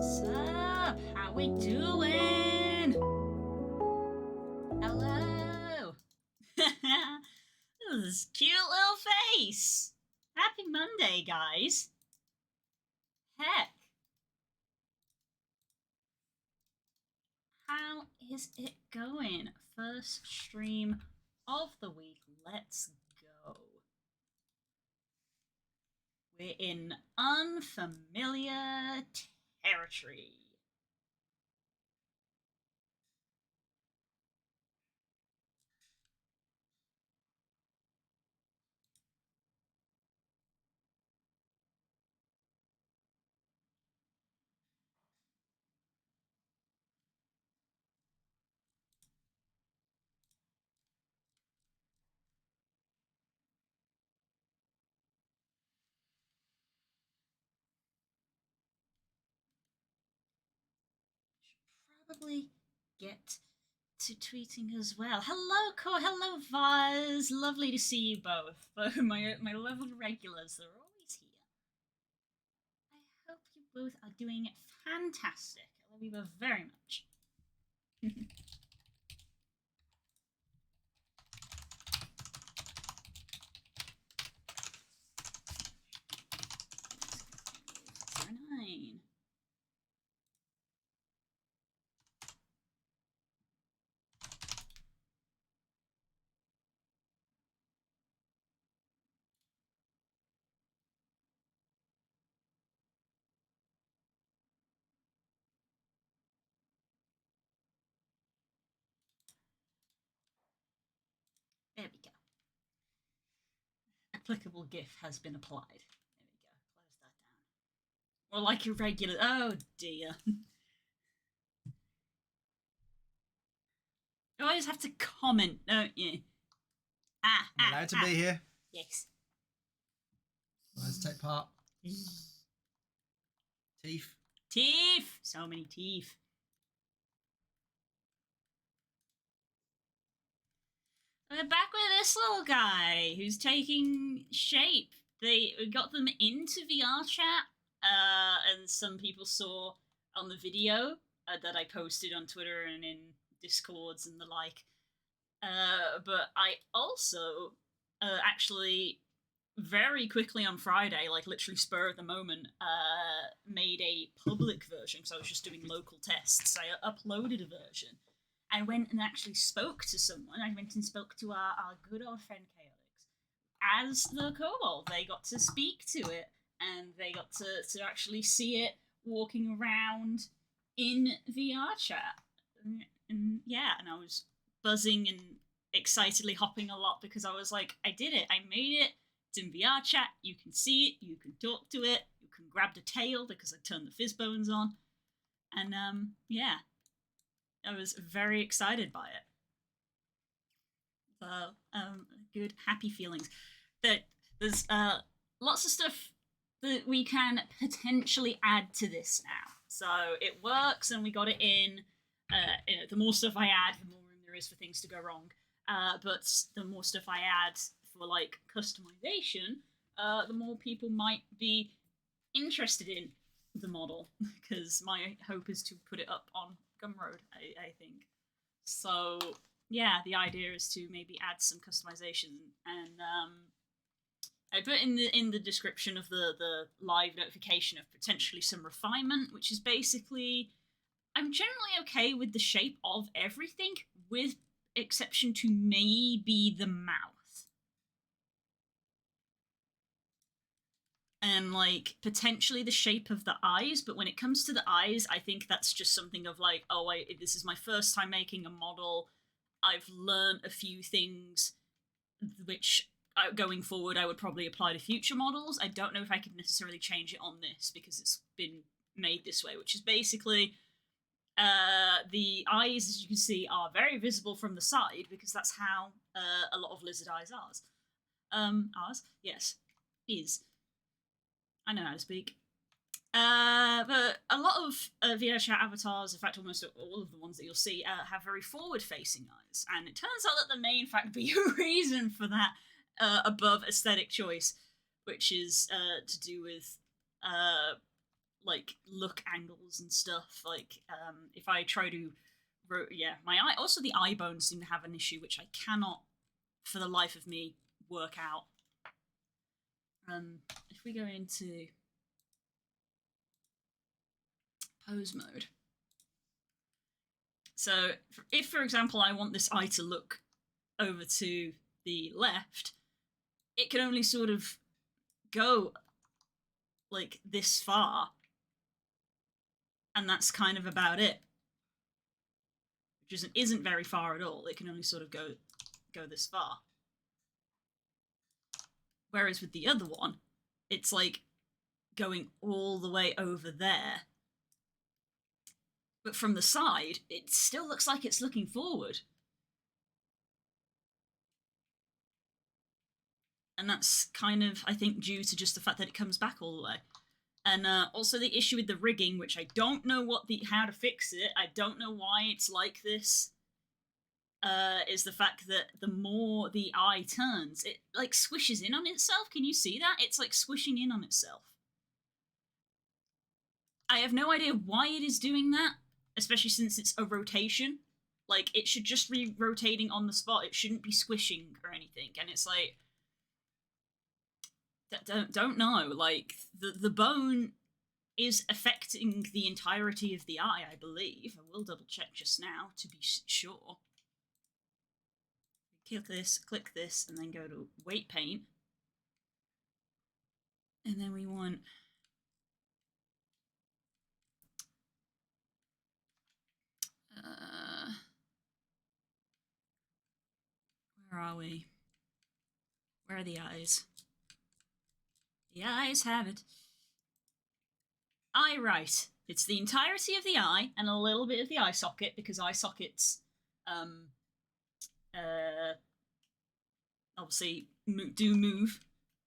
Sup? How we doing? Hello. This cute little face. Happy Monday, guys. Heck, how is it going? First stream of the week. Let's go. We're in unfamiliar territory. Should probably get to tweeting as well. Hello, hello, Vaz. Lovely to see you both. My lovely regulars, they're always here. I hope you both are doing fantastic. I love you both very much. Nine. There we go. Applicable GIF has been applied. There we go. Close that down. Or like a regular. Oh dear. You always have to comment, don't you? I'm allowed to be here. Yes. Let's take part. Teeth. Teeth. So many teeth. We're back with this little guy who's taking shape. They got them into VR chat, and some people saw on the video that I posted on Twitter and in Discords and the like. But I also actually very quickly on Friday, like literally spur of the moment, made a public version because I was just doing local tests. I uploaded a version. I went and actually spoke to someone. I went and spoke to our good old friend Chaotix as the Kobold. They got to speak to it, and they got to actually see it walking around in VR chat. And yeah, and I was buzzing and excitedly hopping a lot because I was like, I did it. I made it. It's in VR chat. You can see it. You can talk to it. You can grab the tail because I turned the fizz bones on. And yeah. I was very excited by it. So, good, happy feelings. There's lots of stuff that we can potentially add to this now. So it works, and we got it in. The more stuff I add, the more room there is for things to go wrong. But the more stuff I add for like customization, the more people might be interested in the model, because my hope is to put it up on Gumroad, I think. So yeah, the idea is to maybe add some customization, and I put in the description of the live notification of potentially some refinement, which is basically I'm generally okay with the shape of everything, with exception to maybe the mouth. And like potentially the shape of the eyes, but when it comes to the eyes, I think that's just something of like, oh, this is my first time making a model. I've learned a few things which going forward I would probably apply to future models. I don't know if I could necessarily change it on this because it's been made this way, which is basically the eyes, as you can see, are very visible from the side because that's how a lot of lizard eyes are. Ours, yes, is. I know how to speak. But a lot of VR chat avatars, in fact, almost all of the ones that you'll see, have very forward-facing eyes. And it turns out that there may, in fact, be a reason for that above aesthetic choice, which is to do with like look angles and stuff. Like if I try to, my eye. Also, the eye bones seem to have an issue, which I cannot, for the life of me, work out. If we go into pose mode. So if, for example, I want this eye to look over to the left, it can only sort of go like this far. And that's kind of about it. Which isn't very far at all. It can only sort of go this far. Whereas with the other one, it's like going all the way over there. But from the side, it still looks like it's looking forward. And that's kind of, I think, due to just the fact that it comes back all the way. And also the issue with the rigging, which I don't know how to fix it. I don't know why it's like this. is the fact that the more the eye turns, it like squishes in on itself. Can you see that? It's like squishing in on itself. I have no idea why it is doing that, especially since it's a rotation. Like, it should just be rotating on the spot. It shouldn't be squishing or anything. And it's like, don't know. Like, the bone is affecting the entirety of the eye, I believe. I will double check just now to be sure. Click this, and then go to weight paint. And then we want... where are we? Where are the eyes? The eyes have it. Eye right. It's the entirety of the eye and a little bit of the eye socket, because eye sockets obviously do move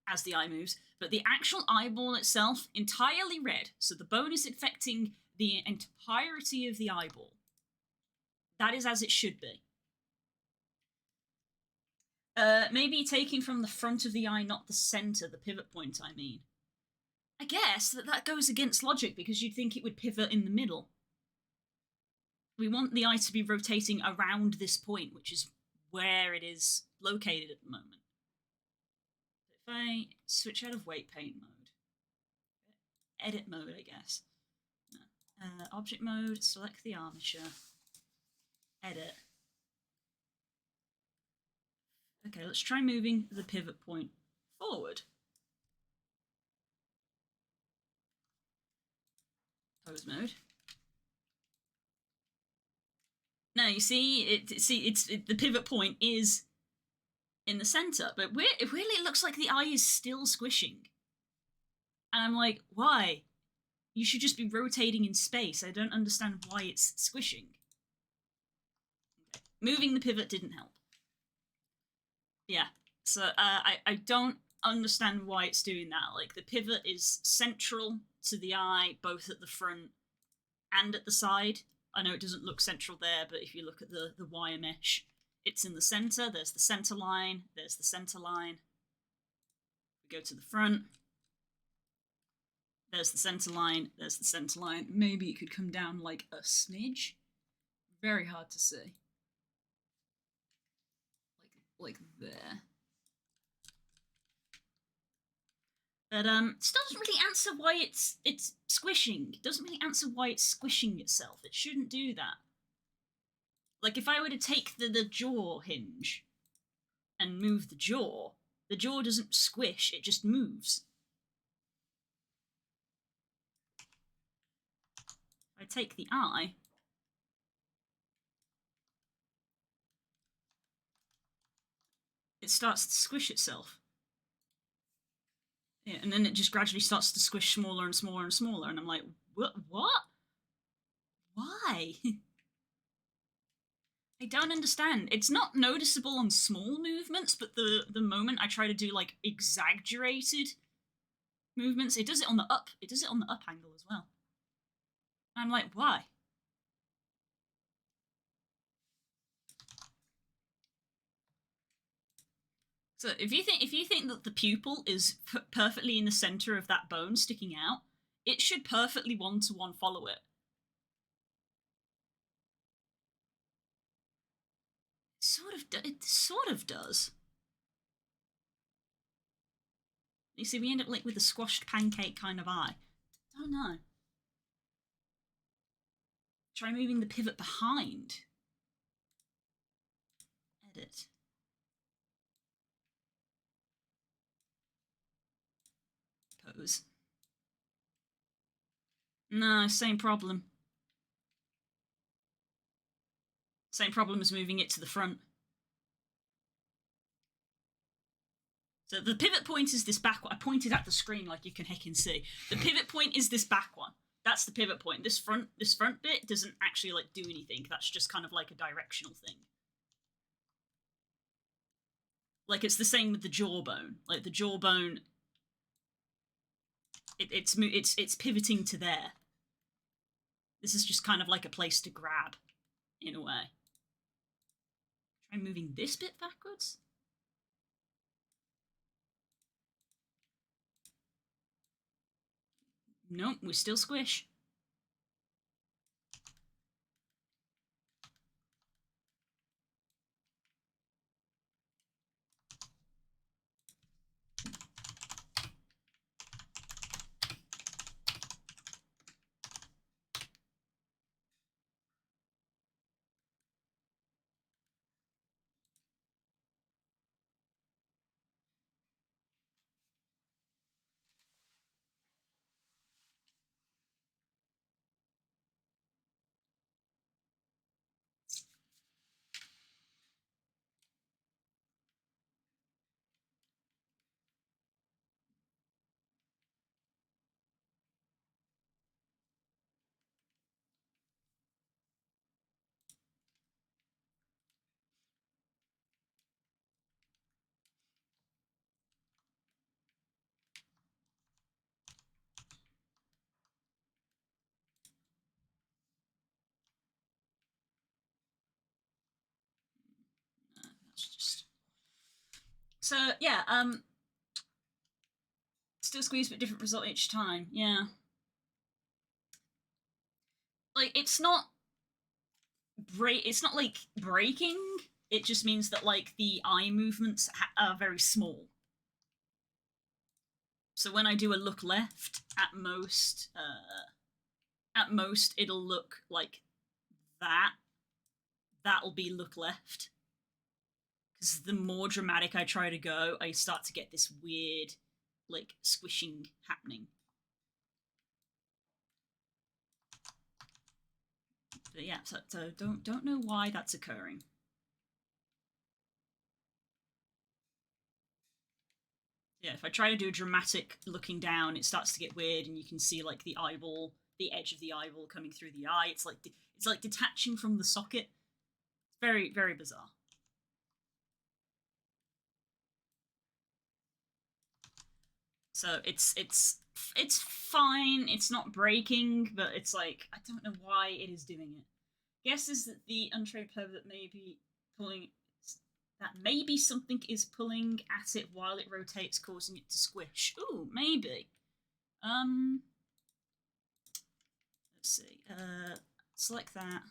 as the eye moves, but the actual eyeball itself entirely red, so the bone is affecting the entirety of the eyeball. That is as it should be. Maybe taking from the front of the eye, not the center, the pivot point, I mean. I guess that goes against logic, because you'd think it would pivot in the middle. We want the eye to be rotating around this point, which is where it is located at the moment. If I switch out of weight paint mode, edit mode, I guess. No. Object mode, select the armature, edit. Okay, let's try moving the pivot point forward. Pose mode. Now you see, the pivot point is in the center, but it really looks like the eye is still squishing. And I'm like, why? You should just be rotating in space. I don't understand why it's squishing. Okay. Moving the pivot didn't help. Yeah, so I don't understand why it's doing that. Like, the pivot is central to the eye, both at the front and at the side. I know it doesn't look central there, but if you look at the wire mesh, it's in the center. There's the center line. There's the center line. We go to the front. There's the center line. There's the center line. Maybe it could come down like a smidge. Very hard to see. Like there. But still doesn't really answer why it's squishing. It doesn't really answer why it's squishing itself. It shouldn't do that. Like, if I were to take the jaw hinge and move the jaw doesn't squish, it just moves. If I take the eye, it starts to squish itself. Yeah, and then it just gradually starts to squish smaller and smaller and smaller, and I'm like, what? Why? I don't understand. It's not noticeable on small movements, but the moment I try to do, like, exaggerated movements, it does it on the up. It does it on the up angle as well. And I'm like, why? So if you think that the pupil is perfectly in the center of that bone sticking out, it should perfectly one-to-one follow it. It sort of does. You see, we end up like with a squashed pancake kind of eye. I don't know. Try moving the pivot behind. Edit. Pose. No, same problem. Same problem as moving it to the front. So the pivot point is this back one. I pointed at the screen like you can heckin' see. The pivot point is this back one. That's the pivot point. This front bit doesn't actually like do anything. That's just kind of like a directional thing. Like, it's the same with the jawbone. Like, the jawbone, it's pivoting to there. This is just kind of like a place to grab, in a way. Try moving this bit backwards. Nope, we still squish. So yeah, still squeeze but different result each time. Yeah, like it's not like breaking. It just means that like the eye movements are very small. So when I do a look left, at most it'll look like that. That'll be look left. Because the more dramatic I try to go, I start to get this weird, like, squishing happening. But yeah, so don't know why that's occurring. Yeah, if I try to do a dramatic looking down, it starts to get weird, and you can see like the eyeball, the edge of the eyeball coming through the eye. It's like detaching from the socket. It's very, very bizarre. So it's fine. It's not breaking, but it's like I don't know why it is doing it. Guess is that the untrained player that may be pulling, that maybe something is pulling at it while it rotates, causing it to squish. Ooh, maybe. Let's see. Select that.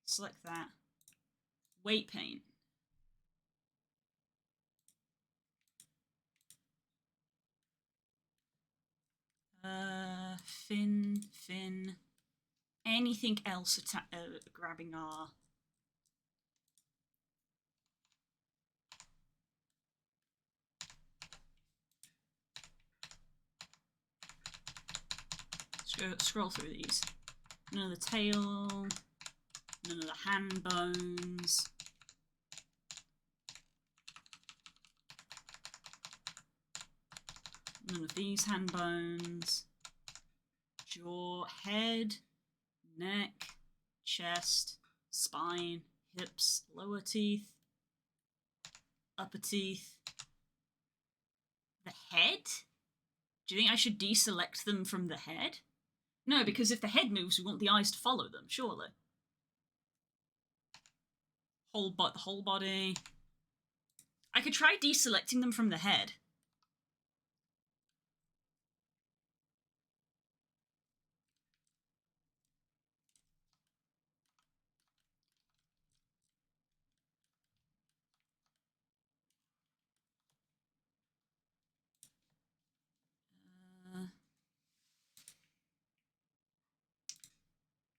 Select that. Weight paint. Fin. Anything else grabbing our... Scroll through these. None of the tail. None of the hand bones. None of these hand bones. Jaw, head, neck, chest, spine, hips, lower teeth, upper teeth. The head? Do you think I should deselect them from the head? No, because if the head moves, we want the eyes to follow them, surely. The whole body. I could try deselecting them from the head.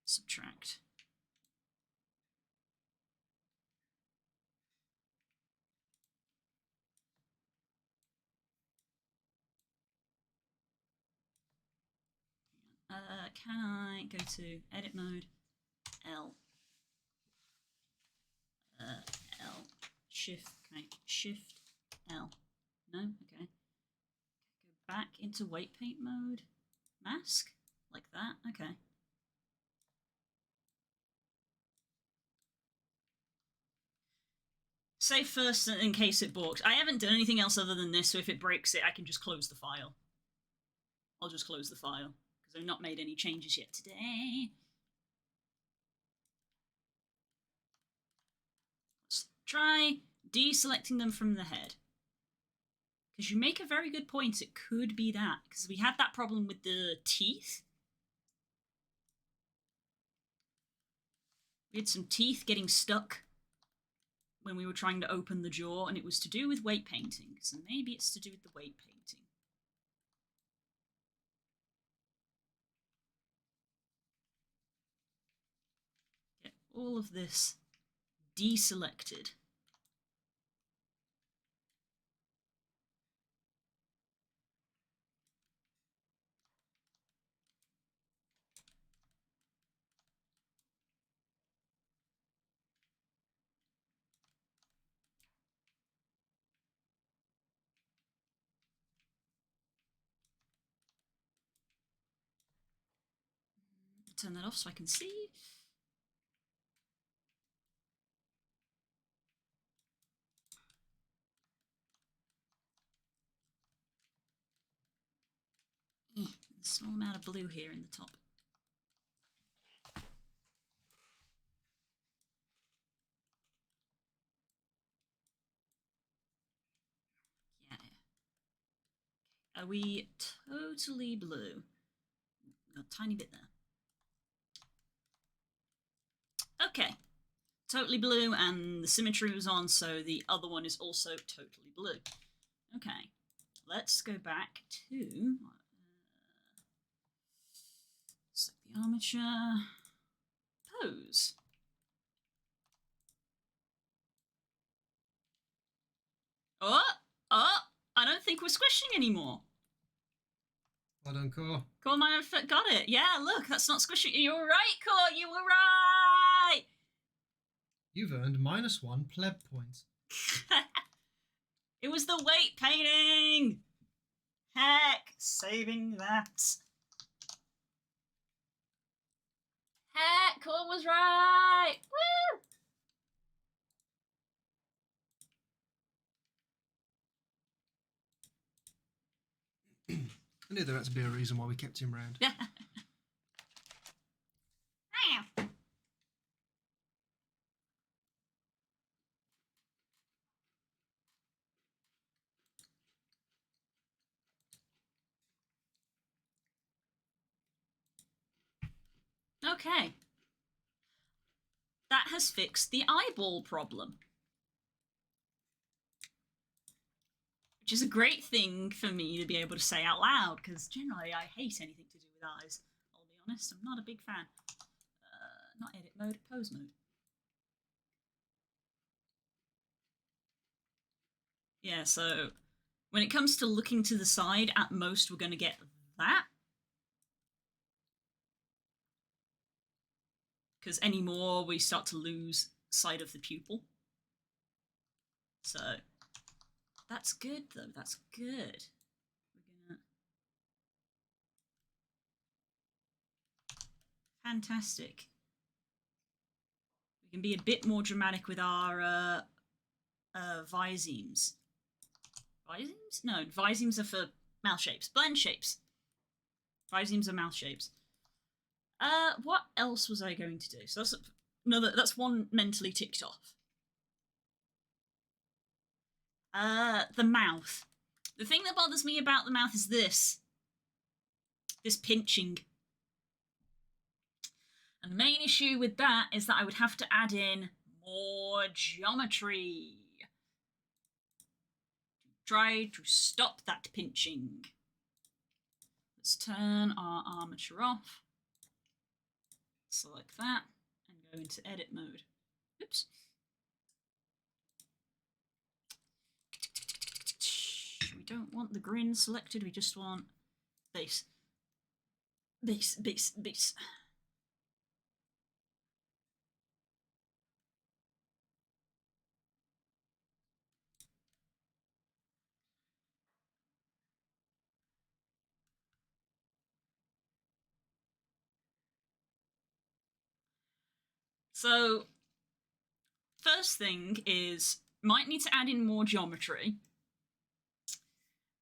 Subtract. Can I go to edit mode? L. L. Shift. Can I shift L? No? Okay. Go back into weight paint mode. Mask? Like that? Okay. Save first in case it balks. I haven't done anything else other than this, so if it breaks it, I can just close the file. I'll just close the file, because I've not made any changes yet today. Let's Try deselecting them from the head. Because you make a very good point, it could be that. Because we had that problem with the teeth. We had some teeth getting stuck when we were trying to open the jaw, and it was to do with weight painting. So maybe it's to do with the weight painting. Get all of this deselected. Turn that off so I can see. A small amount of blue here in the top. Yeah. Are we totally blue? A tiny bit there. Okay. Totally blue, and the symmetry was on, so the other one is also totally blue. Okay. Let's go back to select the armature. Pose. Oh, I don't think we're squishing anymore. Well done, Core. Core might have got it. Yeah, look, that's not squishing. You were right, Core, you were right. You've earned -1 pleb point. It was the weight painting. Heck, saving that. Heck, Core was right. Woo! I knew there had to be a reason why we kept him round. Okay. That has fixed the eyeball problem. Which is a great thing for me to be able to say out loud, because generally I hate anything to do with eyes. I'll be honest, I'm not a big fan. Not edit mode, pose mode. Yeah, so when it comes to looking to the side, at most we're going to get that. Because any more, we start to lose sight of the pupil. So that's good, though. That's good. We're gonna... Fantastic. We can be a bit more dramatic with our visemes. Visemes? No, visemes are for mouth shapes. Blend shapes. Visemes are mouth shapes. What else was I going to do? So that's one mentally ticked off. The mouth. The thing that bothers me about the mouth is this pinching. And the main issue with that is that I would have to add in more geometry. Try to stop that pinching. Let's turn our armature off. Select that and go into edit mode. Oops. We don't want the grin selected, we just want base. Base, base, base. So, first thing is, might need to add in more geometry.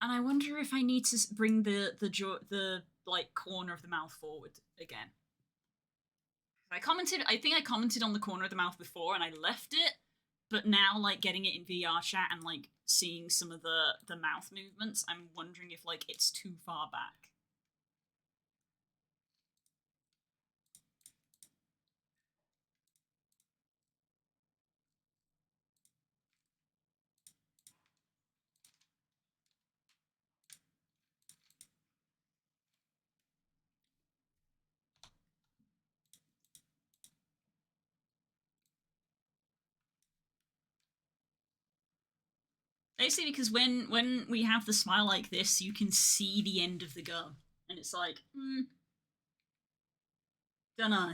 And I wonder if I need to bring the like corner of the mouth forward again. I think I commented on the corner of the mouth before and I left it But now, like, getting it in VR chat and, like, seeing some of the mouth movements, I'm wondering if, like, it's too far back. Basically, because when we have the smile like this, you can see the end of the gum, and it's like, don't know.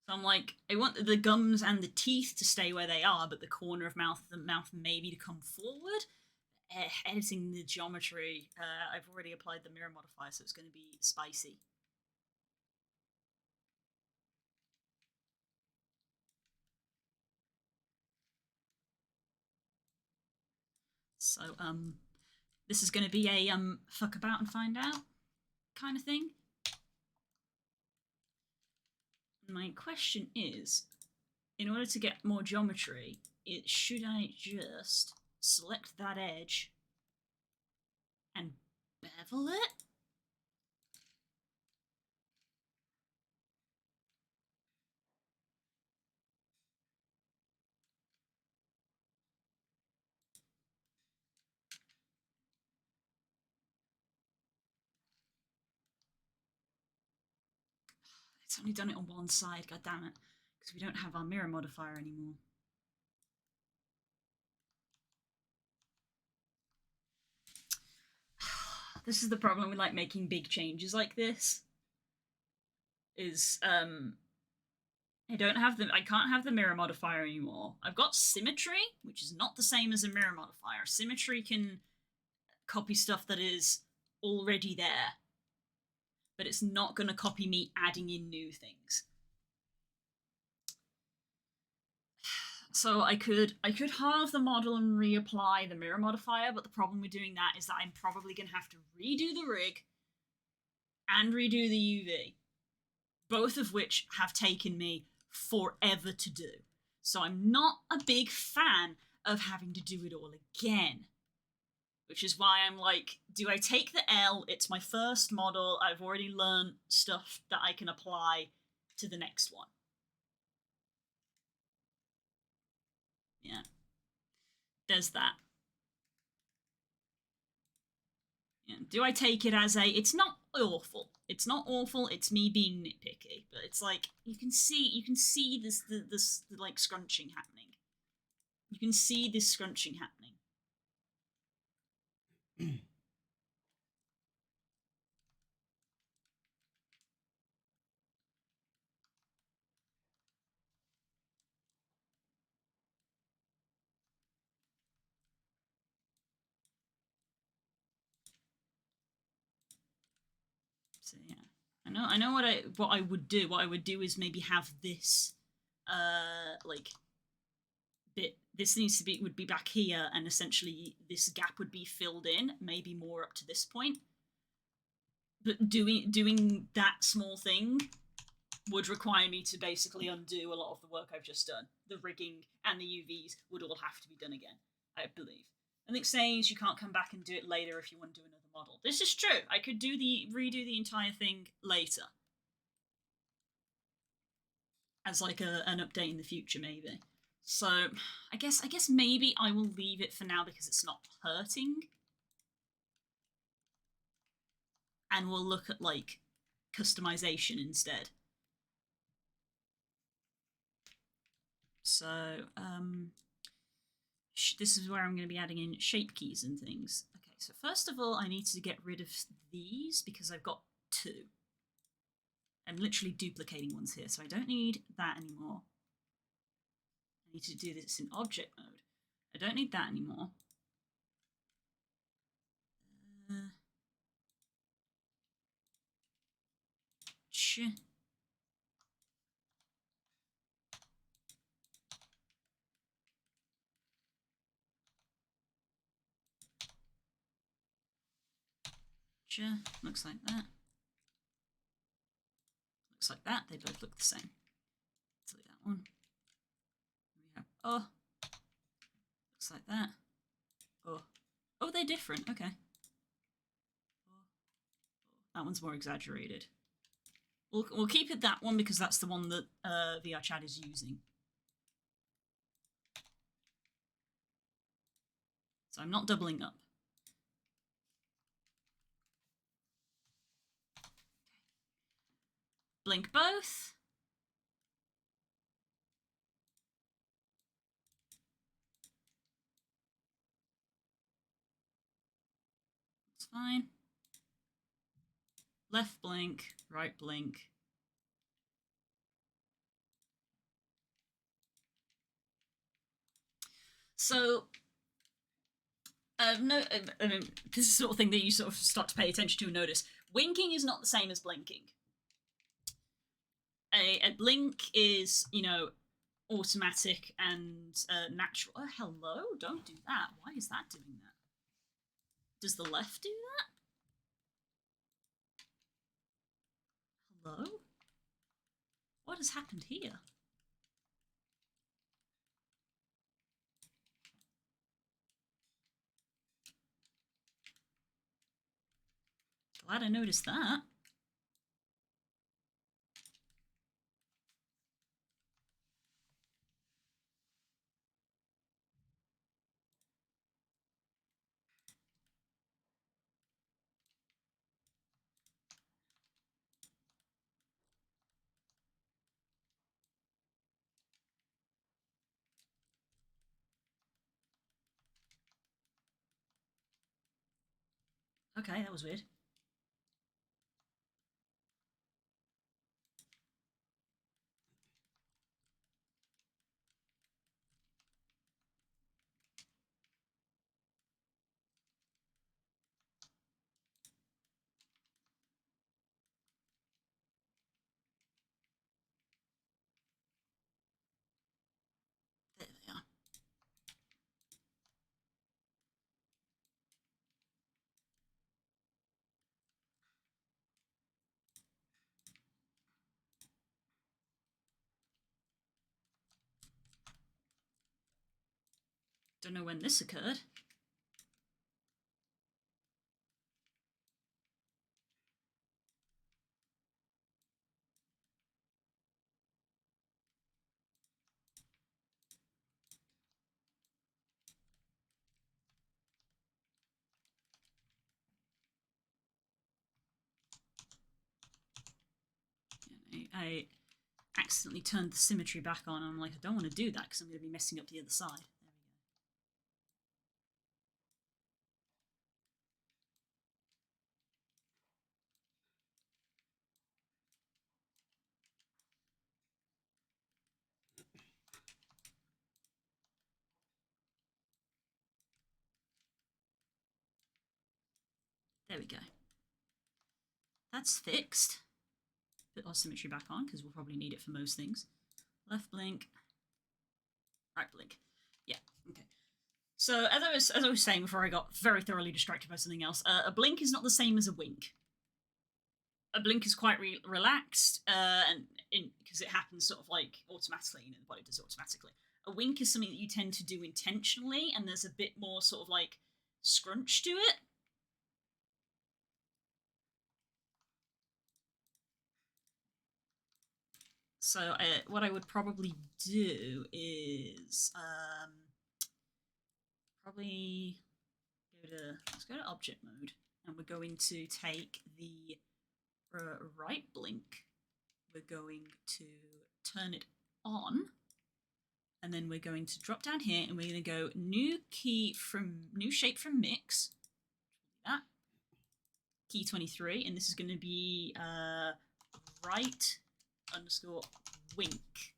So I'm like, I want the gums and the teeth to stay where they are, but the corner of the mouth maybe to come forward. Editing the geometry, I've already applied the mirror modifier, so it's going to be spicy. So, this is going to be a fuck about and find out kind of thing. My question is, in order to get more geometry, should I just select that edge and bevel it? It's only done it on one side, god damn it, because we don't have our mirror modifier anymore. This is the problem with like making big changes like this. Is I can't have the mirror modifier anymore. I've got symmetry, which is not the same as a mirror modifier. Symmetry can copy stuff that is already there, but it's not going to copy me adding in new things. So I could halve the model and reapply the mirror modifier, but the problem with doing that is that I'm probably going to have to redo the rig and redo the UV, both of which have taken me forever to do. So I'm not a big fan of having to do it all again. Which is why I'm like, do I take the L? It's my first model. I've already learned stuff that I can apply to the next one. Yeah. There's that. Yeah. Do I take it as it's not awful. It's not awful, it's me being nitpicky. But it's like, you can see this like scrunching happening. You can see this scrunching happening. So yeah, I know what I would do. What I would do is maybe have this, like bit. This needs to would be back here, and essentially this gap would be filled in, maybe more up to this point. But doing that small thing would require me to basically undo a lot of the work I've just done. The rigging and the UVs would all have to be done again, I believe. I think saying you can't come back and do it later if you want to do another model. This is true. I could redo the entire thing later. As like an update in the future, maybe. So I guess maybe I will leave it for now because it's not hurting. And we'll look at like customization instead. So this is where I'm going to be adding in shape keys and things. Okay, so first of all, I need to get rid of these because I've got two. I'm literally duplicating ones here, so I don't need that anymore. I need to do this in object mode. I don't need that anymore. Looks like that. Looks like that. They both look the same. Delete that one. Oh. Looks like that. Oh. Oh, they're different. Okay. That one's more exaggerated. We'll keep it that one because that's the one that VR Chat is using. So I'm not doubling up. Blink both. It's fine. Left blink, right blink. So, no, I mean, this is the sort of thing that you sort of start to pay attention to and notice. Winking is not the same as blinking. A blink is, you know, automatic and natural. Oh, hello? Don't do that. Why is that doing that? Does the left do that? Hello? What has happened here? Glad I noticed that. Okay, that was weird. There they are. Don't know when this occurred. I accidentally turned the symmetry back on, and I'm like, I don't want to do that because I'm going to be messing up the other side. There we go. That's fixed. Put our symmetry back on because we'll probably need it for most things. Left blink, right blink. Yeah, okay. So as I was saying before I got very thoroughly distracted by something else, a blink is not the same as a wink. A blink is quite relaxed, and because it happens sort of like automatically, you know, the body does it automatically. A wink is something that you tend to do intentionally, and there's a bit more sort of like scrunch to it. So what I would probably do is probably let's go to object mode, and we're going to take the right blink. We're going to turn it on, and then we're going to drop down here, and we're going to go new shape from mix. That key 23, and this is going to be right underscore wink.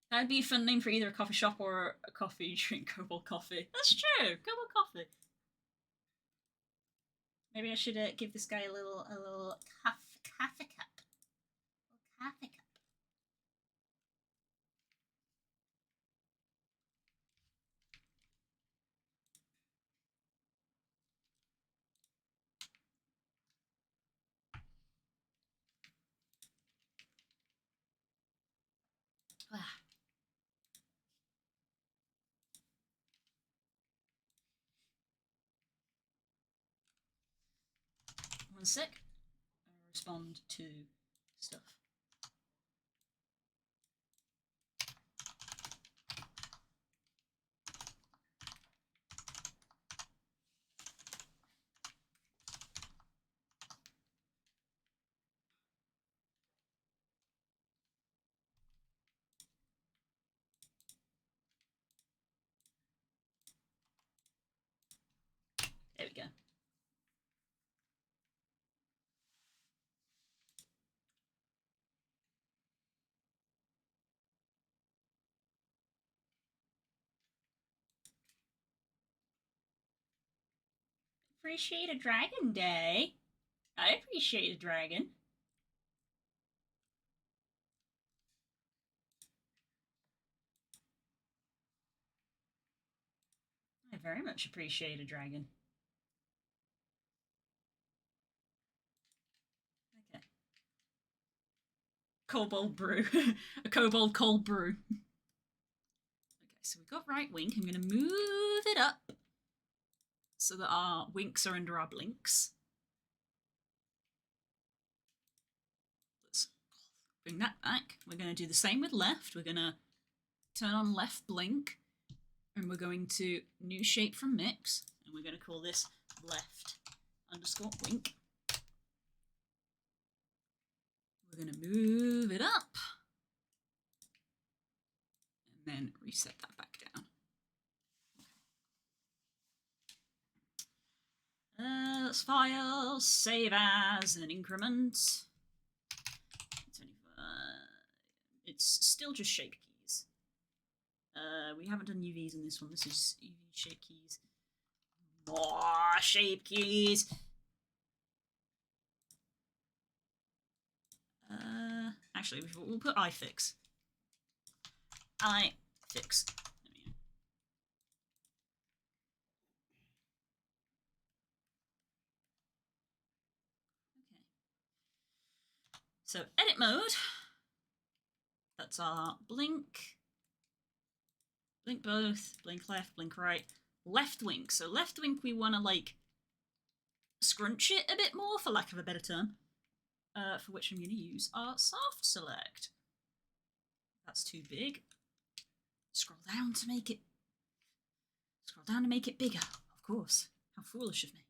That'd be a fun name for either a coffee shop or a coffee drink. Kobold coffee. That's true. Kobold coffee. Maybe I should give this guy a little coffee cup. A coffee cup. Ah. One sec. I'll respond to stuff. There we go. Appreciate a dragon day. I appreciate a dragon. I very much appreciate a dragon. Okay. Kobold brew. A kobold cold brew. Okay, so we've got right wink. I'm going to move it up so that our winks are under our blinks. Let's bring that back. We're going to do the same with left. We're going to turn on left blink, and we're going to new shape from mix, and we're going to call this left underscore wink. We're going to move it up and then reset that back down. Let's file, save as an increment. It's still just shape keys. We haven't done UVs in this one. This is UV shape keys. More shape keys. Actually, we'll put iFix. iFix. Okay. So edit mode. That's our blink. Blink both. Blink left. Blink right. Left wink. So left wink, we want to like scrunch it a bit more, for lack of a better term. For which I'm going to use our soft select. That's too big. Scroll down to make it. Scroll down to make it bigger. Of course. How foolish of me.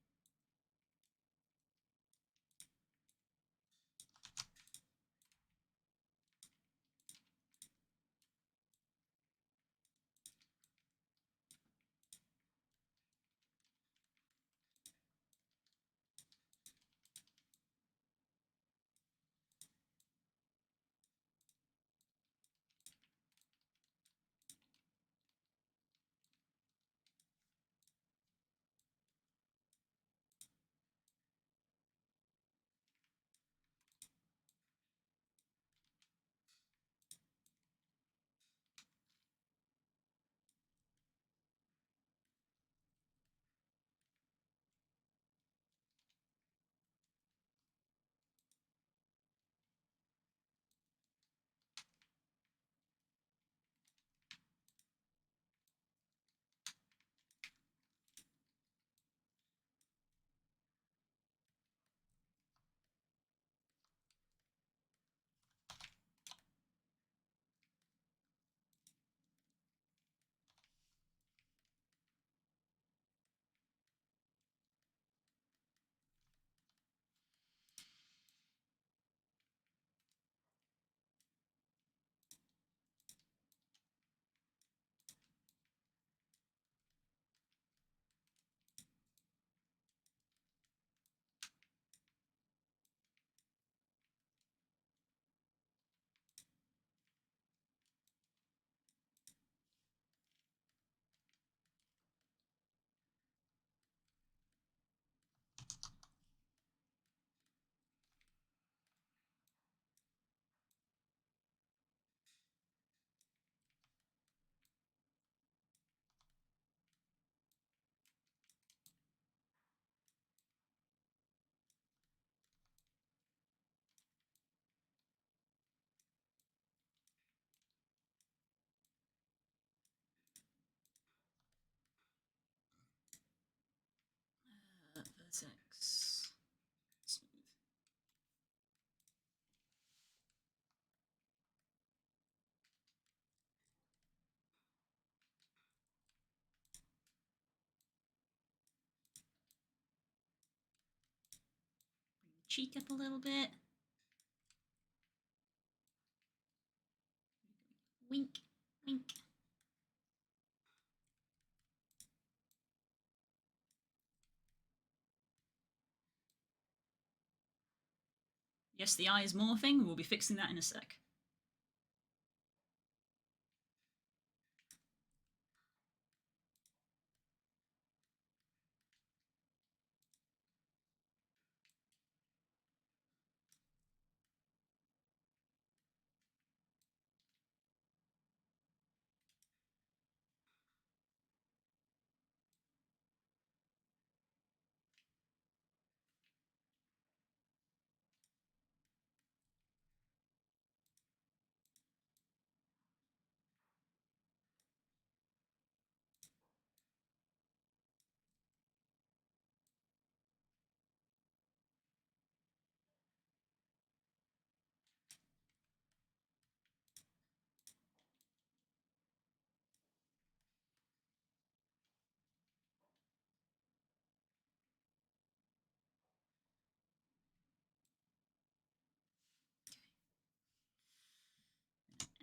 vertex. Smooth. Bring the cheek up a little bit. Wink, wink. Yes, the eye is morphing. We'll be fixing that in a sec.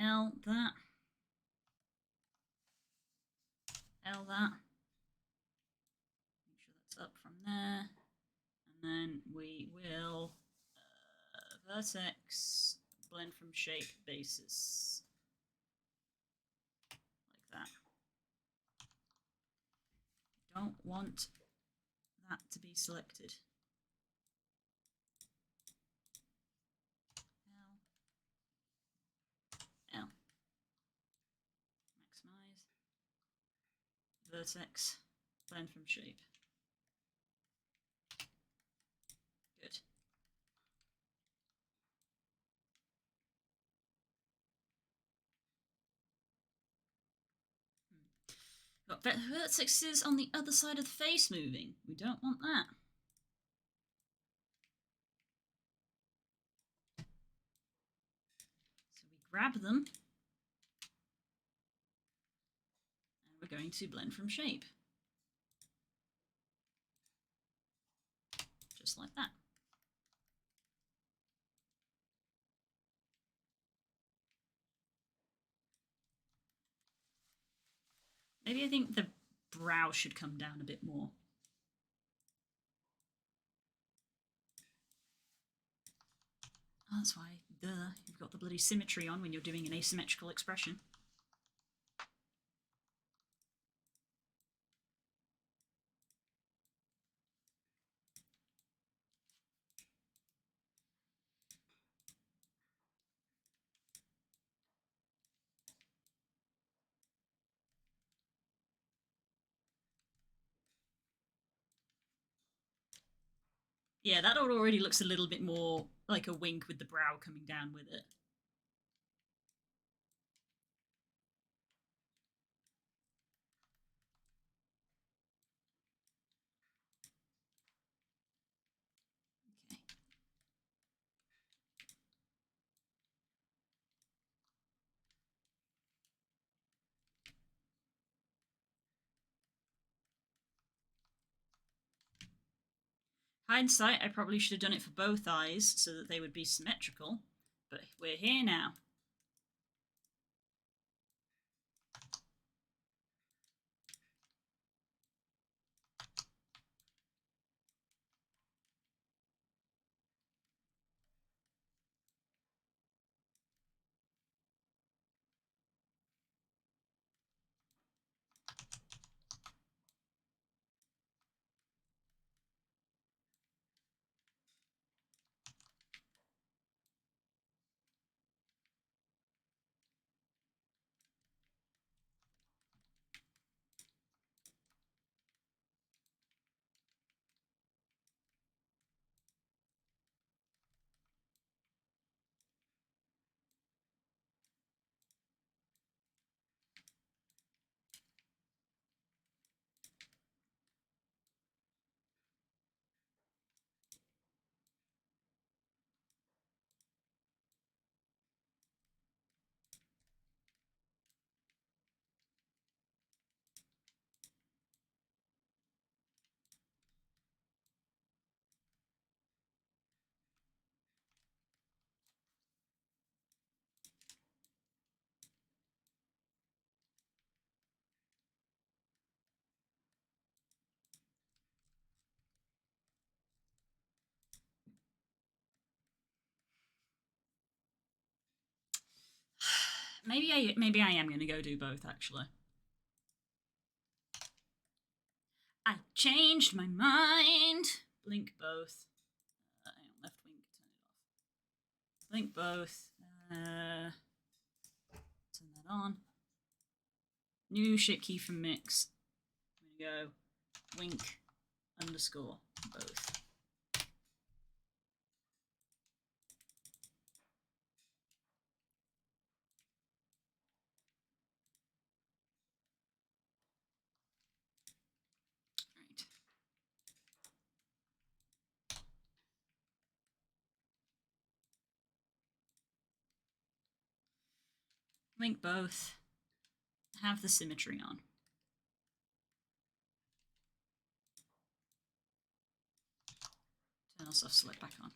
L that. L that. Make sure that's up from there. And then we will vertex, blend from shape, basis. Like that. Don't want that to be selected. L. L. Maximize. Vertex, blend from shape. Good. Got vertexes on the other side of the face moving. We don't want that. So we grab them. And we're going to blend from shape. Just like that. Maybe I think the brow should come down a bit more. Oh, that's why, you've got the bloody symmetry on when you're doing an asymmetrical expression. Yeah, that already looks a little bit more like a wink with the brow coming down with it. Okay. Hindsight, I probably should have done it for both eyes so that they would be symmetrical, but we're here now. Maybe I am gonna go do both actually. I changed my mind. Blink both. Hang on, left wing, turn it off. Blink both. Turn that on. New ship key from mix. I'm gonna go wink underscore both. Right. Link both. Have the symmetry on. Turn soft select back on.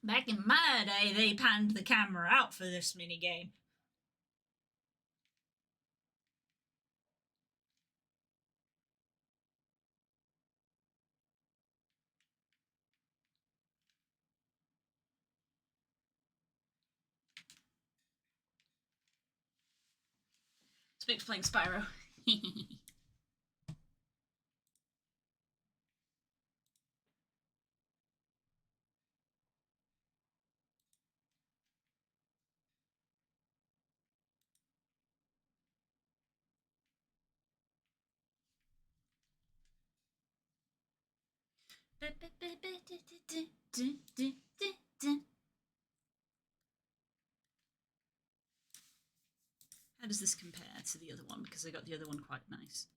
Back in my day, they panned the camera out for this minigame. Speaks playing Spyro. How does this compare to the other one? Because I got the other one quite nice.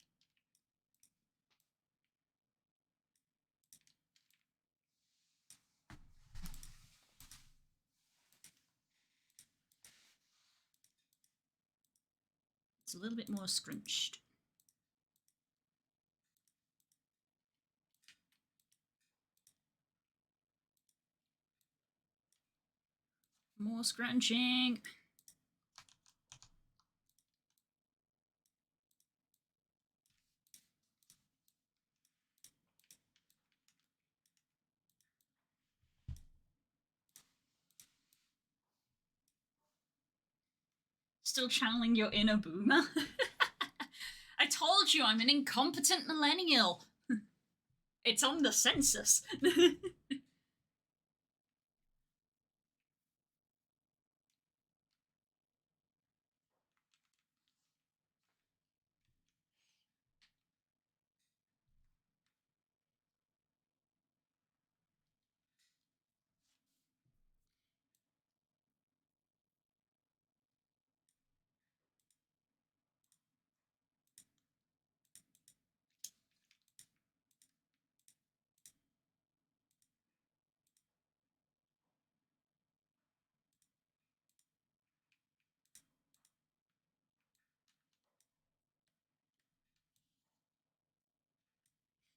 It's a little bit more scrunched. More scrunching. Still channeling your inner boomer. I told you I'm an incompetent millennial. It's on the census.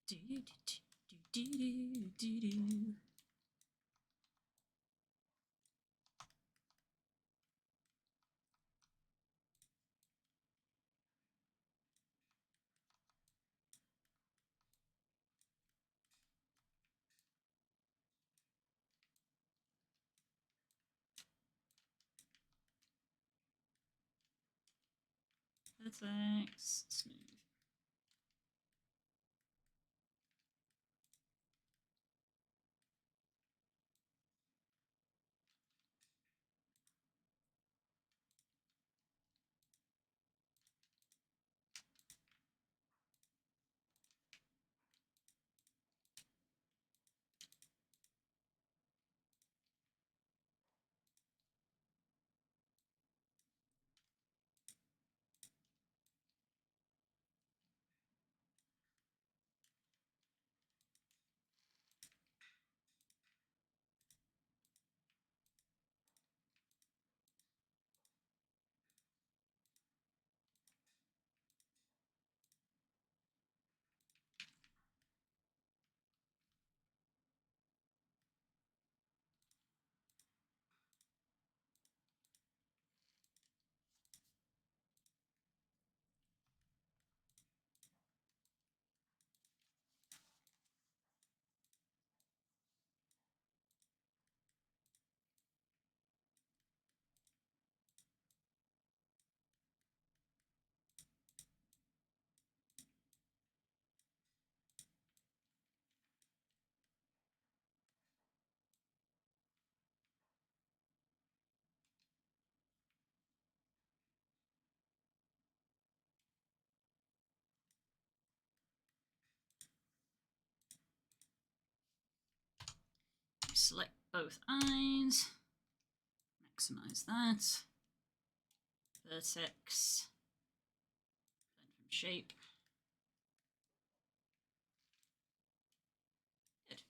Do do do do do do do. Vertex, smooth. Select both eyes, maximize that. Vertex, blend from shape. Good.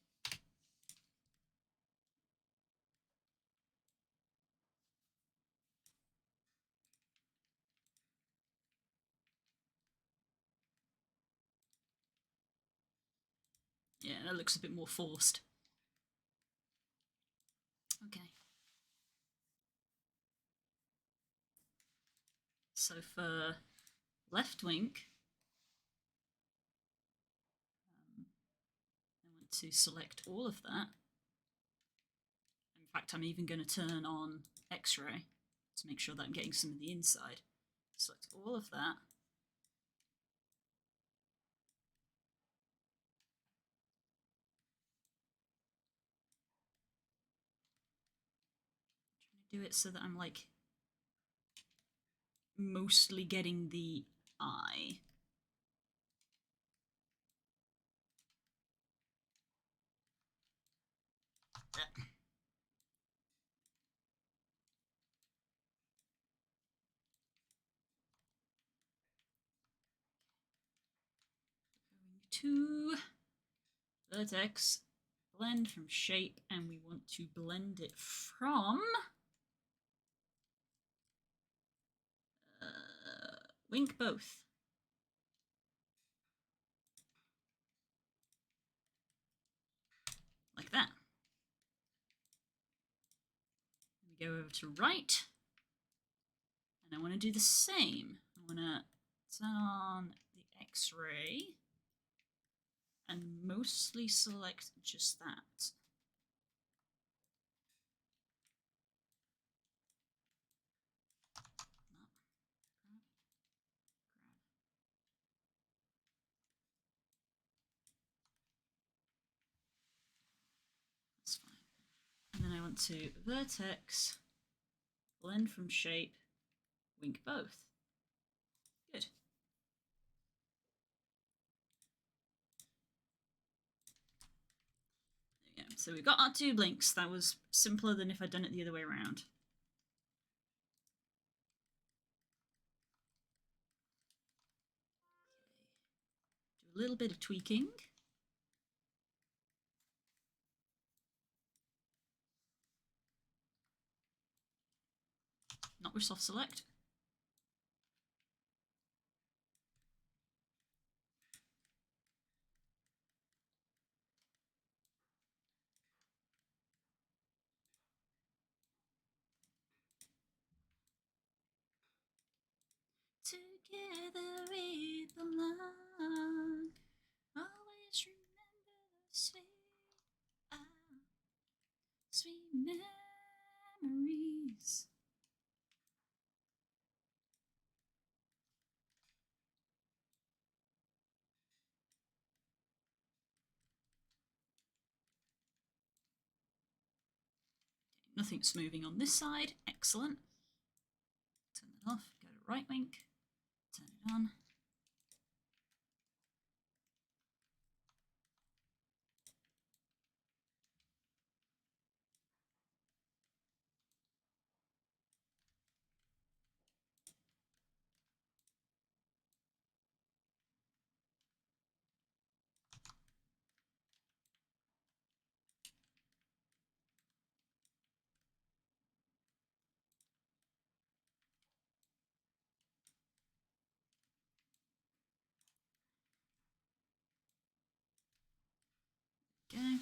Yeah, that looks a bit more forced. Okay. So for left wing, I want to select all of that. In fact, I'm even going to turn on X-ray to make sure that I'm getting some of the inside. Select all of that. I'm trying to do it so that I'm like mostly getting the eye. Going to vertex, blend from shape, and we want to blend it from wink both. Like that. We go over to right, and I want to do the same. I want to turn on the X-ray and mostly select just that. That's fine. And then I want to vertex, blend from shape, wink both. Good. There we go. So we've got our two blinks. That was simpler than if I'd done it the other way around. Okay. Do a little bit of tweaking. Not with soft select. Together we belong. Always remember the sweet memories. Nothing's moving on this side. Excellent. Turn that off. Go to right link. Turn it on. Okay.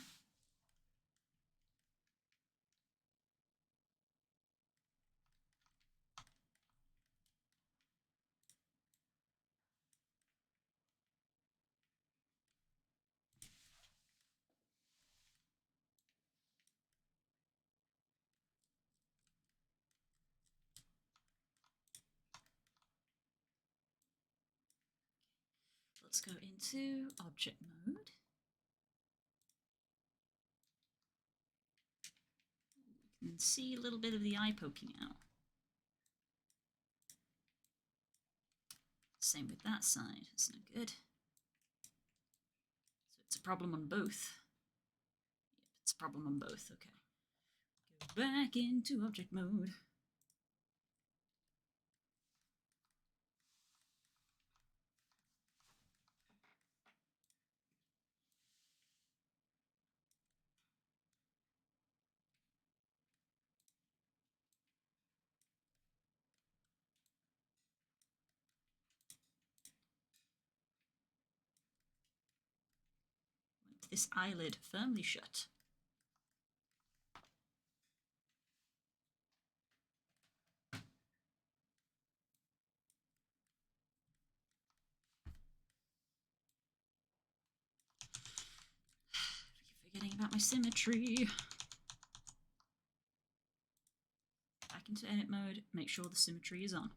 Let's go into object mode. You can see a little bit of the eye poking out. Same with that side. It's no good. So it's a problem on both. Yep, it's a problem on both. Okay. Go back into object mode. This eyelid firmly shut. Forgetting about my symmetry. Back into edit mode, make sure the symmetry is on.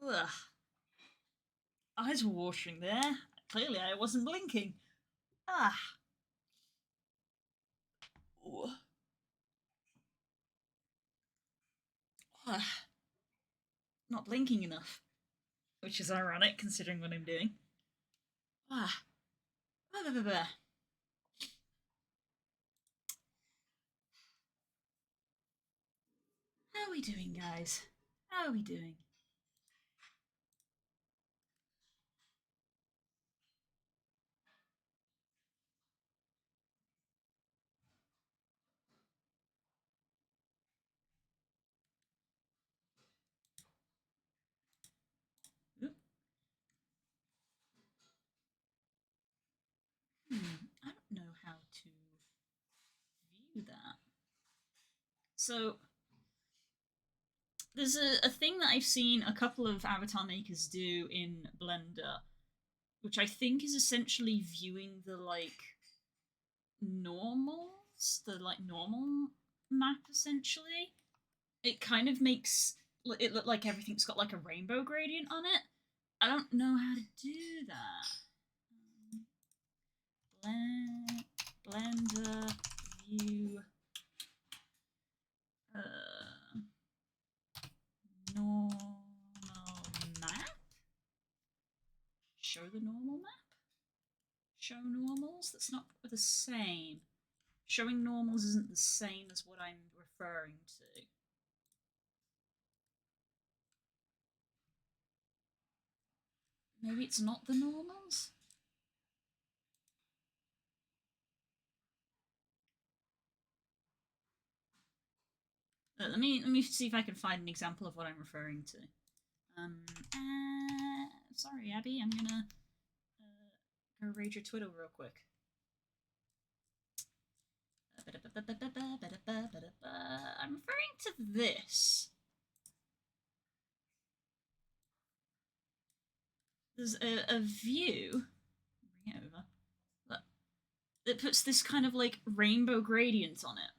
Ugh. Eyes were watering there. Clearly I wasn't blinking. Ah. Ooh. Ah. Not blinking enough. Which is ironic considering what I'm doing. Ah. Blah, blah, blah, blah. How are we doing, guys? How are we doing? Oop. I don't know how to view that. So there's a thing that I've seen a couple of avatar makers do in Blender, which I think is essentially viewing the normals, the normal map essentially. It kind of makes it look like everything's got like a rainbow gradient on it. I don't know how to do that. Blender view normal map. Show the normal map. Show normals. That's not the same. Showing normals isn't the same as what I'm referring to. Maybe it's not the normals? Let me see if I can find an example of what I'm referring to. Sorry, Abby, I'm gonna go raid your Twitter real quick. I'm referring to this. There's a view. Bring it over. Look, that puts this kind of like rainbow gradient on it.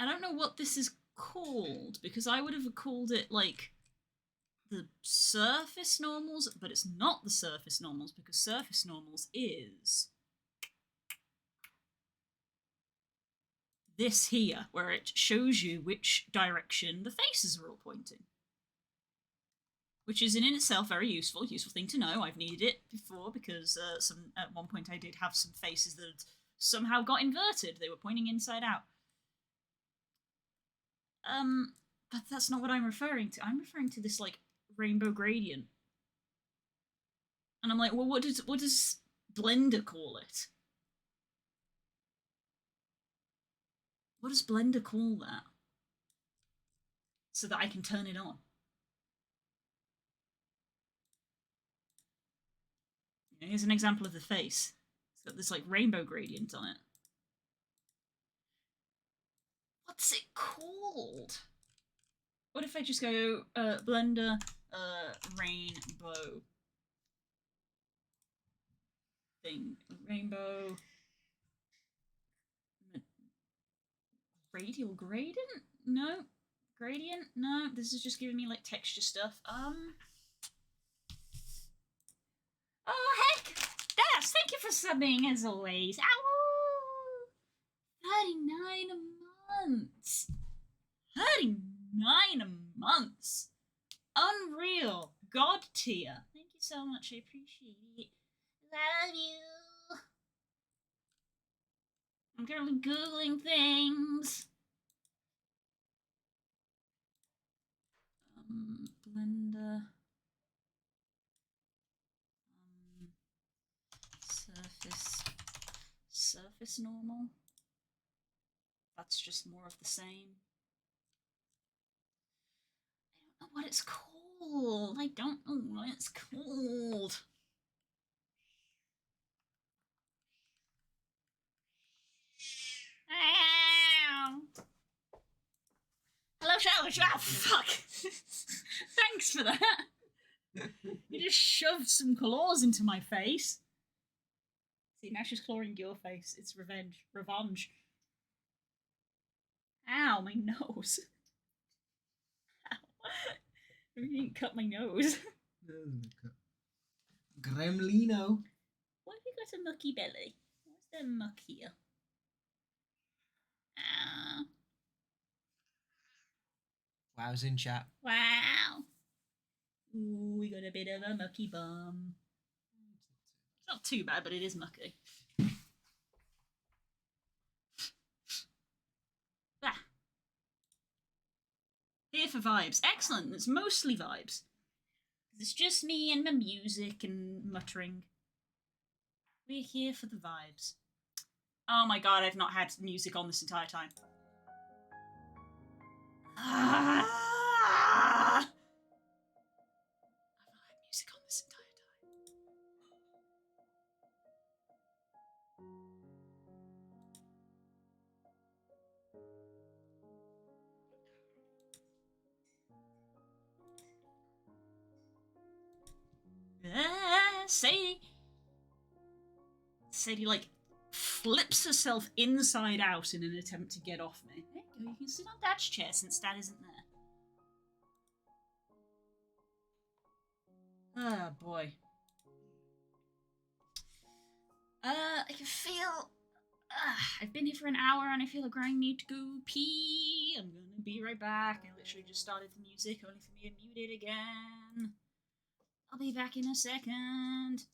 I don't know what this is called because I would have called it like the surface normals, but it's not the surface normals because surface normals is this here, where it shows you which direction the faces are all pointing. Which is in itself very useful thing to know. I've needed it before because at one point I did have some faces that somehow got inverted. They were pointing inside out. But that's not what I'm referring to. I'm referring to this like rainbow gradient. And I'm like, well, what does Blender call it? What does Blender call that? So that I can turn it on. Here's an example of the face. It's got this like rainbow gradient on it. What's it called? What if I just go Blender rainbow thing? Rainbow radial gradient? No. Gradient? No. This is just giving me like texture stuff. Oh heck! Das, thank you for subbing as always. Ow! 39 months. 39 months. Unreal. God tier. Thank you so much. I appreciate it. Love you. I'm currently Googling things. Blender. Surface normal. That's just more of the same. I don't know what it's called. I don't know what it's called. Ow. Hello, Charlotte. Oh, fuck. Thanks for that. You just shoved some claws into my face. See, now she's clawing your face. It's revenge. Revenge. Ow, my nose. Ow. You didn't cut my nose. Gremlino. Why have you got a mucky belly? What's the muck here? Ah. Wow's in chat. Wow. Ooh, we got a bit of a mucky bum. Not too bad, but it is mucky. Ah. Here for vibes. Excellent. It's mostly vibes. It's just me and my music and muttering. We're here for the vibes. Oh my god, I've not had music on this entire time. I've not had music on this entire time. Sadie, like, flips herself inside out in an attempt to get off me. There you go, you can sit on Dad's chair since Dad isn't there. Oh, boy. I can feel... I've been here for an hour and I feel like I need to go pee. I'm gonna be right back. I literally just started the music, only for me to mute it again. I'll be back in a second.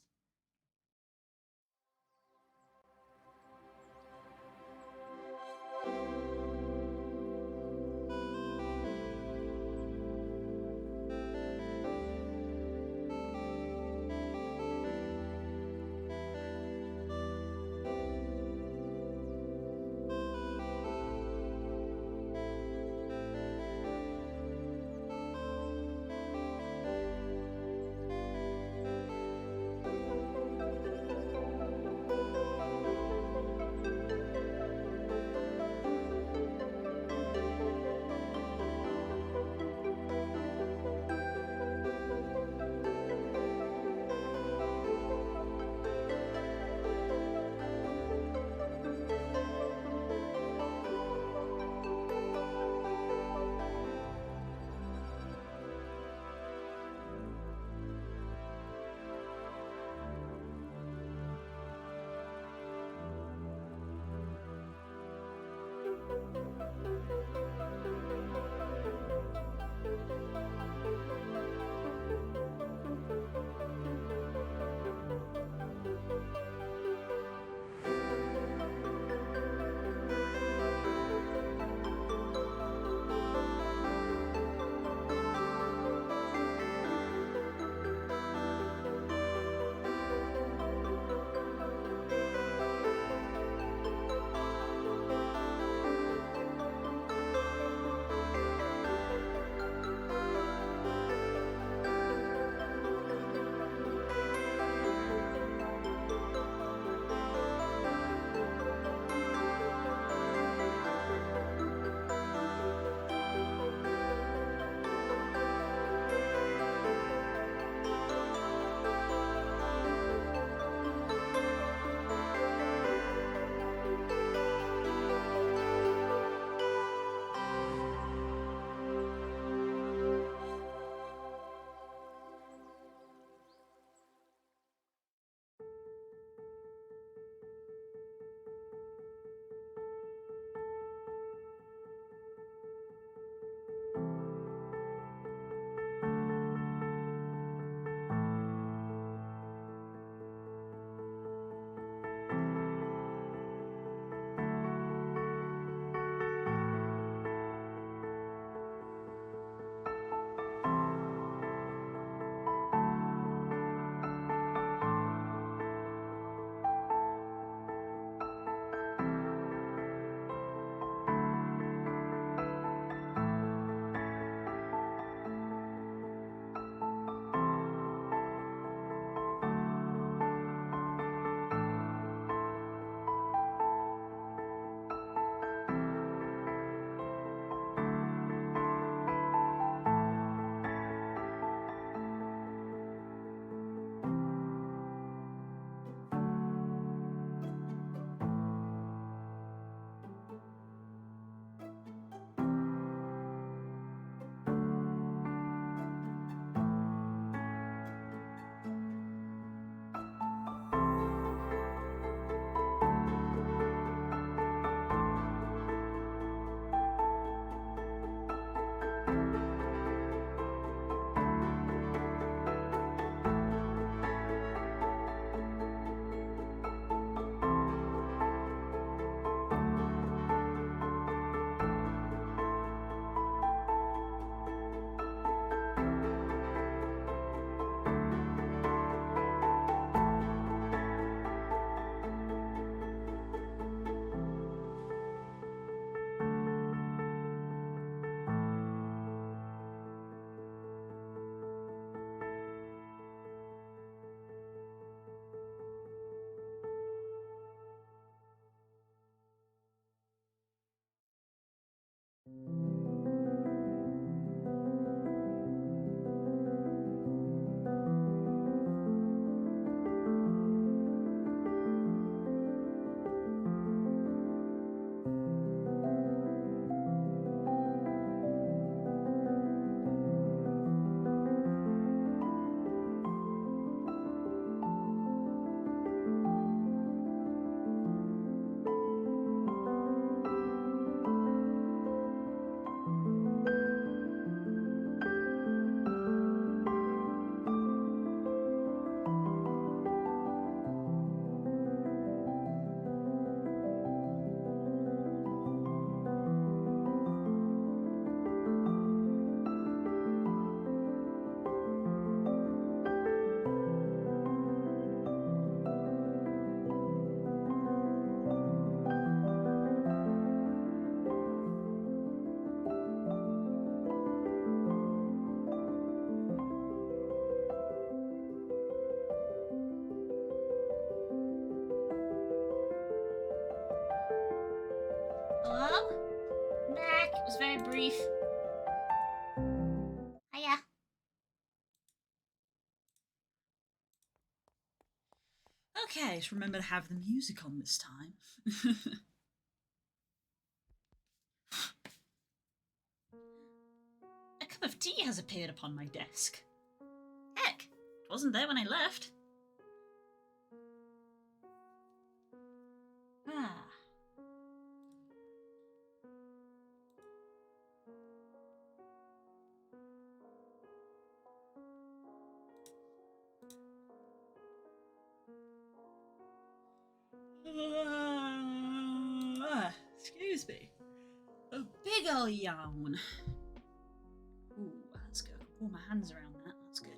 was very brief. Hiya. Okay, just remember to have the music on this time. A cup of tea has appeared upon my desk. Heck, it wasn't there when I left. Ah. Excuse me. A big ol' yawn. Ooh, that's good. Pull my hands around that. That's good.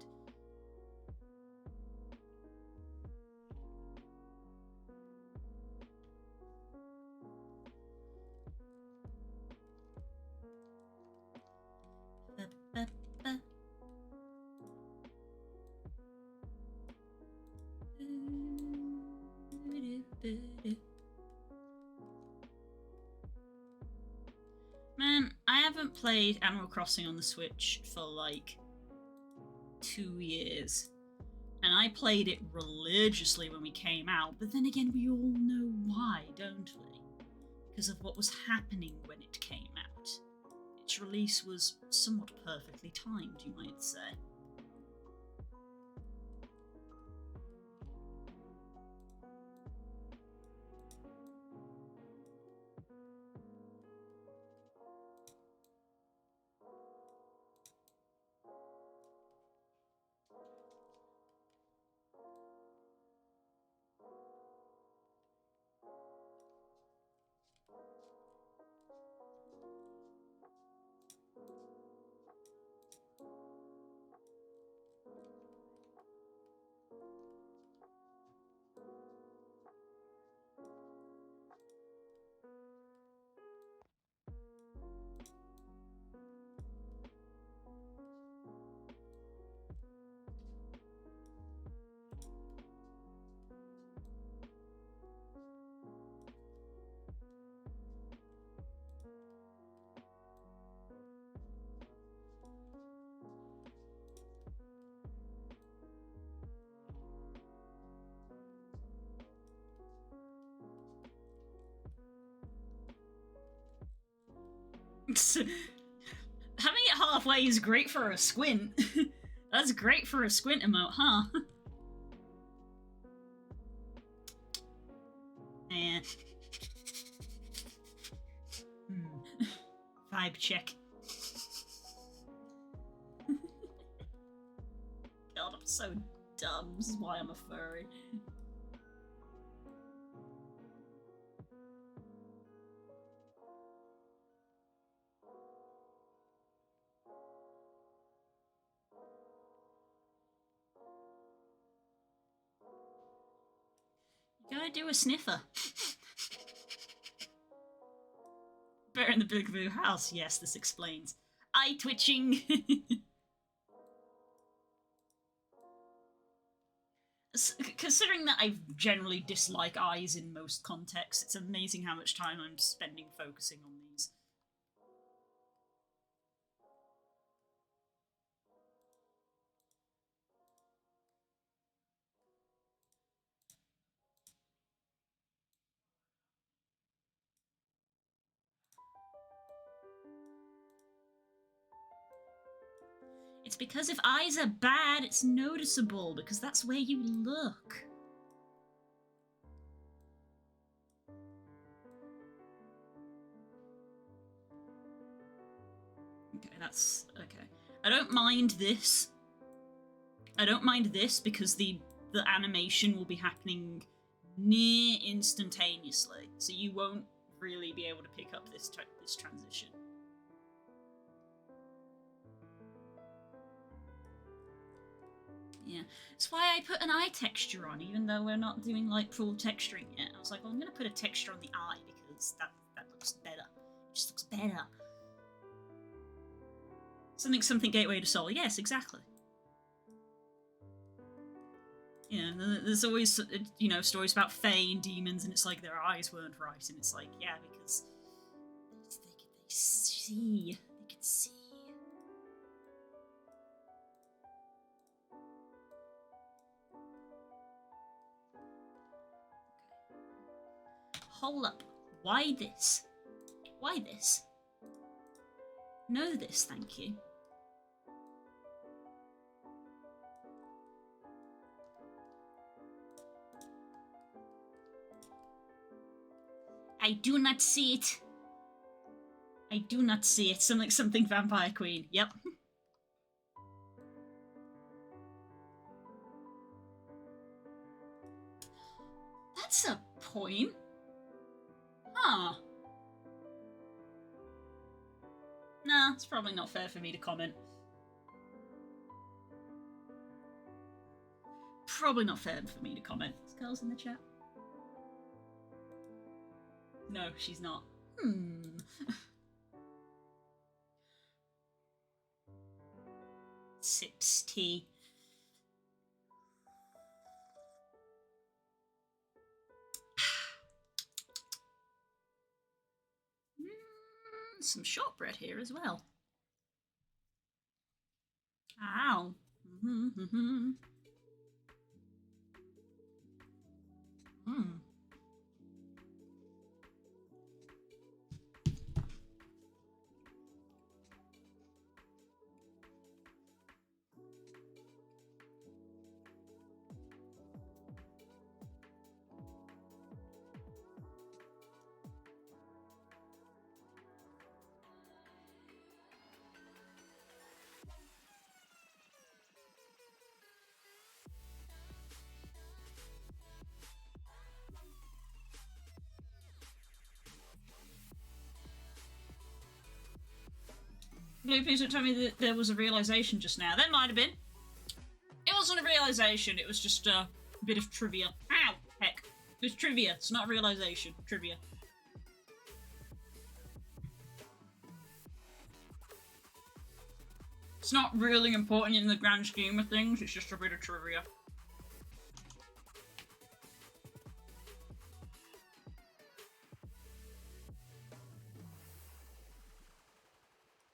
Man, I haven't played Animal Crossing on the Switch for like 2 years. And I played it religiously when we came out, but then again, we all know why, don't we? Because of what was happening when it came out. Its release was somewhat perfectly timed, you might say. Having it halfway is great for a squint. That's great for a squint emote, huh? Eh. Vibe check. God, I'm so dumb. This is why I'm a furry. You gotta do a sniffer. Bear in the Big Blue house. Yes, this explains. Eye twitching. Considering that I generally dislike eyes in most contexts, it's amazing how much time I'm spending focusing on these. It's because if eyes are bad, it's noticeable, because that's where you look. Okay, that's... okay. I don't mind this. I don't mind this because the animation will be happening near instantaneously, so you won't really be able to pick up this transition. Yeah, that's why I put an eye texture on, even though we're not doing like full texturing yet. I was like, well, I'm gonna put a texture on the eye because that looks better. It just looks better. Something gateway to soul. Yes, exactly. Yeah, there's always, you know, stories about fae and demons, and it's like their eyes weren't right, and it's like, yeah, because they see. They could see. Hold up. Why this? Why this? Know this, thank you. I do not see it. I do not see it. Something Vampire Queen. Yep. That's a point. Huh. Nah, it's probably not fair for me to comment. Probably not fair for me to comment. Is Girls in the chat? No, she's not. Sips tea. Some shortbread here as well. Ow. Blue Piece would tell me that there was a realization just now. There might have been. It wasn't a realization, it was just a bit of trivia. Ow! Heck. It was trivia, it's not a realization. Trivia. It's not really important in the grand scheme of things, it's just a bit of trivia.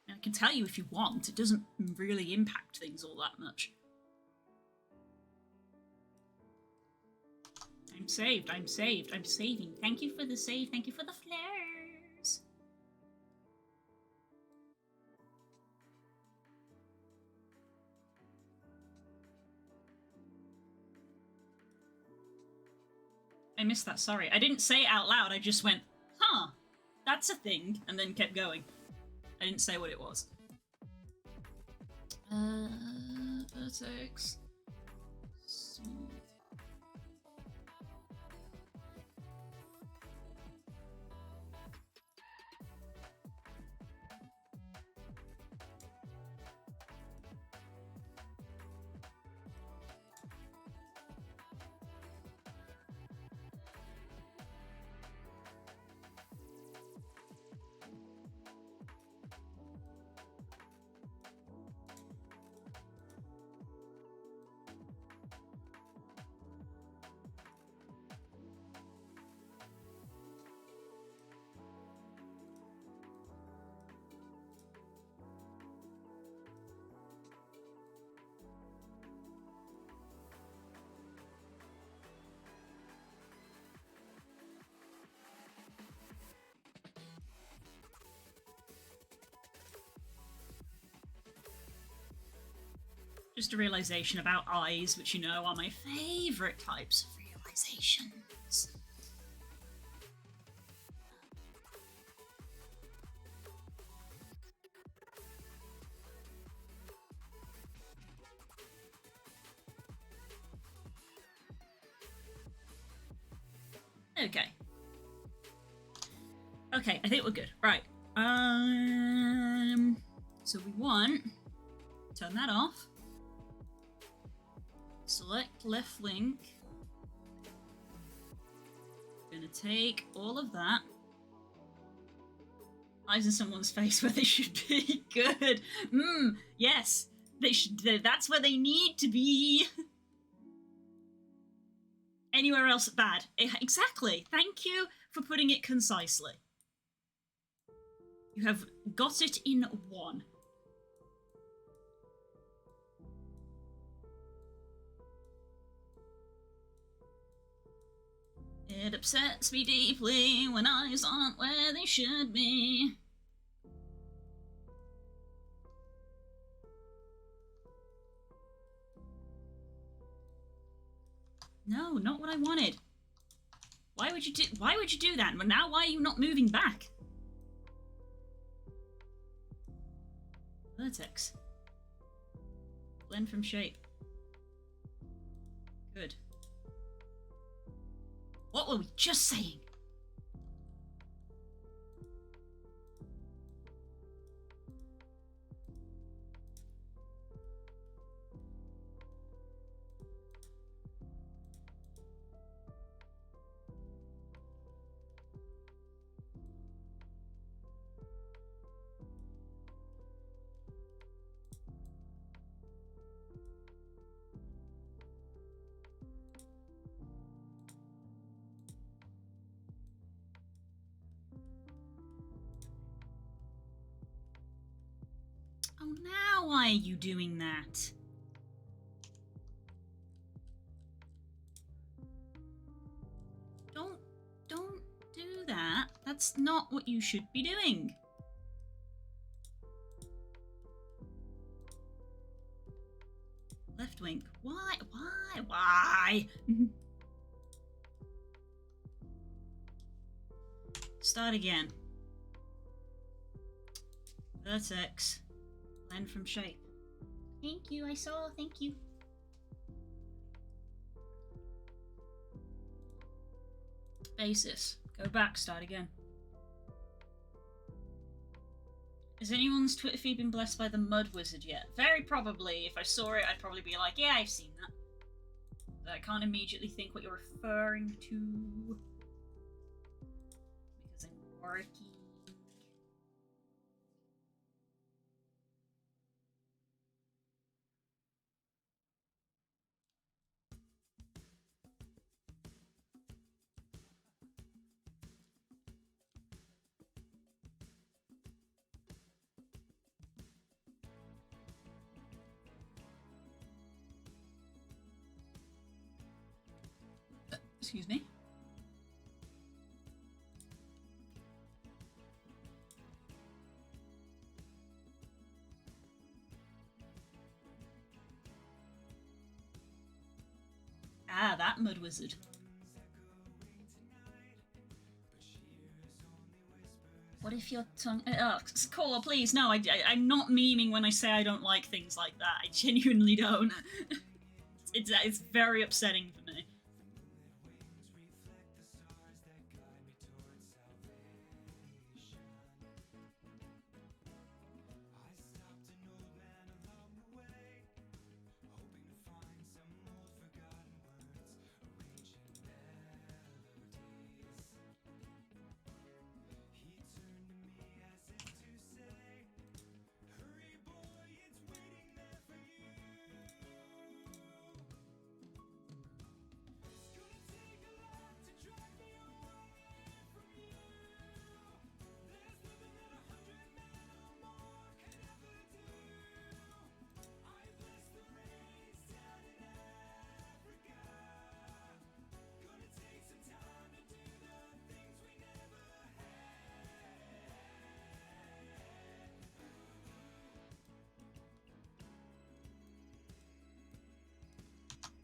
And I can tell you if you want, it doesn't really impact things all that much. I'm saved, I'm saved, I'm saving. Thank you for the save, thank you for the flares. I missed that, sorry. I didn't say it out loud, I just went, huh, that's a thing, and then kept going. I didn't say what it was. Vertex. Smooth. Just a realization about eyes, which you know are my favourite types of realizations. Okay. Okay, I think we're good. Right. So we want turn that off. Select left link. Gonna take all of that. Eyes in someone's face where they should be. Good. Yes. They should. That's where they need to be. Anywhere else bad. Exactly. Thank you for putting it concisely. You have got it in one. It upsets me deeply when eyes aren't where they should be. No, not what I wanted. Why would you do that? But now why are you not moving back? Vertex. Blend from shape. Good. What were we just saying? Oh, now why are you doing that? Don't do that. That's not what you should be doing. Left wing. Why? Start again. Vertex. Blend from shape. Thank you, I saw. Thank you. Basis. Go back, start again. Has anyone's Twitter feed been blessed by the Mud Wizard yet? Very probably. If I saw it, I'd probably be like, yeah, I've seen that. But I can't immediately think what you're referring to. Because I'm working. Excuse me. Ah, that Mud Wizard. What if your tongue... Oh, Cole, please, no, I'm not memeing when I say I don't like things like that. I genuinely don't. It's very upsetting for me.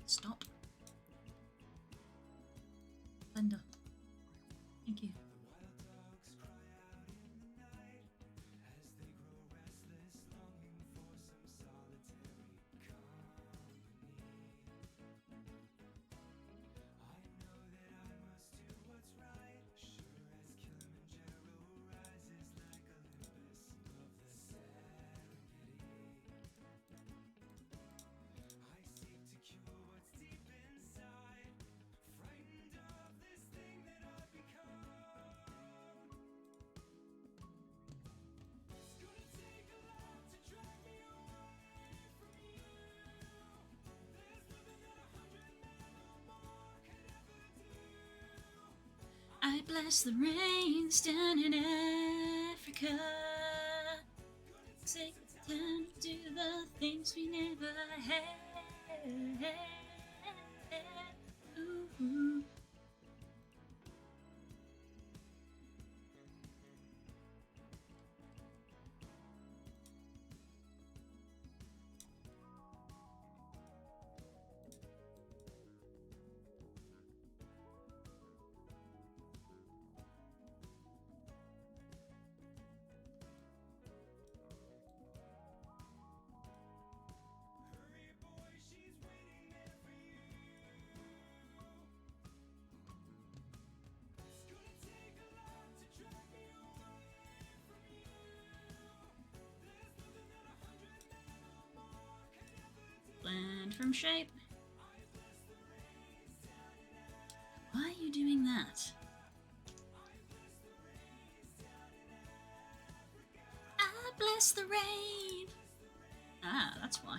Stop. Blender. Thank you. I bless the rain down in Africa. Take the time to do the things we never had. Ooh. Blend from shape. Why are you doing that? I bless the rain. Ah, that's why.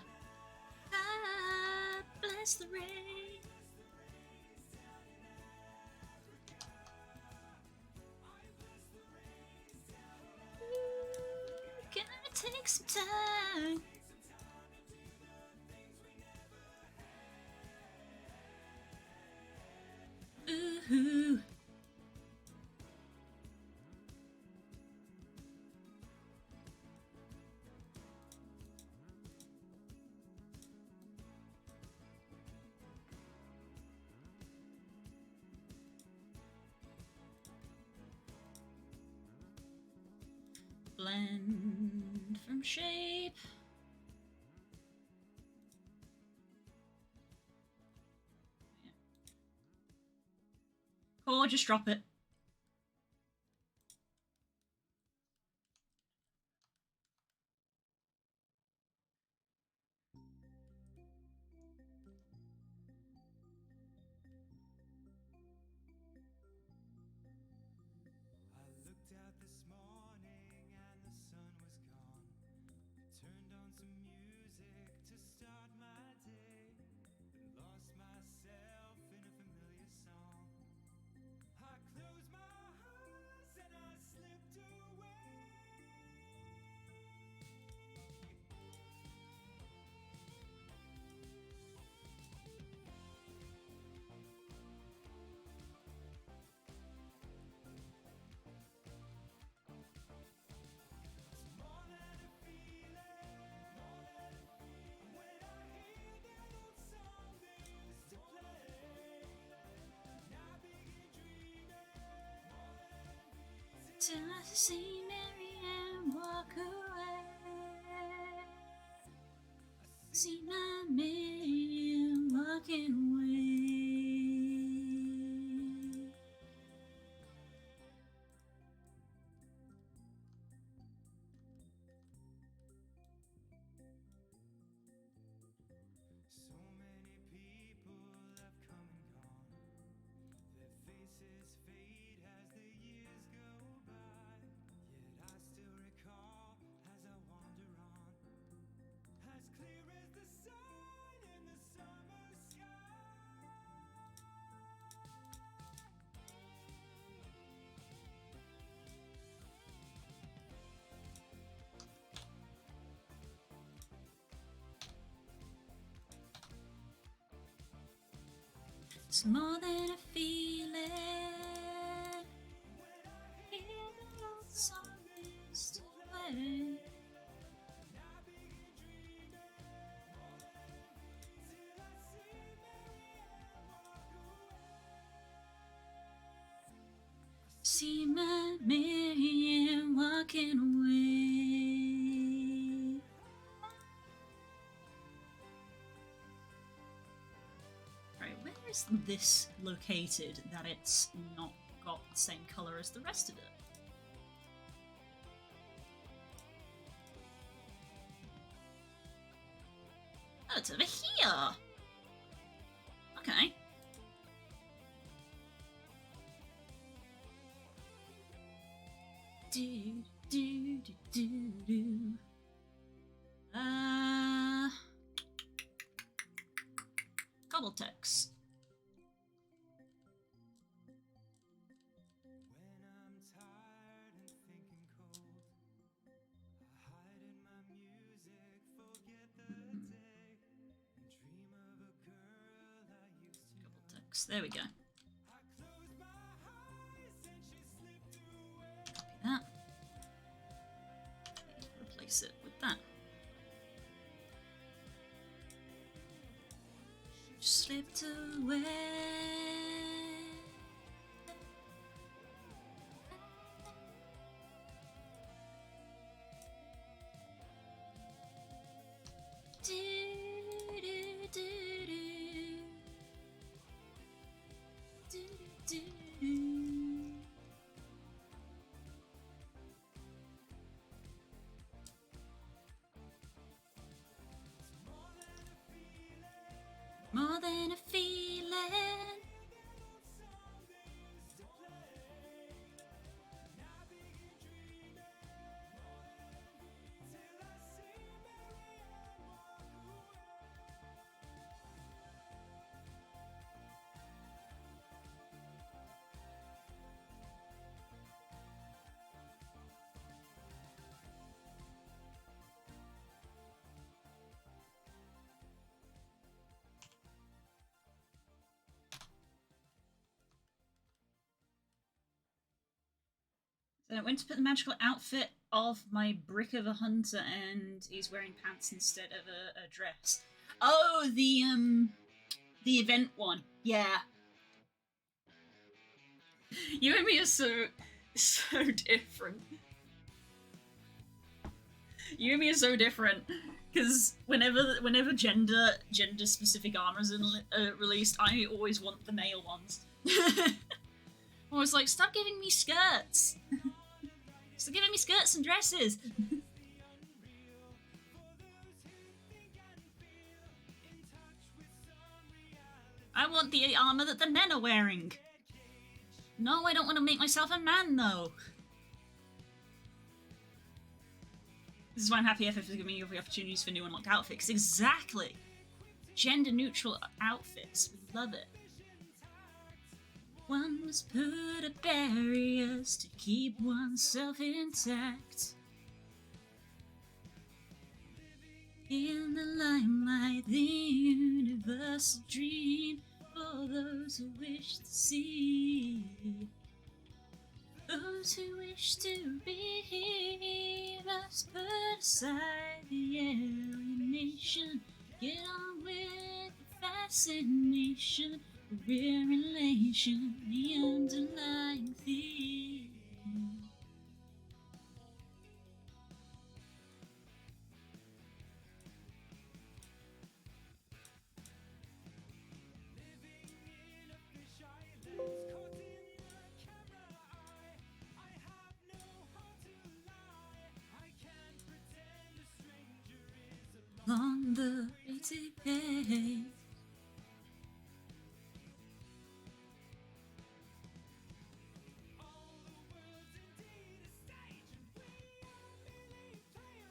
I bless the rain. Ooh, gonna take some time. Ooh. Blend from shape. Or just drop it. Till I see Marianne walk away. See my man walking away. It's more than a feeling. Hear the old song used to play. See my man walking away. Right, where is this located that it's not got the same colour as the rest of it? Oh, it's over here! Okay. Do. Kobold text. Yes, there we go. Copy that. Replace it with that. Slipped away. Do, do, do, do. Do, do, do. More than a feeling. So I went to put the magical outfit of my brick of a hunter, and he's wearing pants instead of a dress. Oh, the event one. Yeah. You and me are so different. You and me are so different. Because whenever gender specific armor is released, I always want the male ones. I was like, stop giving me skirts. Stop giving me skirts and dresses. I want the armor that the men are wearing. No, I don't want to make myself a man, though. This is why I'm happy FF is giving me the opportunities for new unlocked outfits. Exactly. Gender neutral outfits. We love it. One must put up barriers to keep oneself intact. In the limelight, the universal dream for those who wish to see. Those who wish to be here must put aside the alienation. Get on with the fascination, the real relation, the underlying theme. On the pretty page,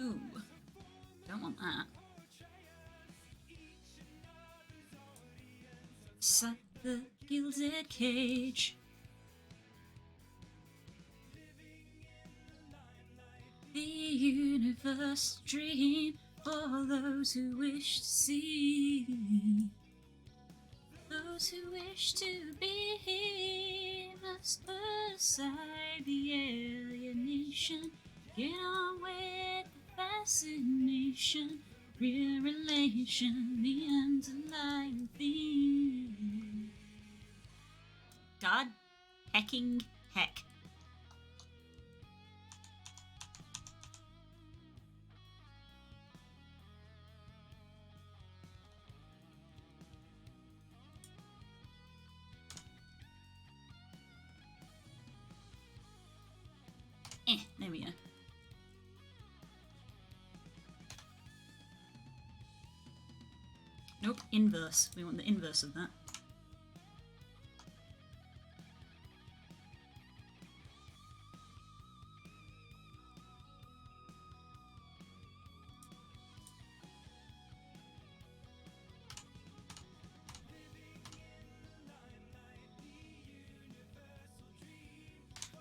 ooh, don't want that. Inside the gilded cage, the universe dream for those who wish to see. Those who wish to be here must put aside the alienation. Get on with the fascination, real relation, the underlying theme. God hecking heck. There we go. Nope, inverse. We want the inverse of that.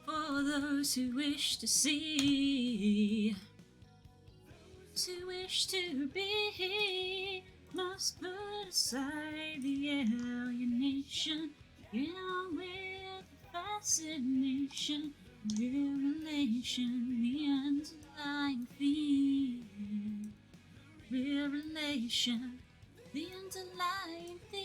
For those who wish to see, those who wish to be, Must put aside the alienation, get on with the fascination, real relation, the underlying theme. Real relation, the underlying theme.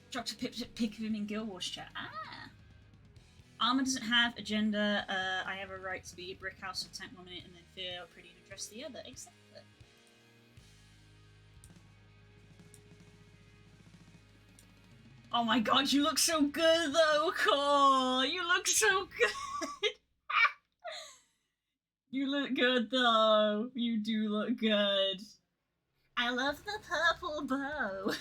Dropped a pic of him in Guild Wars chat. Ah! Armor doesn't have a gender. I have a right to be a brick house with tank 1 minute and then feel pretty to dress the other. Exactly. Oh my god, you look so good though, Cole! You look so good! You look good though. You do look good. I love the purple bow.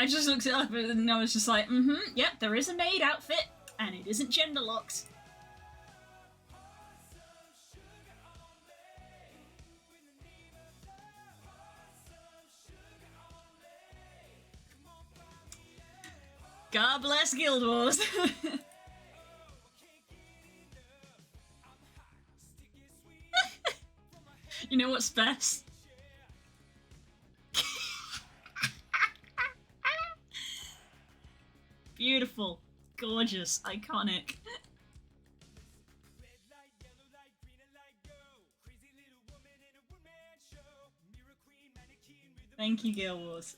I just looked it up and I was just like, yep, there is a maid outfit, and it isn't gender locked. God bless Guild Wars. You know what's best? Beautiful, gorgeous, iconic. Thank you, Guild Wars.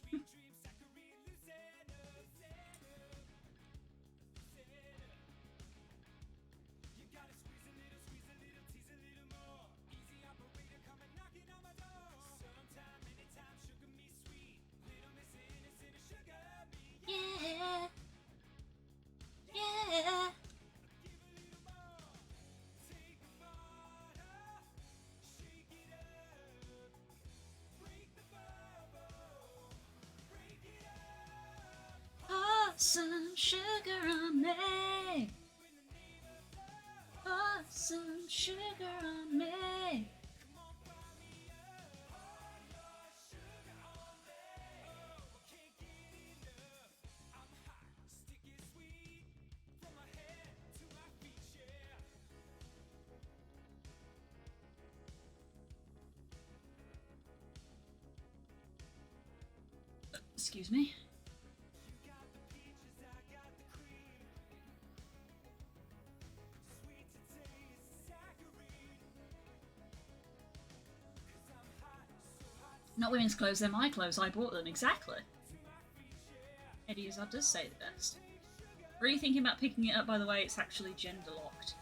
Yeah. Yeah. Pour some sugar on me. Pour some sugar on me. Excuse me. Not women's clothes, they're my clothes. I bought them, exactly. Eddie Izzard does say the best. Really thinking about picking it up, by the way, it's actually gender locked.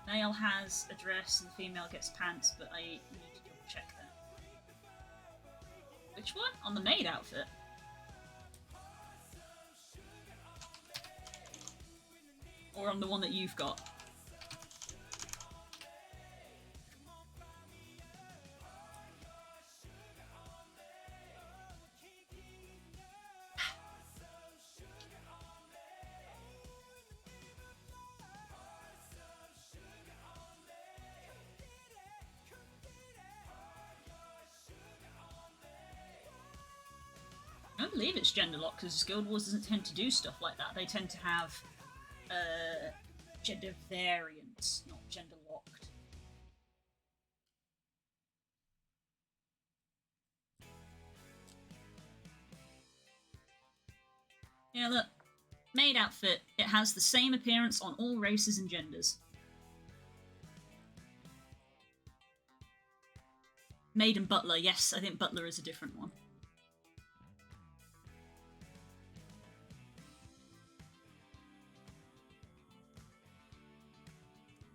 Male has a dress and female gets pants, but I need to double check that. Which one? On the maid outfit? Or on the one that you've got? I don't believe it's gender locked because Guild Wars doesn't tend to do stuff like that. They tend to have gender variants, not gender locked. Yeah, look. Maid outfit. It has the same appearance on all races and genders. Maid and butler. Yes, I think butler is a different one.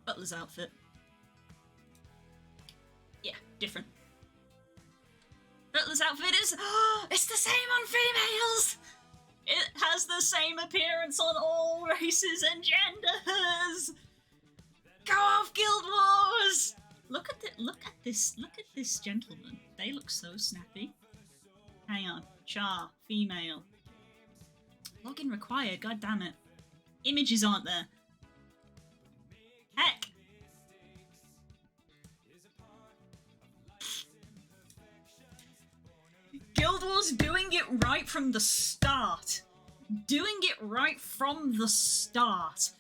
Butler's outfit. different. Butler's outfit is... it's the same on females! It has the same appearance on all races and genders! Go off, Guild Wars! Look at this gentleman. They look so snappy. Hang on. Char, female. Login required, god damn it. Images aren't there. Heck! Guild Wars doing it right from the start. Doing it right from the start.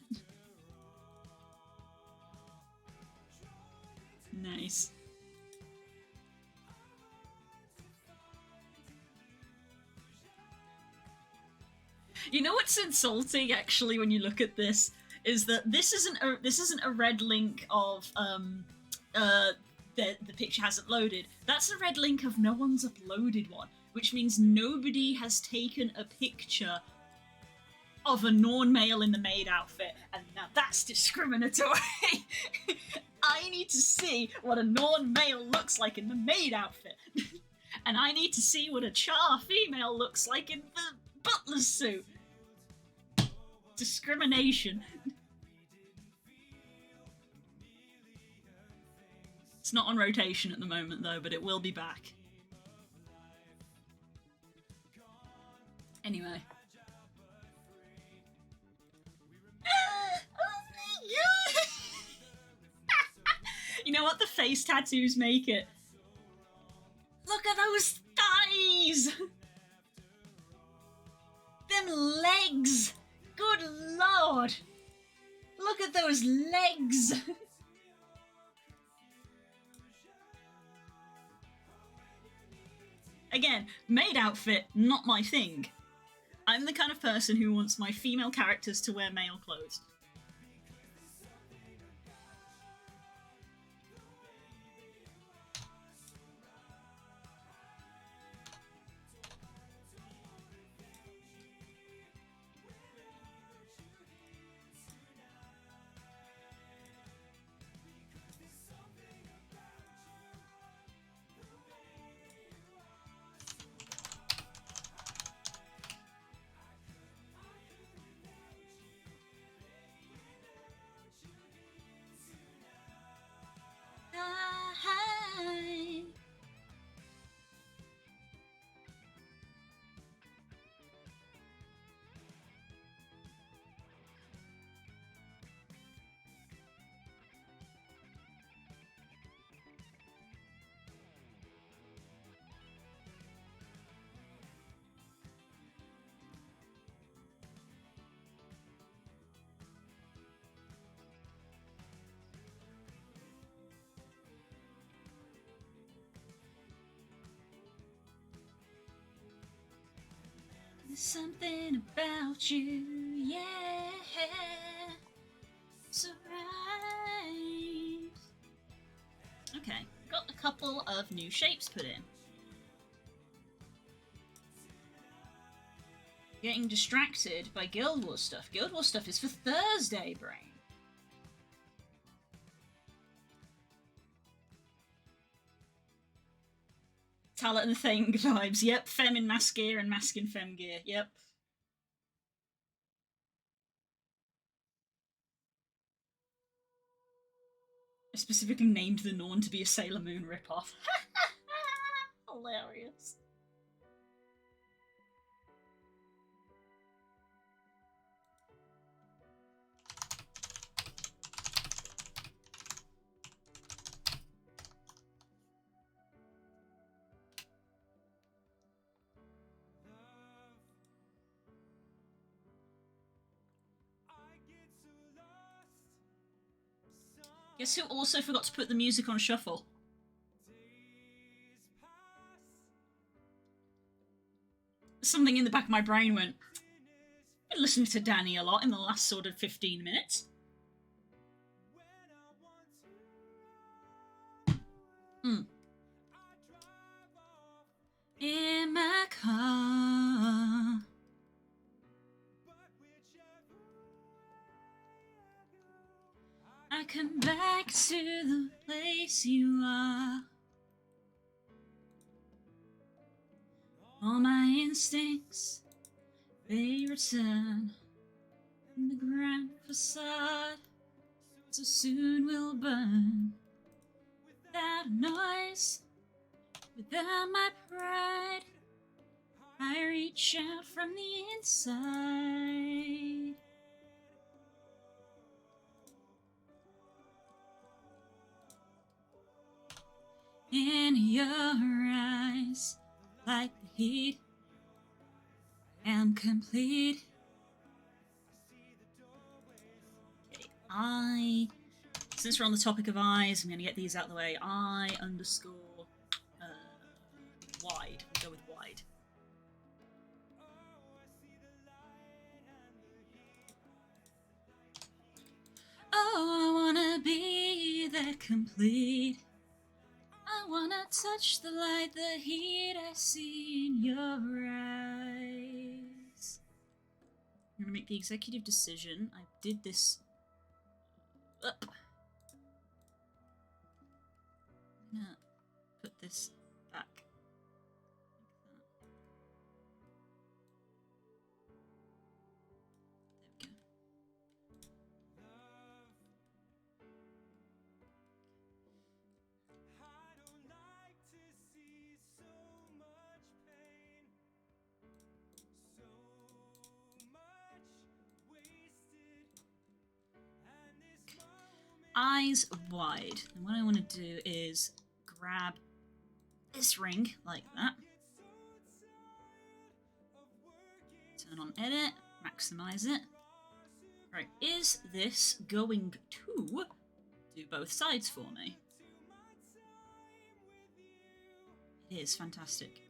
Nice. You know what's insulting actually when you look at this is that this isn't a red link of the picture hasn't loaded. That's a red link of no one's uploaded one, which means nobody has taken a picture of a Norn male in the maid outfit, and now that's discriminatory. I need to see what a Norn male looks like in the maid outfit. And I need to see what a Char female looks like in the butler's suit. Discrimination. It's not on rotation at the moment though, but it will be back. Anyway. You know what? The face tattoos make it. Look at those thighs! Them legs! Good lord! Look at those legs! Again, maid outfit, not my thing. I'm the kind of person who wants my female characters to wear male clothes. There's something about you, yeah. So right. Okay, got a couple of new shapes put in. Getting distracted by Guild Wars stuff. Guild Wars stuff is for Thursday, brain. Talent and Thing vibes. Yep, Femme in mask gear and mask in femme gear. Yep. I specifically named the Norn to be a Sailor Moon ripoff. Hilarious. Guess who also forgot to put the music on shuffle? Something in the back of my brain went, I've been listening to Danny a lot in the last sort of 15 minutes. In my car. I come back to the place you are. All my instincts, they return. And the grand facade so soon will burn. Without a noise, without my pride, I reach out from the inside. In your eyes, like the heat, am complete. Okay, since we're on the topic of eyes, I'm going to get these out of the way. I underscore wide. We'll go with wide. Oh, I wanna be that complete. I wanna touch the light, the heat I see in your eyes. I'm gonna make the executive decision. I did this up. I'm gonna put this back. Like that. There we go. Eyes wide. And what I want to do is grab this ring like that. Turn on edit, maximize it. Right, is this going to do both sides for me? It is fantastic.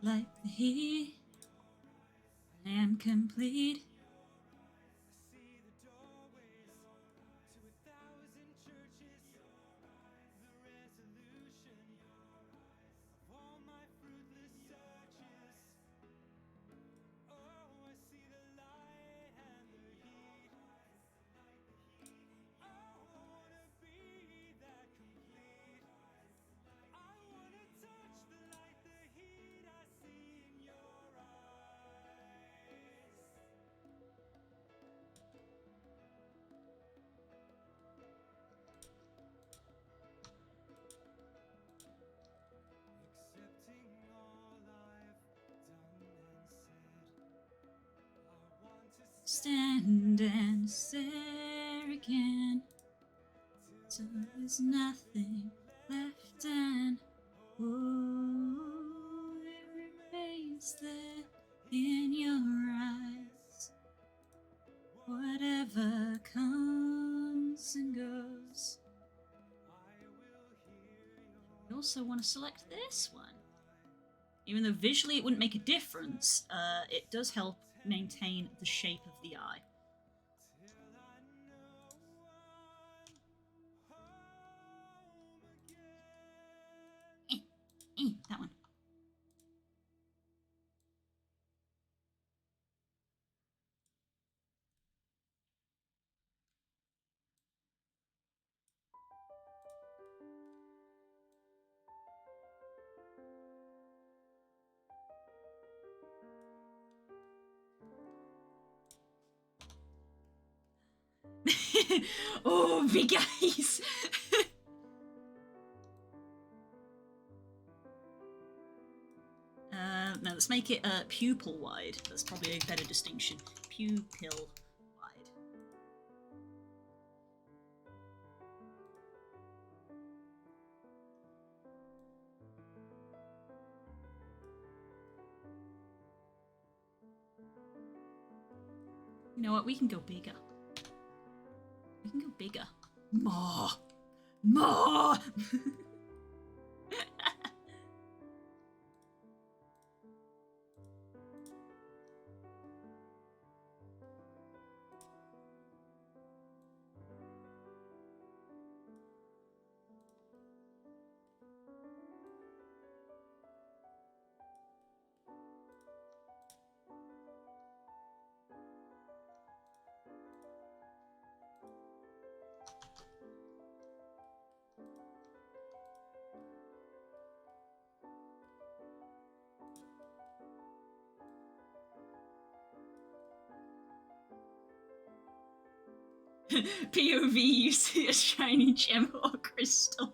Like the heat, I am complete. Stand and stare again till there's nothing left, and oh, it remains there in your eyes. Whatever comes and goes. You also want to select this one. Even though visually it wouldn't make a difference, it does help maintain the shape of the eye. That one. Oh, big eyes! Now let's make it pupil wide. That's probably a better distinction. Pupil wide. You know what? We can go bigger. We can go bigger. More. More! POV, you see a shiny gem or crystal.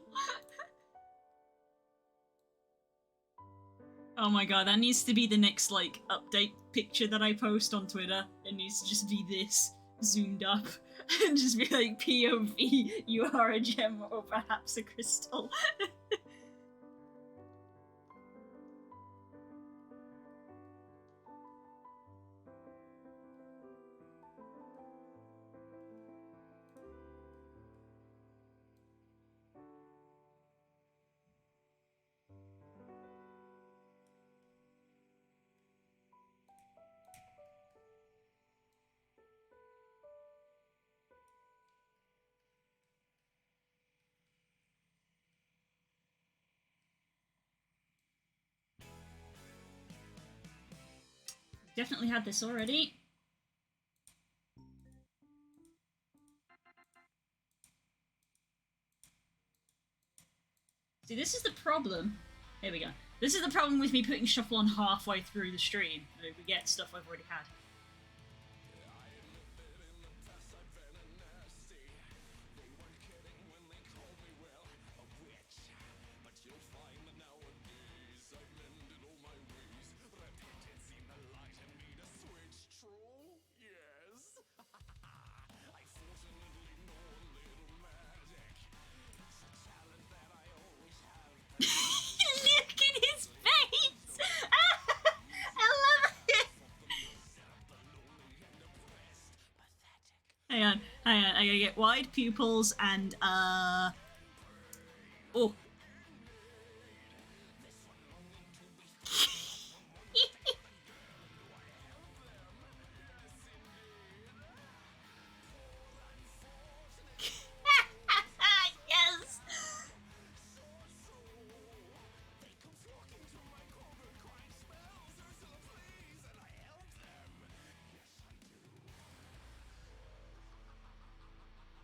Oh my god, that needs to be the next, like, update picture that I post on Twitter. It needs to just be this, zoomed up, and just be like, POV, you are a gem or perhaps a crystal. Definitely had this already. See, this is the problem. Here we go. This is the problem with me putting Shuffle on halfway through the stream. We get stuff I've already had. Look at his face! I love it! Hang on. I gotta get wide pupils and, oh. Yes!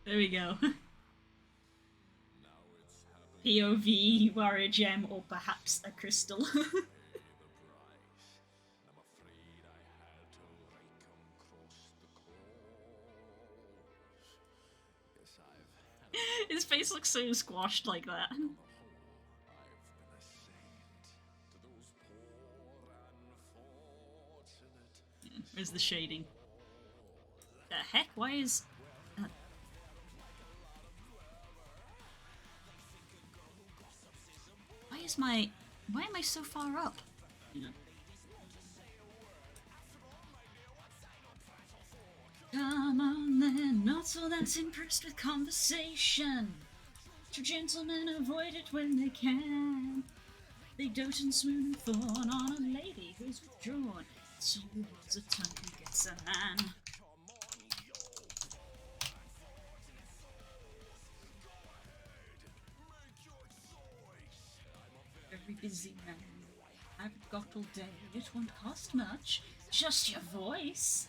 There we go. POV, you are a gem or perhaps a crystal. His face looks so squashed like that. Yeah, where's the shading? The heck? Why is... Why am I so far up? Yeah. Come on then, not so that's impressed with conversation. True gentlemen avoid it when they can. They dote and swoon and fawn on a lady who's withdrawn. She who holds a tongue who gets a man. Very busy man. I've got all day. It won't cost much. Just your voice.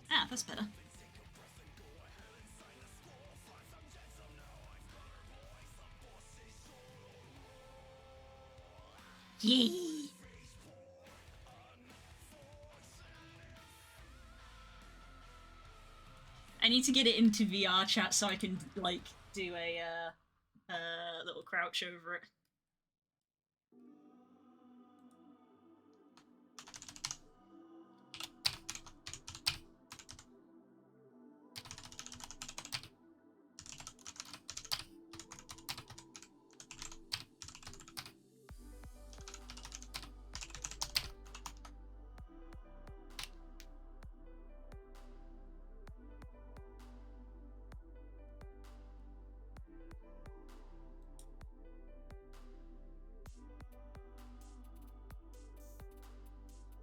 Ah, that's better. Yay! I need to get it into VR chat so I can, like, do a little crouch over it.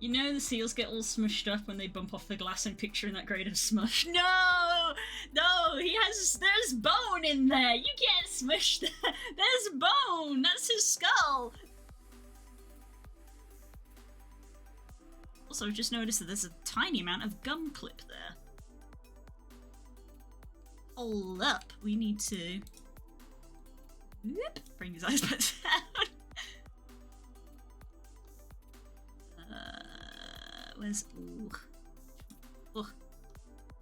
You know the seals get all smushed up when they bump off the glass and picturing that grade of smush. No! No, there's bone in there! You can't smush that! There's bone! That's his skull! Also, I've just noticed that there's a tiny amount of gum clip there. Hold up, we need to... Whoop, bring his eyes back down. Where's... Ooh. Ugh.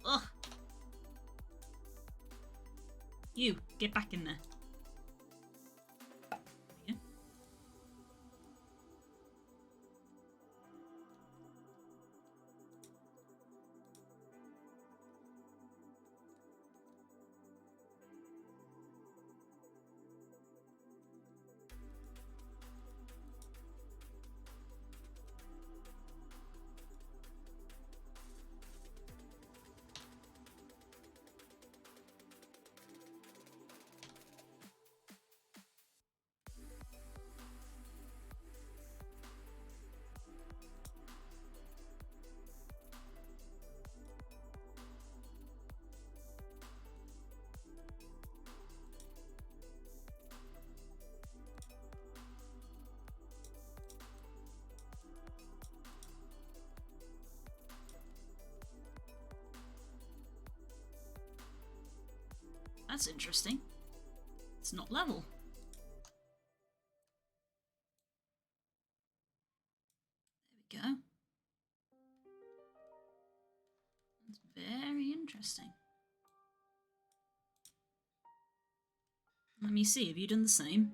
Ugh. You, get back in there. Yeah. That's interesting. It's not level. There we go. That's very interesting. Let me see, have you done the same?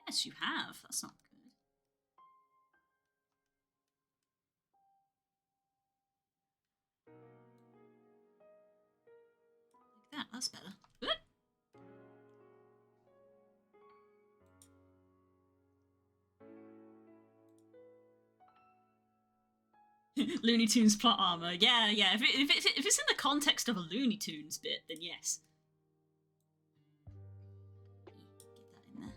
Yes, you have. That's not good. Like that, that's better. Looney Tunes plot armor. Yeah, yeah. If it's in the context of a Looney Tunes bit, then yes. Get that in there.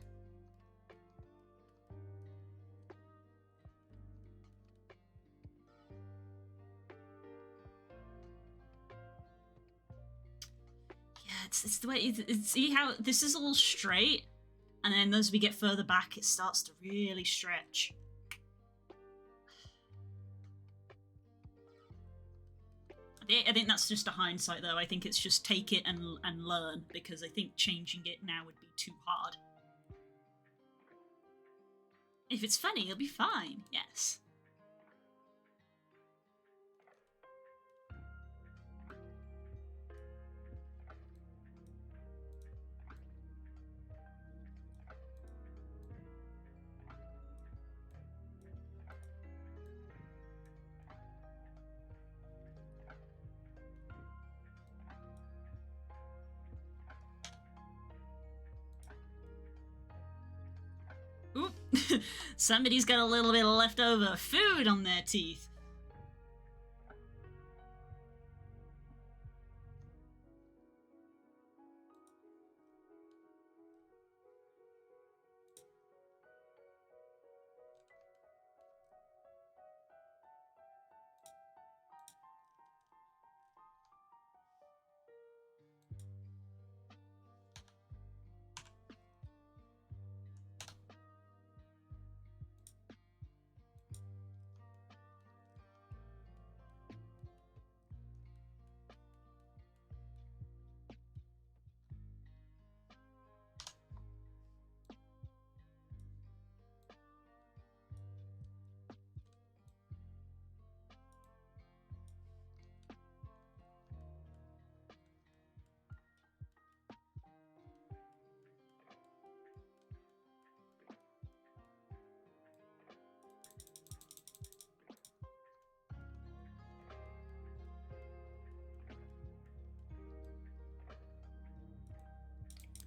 Yeah, it's the way. See how this is all straight, and then as we get further back, it starts to really stretch. I think that's just a hindsight, though. I think it's just take it and learn, because I think changing it now would be too hard. If it's funny, it'll be fine, yes. Oop. Somebody's got a little bit of leftover food on their teeth.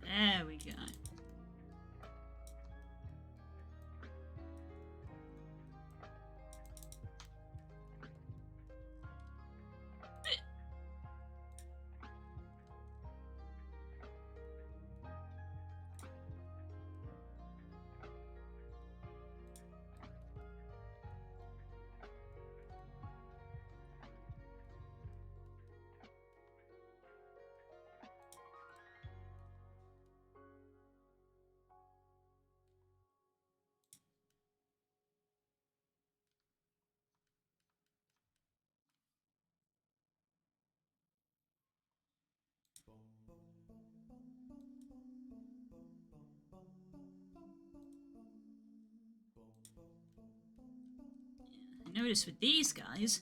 There we go. noticed with these guys,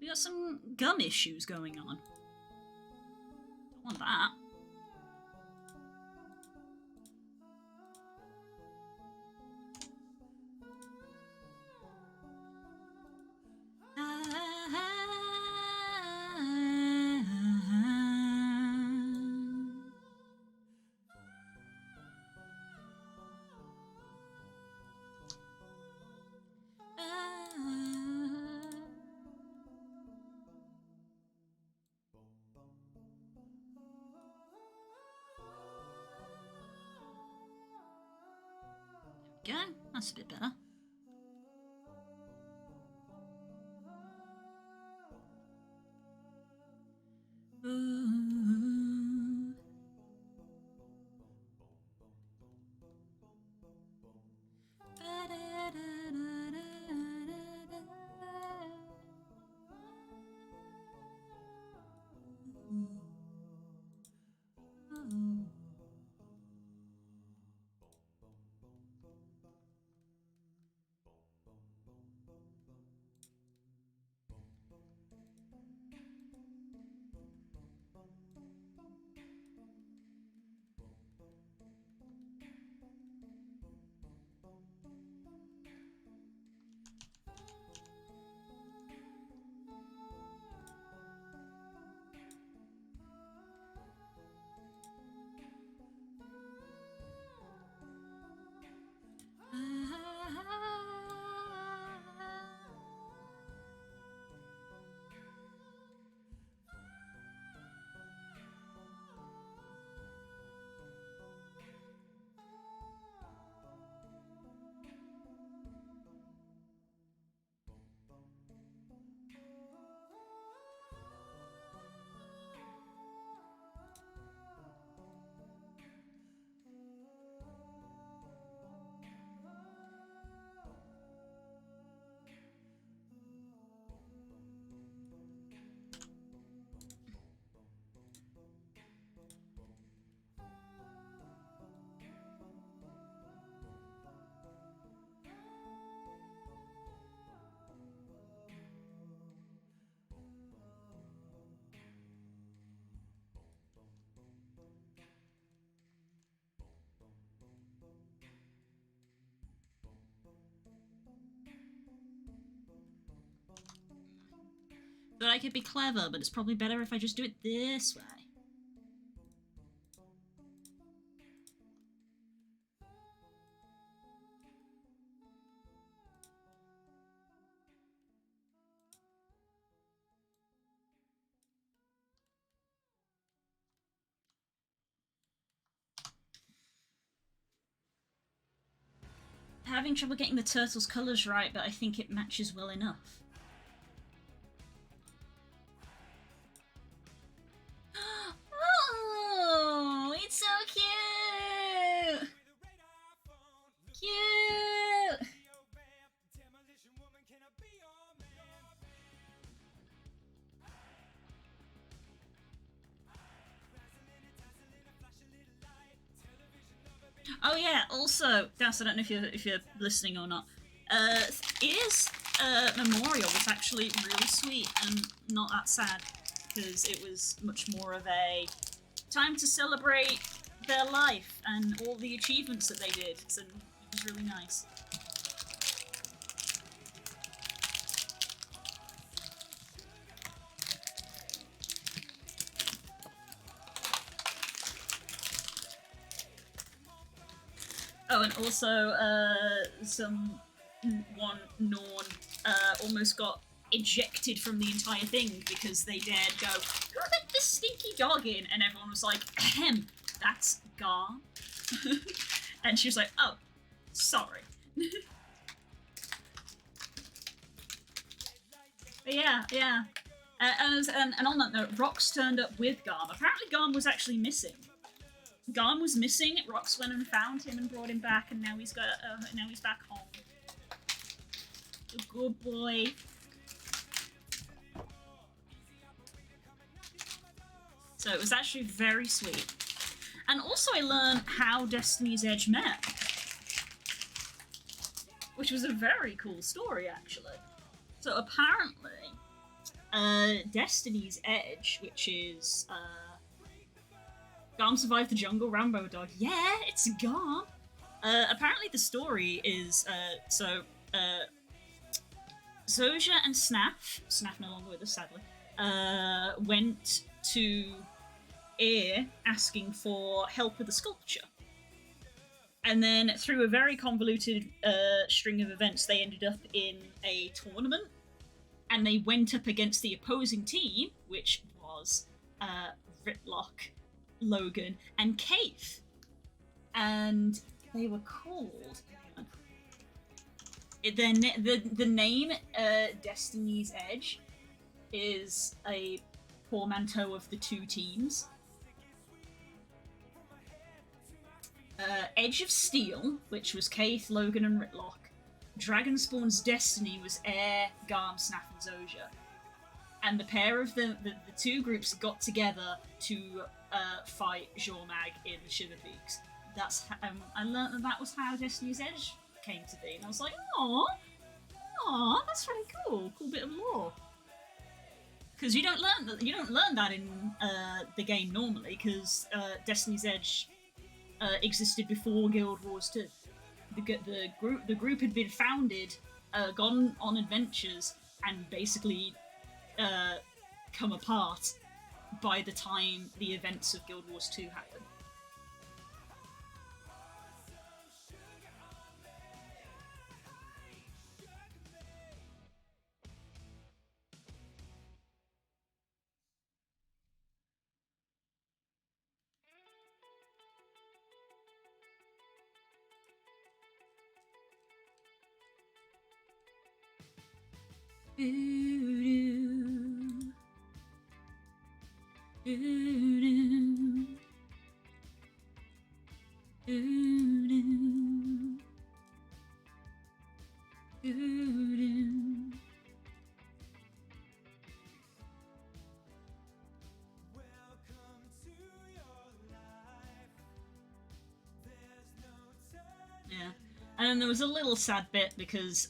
we got some gum issues going on. Don't want that. Go. That's a bit better. Ooh. Thought I could be clever, but it's probably better if I just do it this way. Having trouble getting the turtle's colours right, but I think it matches well enough. Oh, it's so cute! Cute! Oh yeah, also, Das, I don't know if you're listening or not. His memorial was actually really sweet and not that sad, because it was much more of a time to celebrate their life and all the achievements that they did, and it was really nice. Oh, and also, one Norn almost got ejected from the entire thing because they dared go, let this stinky dog in, and everyone was like, ahem, that's Gar. And she was like, oh, sorry. But yeah. And on that note, Rox turned up with Garm. Apparently Garm was actually missing. Garm was missing. Rox went and found him and brought him back, and now he's back home. A good boy. So it was actually very sweet. And also I learned how Destiny's Edge met, which was a very cool story, actually. So apparently, Destiny's Edge, which is Garm survived the jungle, Rambo dog. Yeah, it's Garm. Apparently, the story is Zoja and Snaf no longer with us sadly, went to Air asking for help with the sculpture. And then through a very convoluted string of events, they ended up in a tournament. And they went up against the opposing team, which was Ritlock, Logan, and Keith. And they were called... The name Destiny's Edge is a portmanteau of the two teams. Edge of Steel, which was Keith, Logan, and Ritlock. Dragonspawn's Destiny was Air, Garm, Snaf, and Zoja. And the pair of the two groups got together to fight Jormag in the Shiver Peaks. That's I learned that was how Destiny's Edge came to be, and I was like, "Aww, that's really cool. Cool bit of lore." Because you don't learn that in the game normally, because Destiny's Edge existed before Guild Wars 2. The group had been founded, gone on adventures, and basically come apart by the time the events of Guild Wars 2 happened. Yeah. And then there was a little sad bit because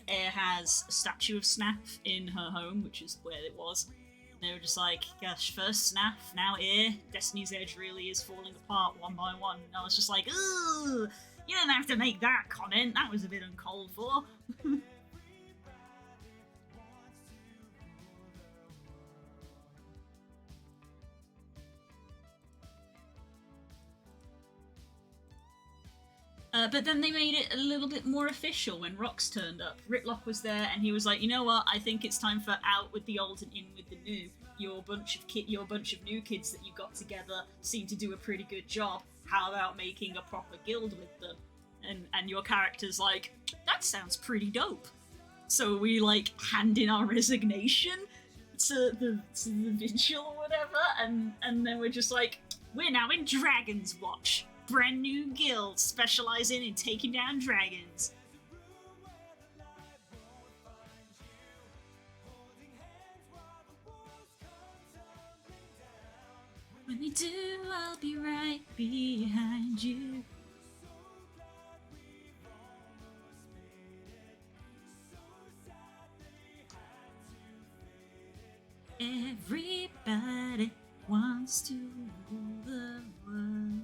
Air has a statue of Snaf in her home, which is where it was. And they were just like, gosh, first Snaf, now Air. Destiny's Edge really is falling apart one by one. And I was just like, ooh, you didn't have to make that comment. That was a bit uncalled for. But then they made it a little bit more official when Rox turned up. Ritlock was there, and he was like, "You know what? I think it's time for out with the old and in with the new. Your bunch of new kids that you got together seem to do a pretty good job. How about making a proper guild with them?" And your character's like, "That sounds pretty dope." So we like hand in our resignation to the vigil or whatever, and then we're just like, "We're now in Dragon's Watch." Brand new guild specializing in taking down dragons. When they do, I'll be right behind you. Everybody wants to rule the world.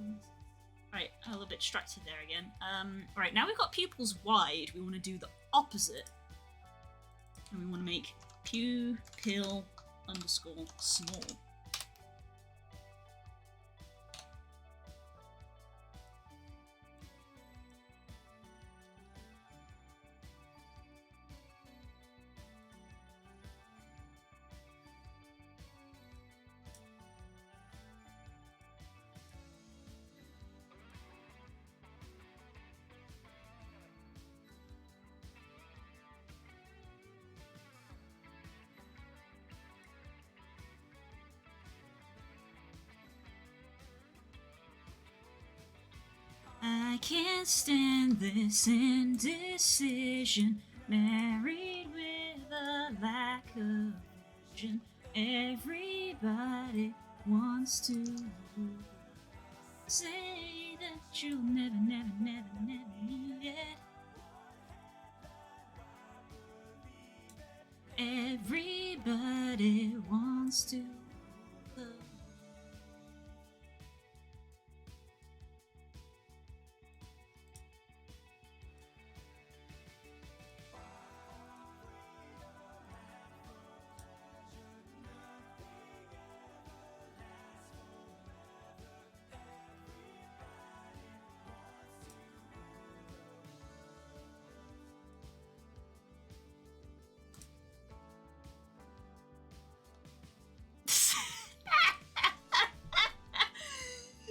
Right, a little bit distracted there again. Right, now we've got pupils wide, we want to do the opposite. And we want to make pupil underscore small. I can't stand this indecision, married with a lack of vision. Everybody wants to say that you'll never need it. Everybody wants to love.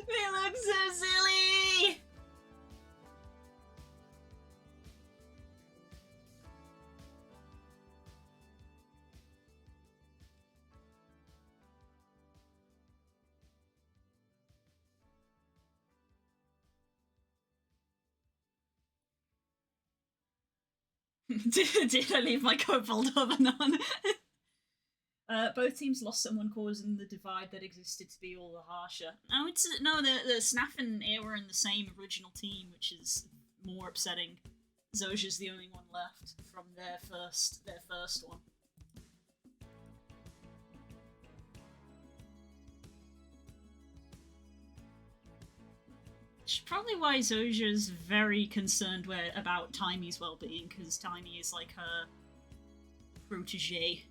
They look so silly! Did I leave my kobold oven on? Both teams lost someone, causing the divide that existed to be all the harsher. No, the Snaff and Air were in the same original team, which is more upsetting. Zoja's the only one left from their first one. Which is probably why Zoja's very concerned about Timey's well-being, because Timey is like her protege.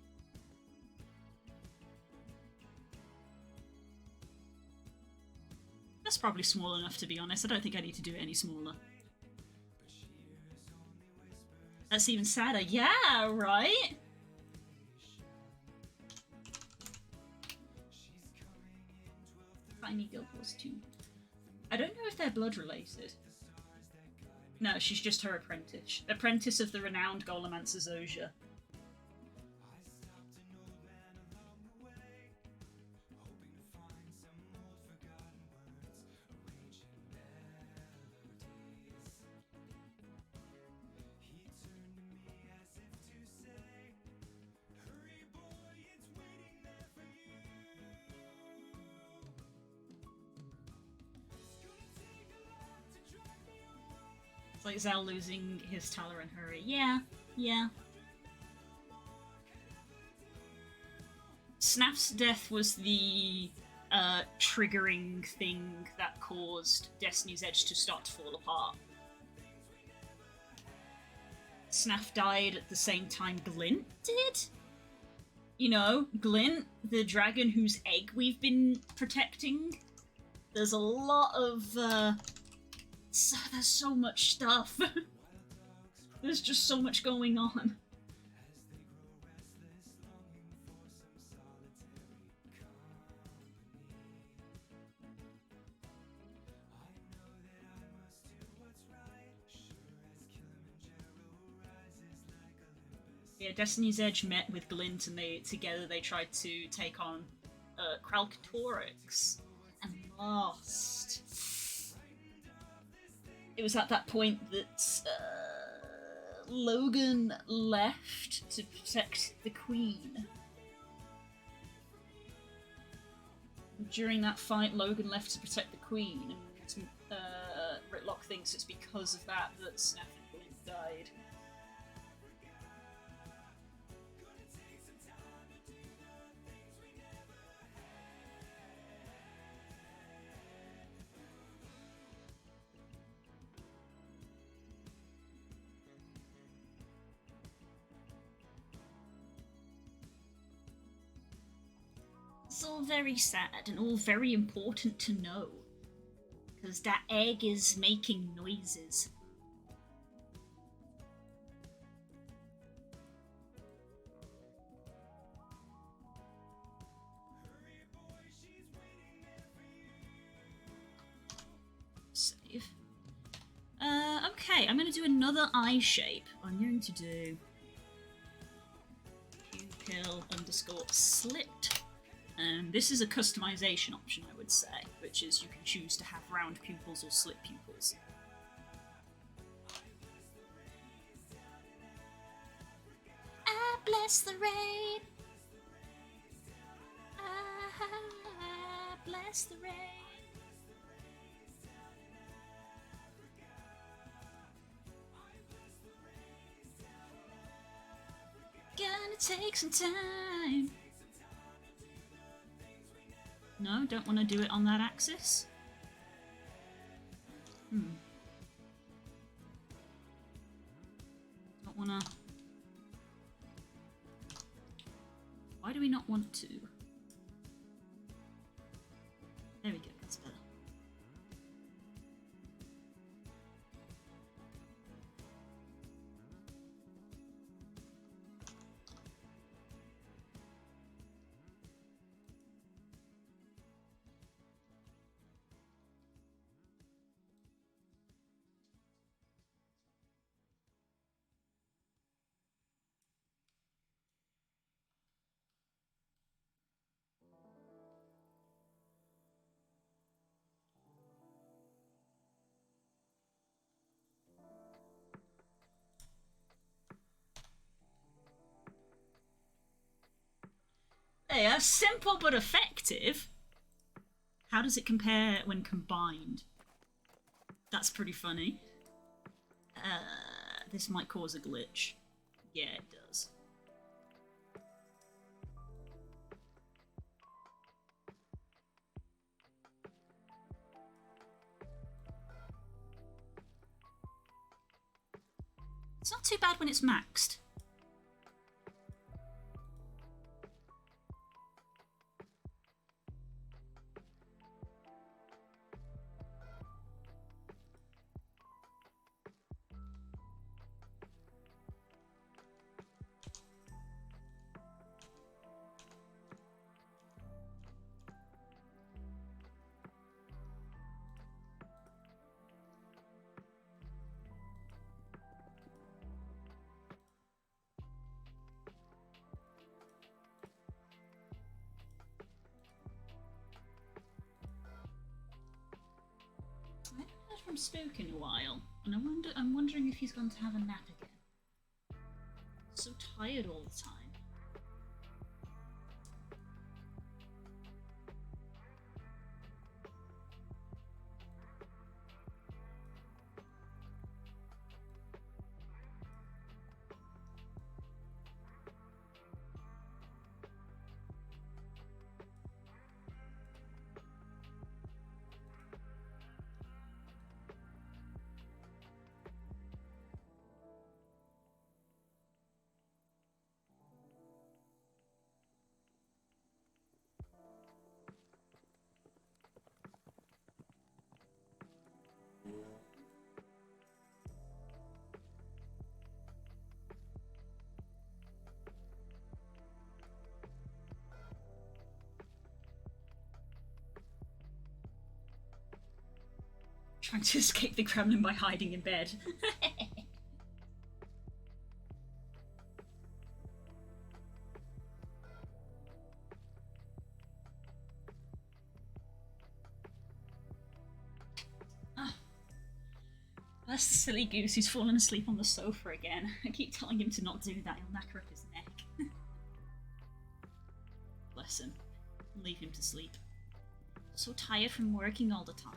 That's probably small enough, to be honest. I don't think I need to do it any smaller. That's even sadder. Yeah, right? Tiny Guild Wars 2. I don't know if they're blood related. No, she's just her apprentice. Apprentice of the renowned Golemancer Zoja. Like Zell losing his Taller and Hurry. Yeah. Snaff's death was the triggering thing that caused Destiny's Edge to start to fall apart. Snaff died at the same time Glint did? You know, Glint, the dragon whose egg we've been protecting. There's a lot of, there's so much stuff. There's just so much going on. Yeah, Destiny's Edge met with Glint and together they tried to take on Kralkatorix and lost. It was at that point that Logan left to protect the Queen. During that fight, Logan left to protect the Queen, and Ritlock thinks it's because of that Snaff and Glint died. It's all very sad and all very important to know, because that egg is making noises. Save. Okay, I'm going to do another eye shape. I'm going to do pupil_slit. This is a customization option, I would say, which is you can choose to have round pupils or slit pupils. I bless the rain. I bless the rain. Gonna Gonna take some time. No, don't want to do it on that axis. Don't wanna. Why do we not want to? There we go, that's better. They are simple but effective. How does it compare when combined? That's pretty funny. This might cause a glitch. Yeah, it does. It's not too bad when it's maxed. I haven't heard from Spook in a while, and I'm wondering if he's going to have a nap again. So tired all the time. Trying to escape the Kremlin by hiding in bed. That's the silly goose who's fallen asleep on the sofa again. I keep telling him to not do that, he'll knacker up his neck. Bless him. Leave him to sleep. So tired from working all the time.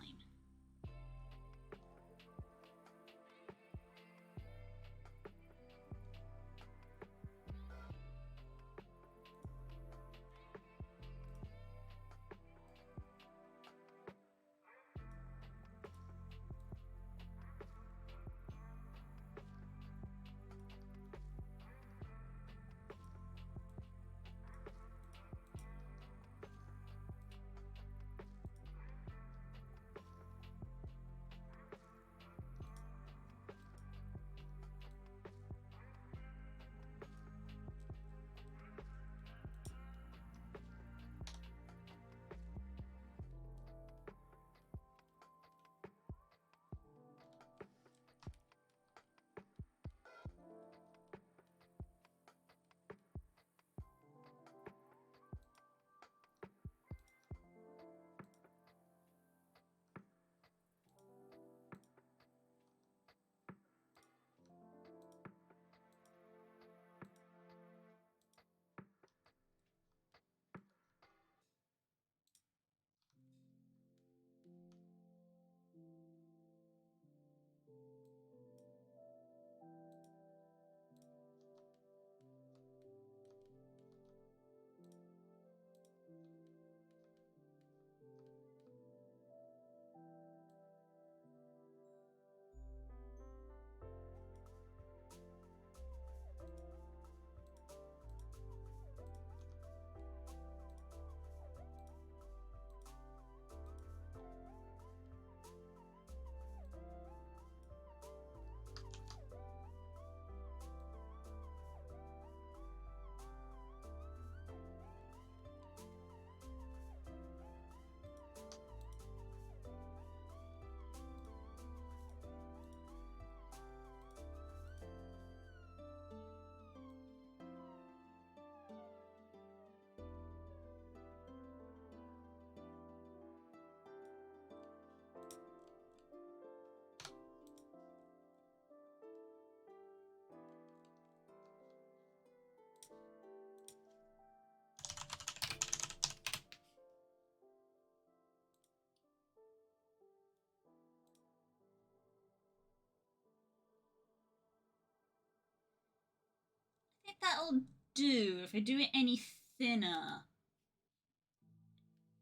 think that'll do. If I do it any thinner,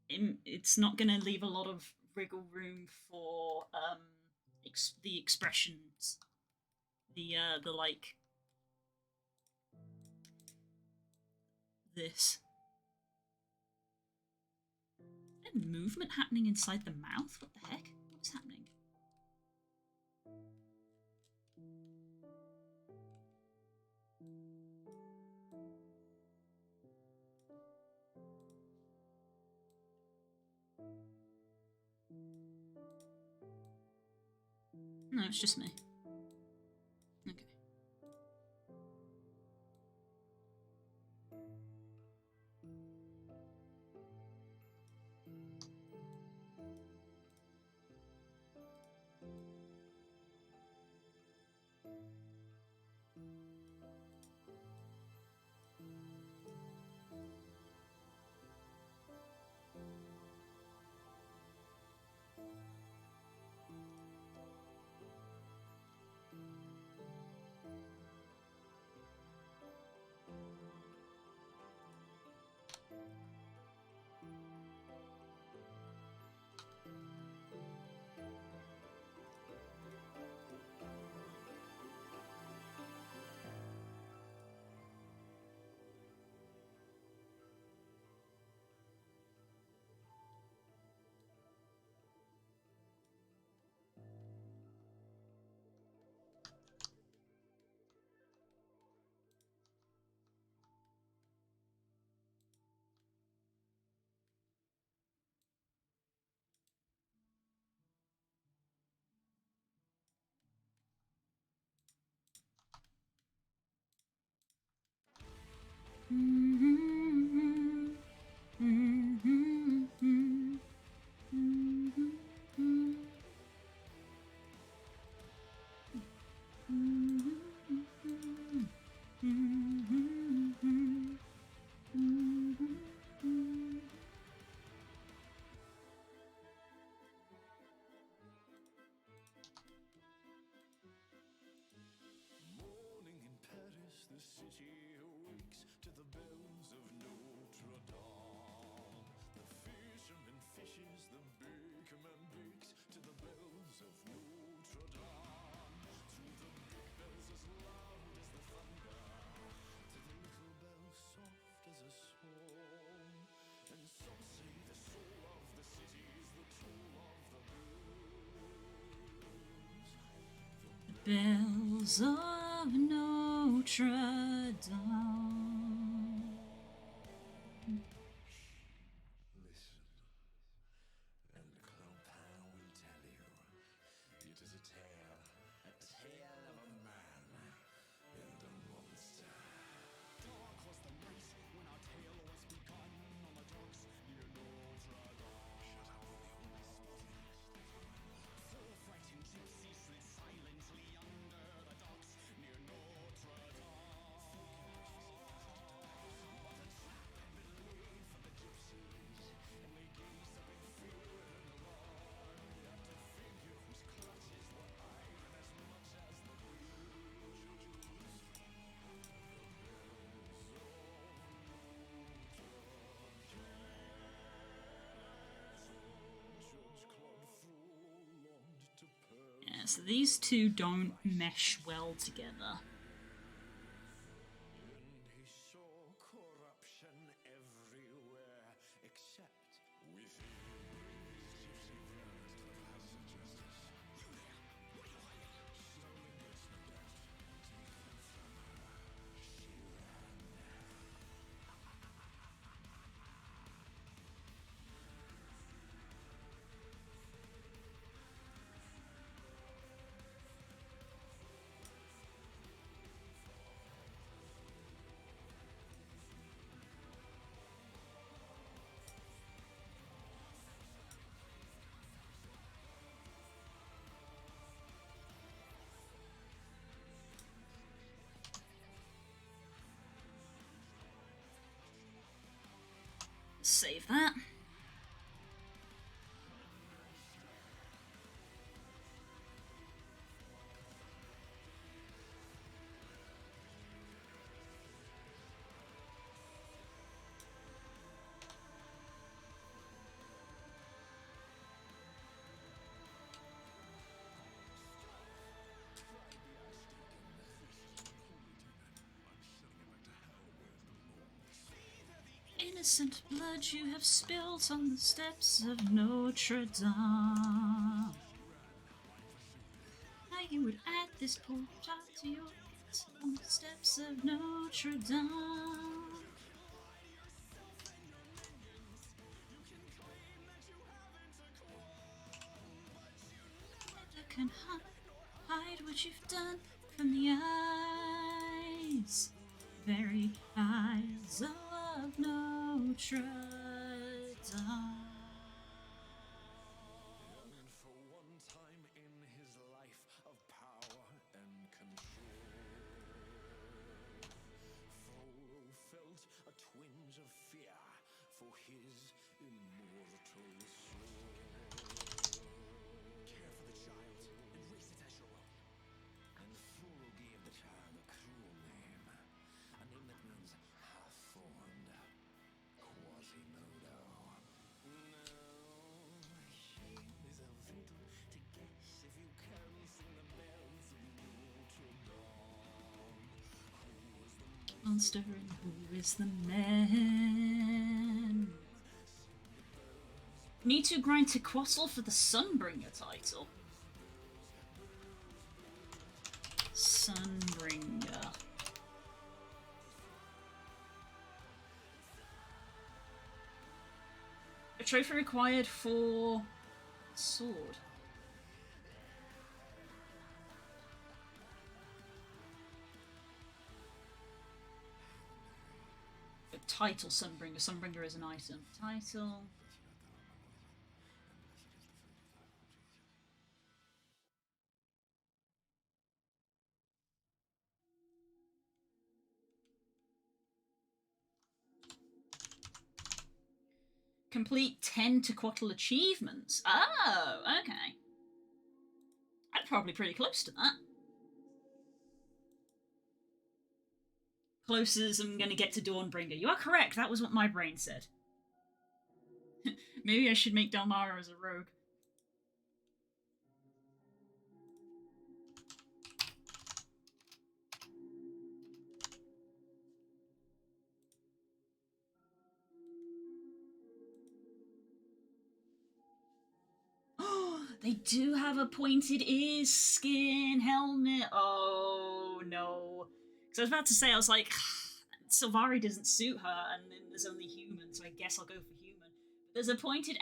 it's not going to leave a lot of wriggle room for the expressions. The like this. Is there movement happening inside the mouth? What the heck? What's happening? No, it's just me. Okay. Bells of Notre Dame. Listen, and Clopin will tell you. It is a tale of a man and a monster. Dark was the night when our tale was begun on the docks near Notre Dame. Shut up, four frightened gypsies slid silently under the docks near Notre Dame. But a trap had been laid for the gypsies, and they gazed up in fear and alarm at a figure whose clutches were iron as much as the bridge. Yeah, so these two don't mesh well together. And he saw corruption everywhere except within. Gypsy brothers to the house of justice. You there! What are you hiding? Stolen goods, no doubt. Take them from her. She ran. Save that. innocent blood you have spilled on the steps of Notre Dame. Now you would add this poor child to your guilt on the steps of Notre Dame. Never can hide what you've done from the eyes, very eyes of Notre Dame. And for one time in his life of power and control, Frodo felt a twinge of fear for his immortal soul. Care for the child and raise it as your own. And Frodo gave the child a cruel name, a name that means half-formed, Quasimodo. Monster and who is the man? Need to grind to Quassel for the Sunbringer title. Sunbringer. A trophy required for sword. A title Sunbringer. Sunbringer is an item. Title. Complete 10 Tequatl achievements. Oh, okay. I'm probably pretty close to that. Close as I'm gonna get to Dawnbringer. You are correct, that was what my brain said. Maybe I should make Delmara as a rogue. They do have a pointed ears skin helmet. Oh no. Because I was about to say, I was like, Sylvari doesn't suit her, and then there's only human, so I guess I'll go for human. But there's a pointy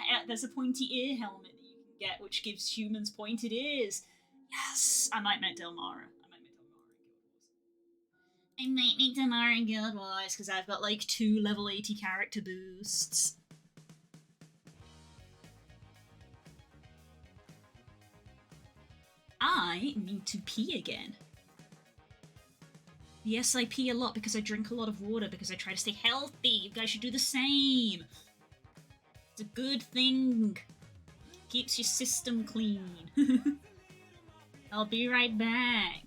ear helmet that you can get, which gives humans pointed ears. Yes, I might make Delmara. I might make Delmara Guild Wars because I've got like 2 level 80 character boosts. I need to pee again. Yes, I pee a lot because I drink a lot of water because I try to stay healthy. You guys should do the same. It's a good thing. Keeps your system clean. I'll be right back.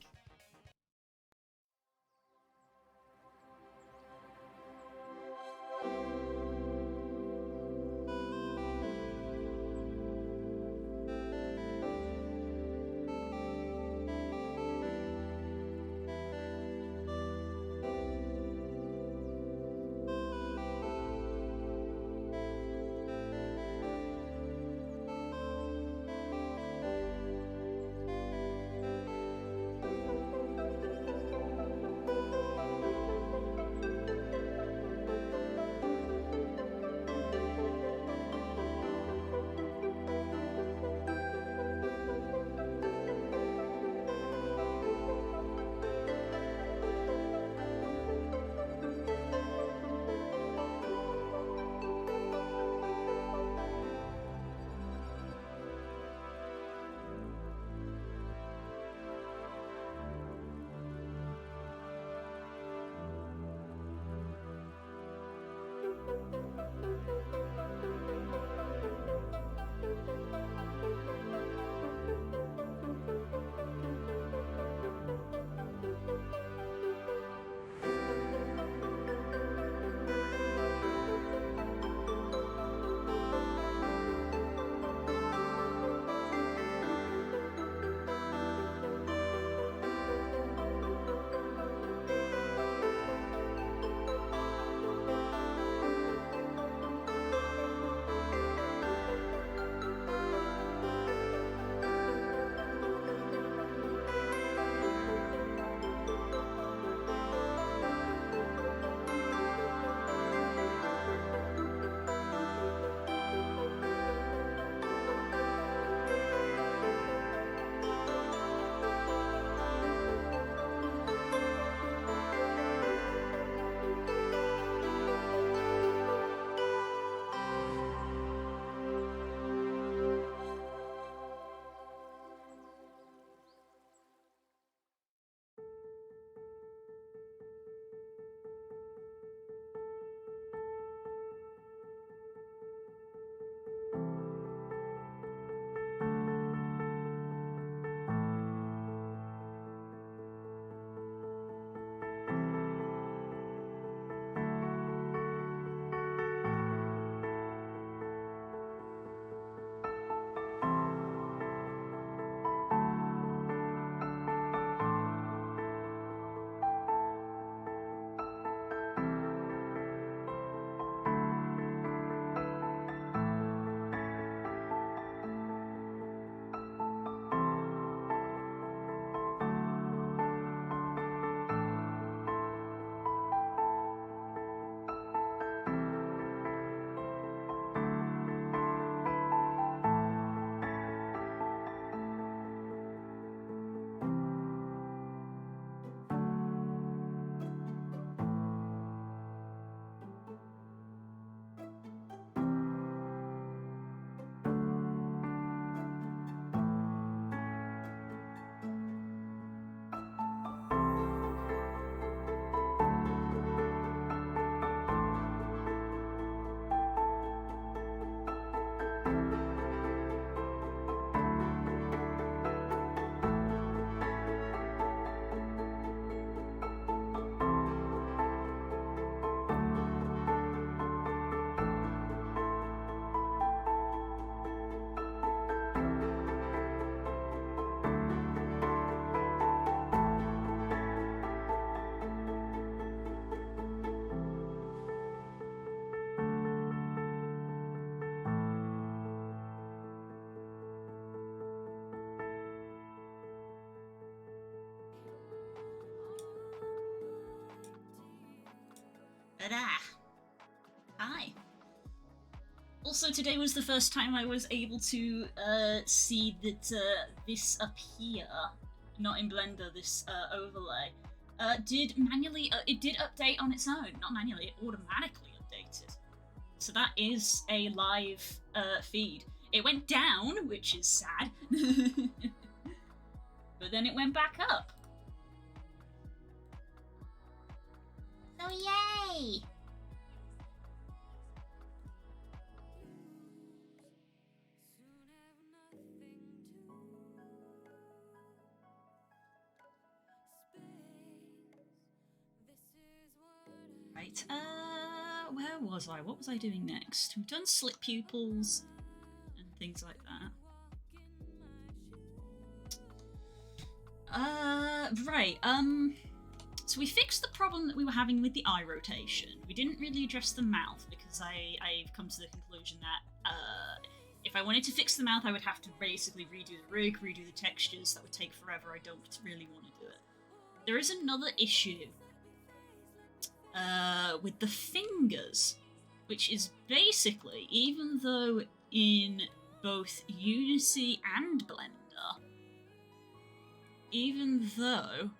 Ta-da! Hi. Also, today was the first time I was able to see that this up here, not in Blender, this overlay, did manually, it did update on its own. Not manually, it automatically updated. So that is a live feed. It went down, which is sad, but then it went back up. So yay! Right, where was I? What was I doing next? We've done slit pupils and things like that. Right, so we fixed the problem that we were having with the eye rotation. We didn't really address the mouth because I've come to the conclusion that, if I wanted to fix the mouth, I would have to basically redo the rig, redo the textures. That would take forever. I don't really want to do it. There is another issue with the fingers, which is basically, even though in both Unity and Blender, even though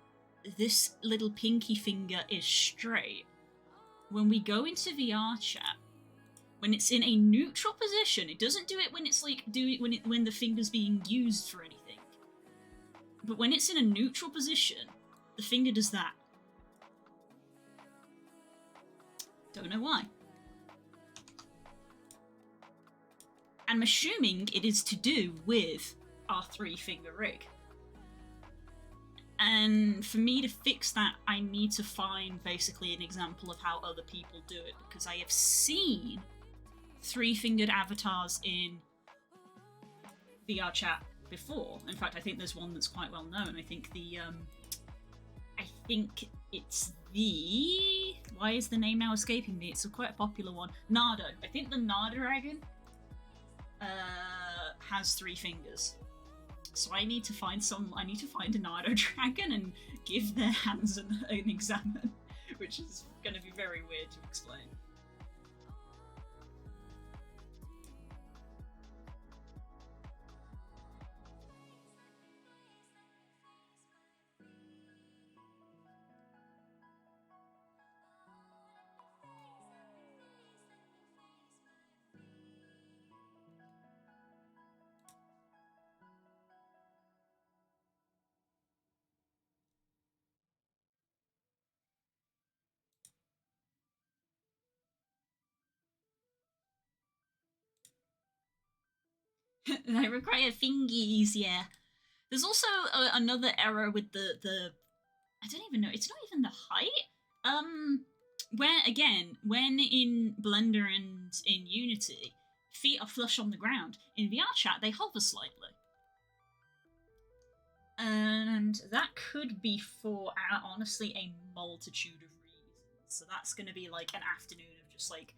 this little pinky finger is straight, when we go into VR chat, when it's in a neutral position, it doesn't do it when it's like when the finger's being used for anything. But when it's in a neutral position, the finger does that. Don't know why. I'm assuming it is to do with our 3-finger rig. And for me to fix that, I need to find basically an example of how other people do it, because I have seen 3-fingered avatars in VR chat before. In fact, I think there's one that's quite well known. I think it's the... Why is the name now escaping me? It's quite a popular one. Nardo. I think the Nardo dragon has 3 fingers. So I need to find a Nardo dragon and give their hands an examine, which is going to be very weird to explain. They require fingies, yeah. There's also another error with the I don't even know. It's not even the height. When in Blender and in Unity, feet are flush on the ground. In VR chat, they hover slightly. And that could be for, honestly, a multitude of reasons. So that's going to be like an afternoon of just like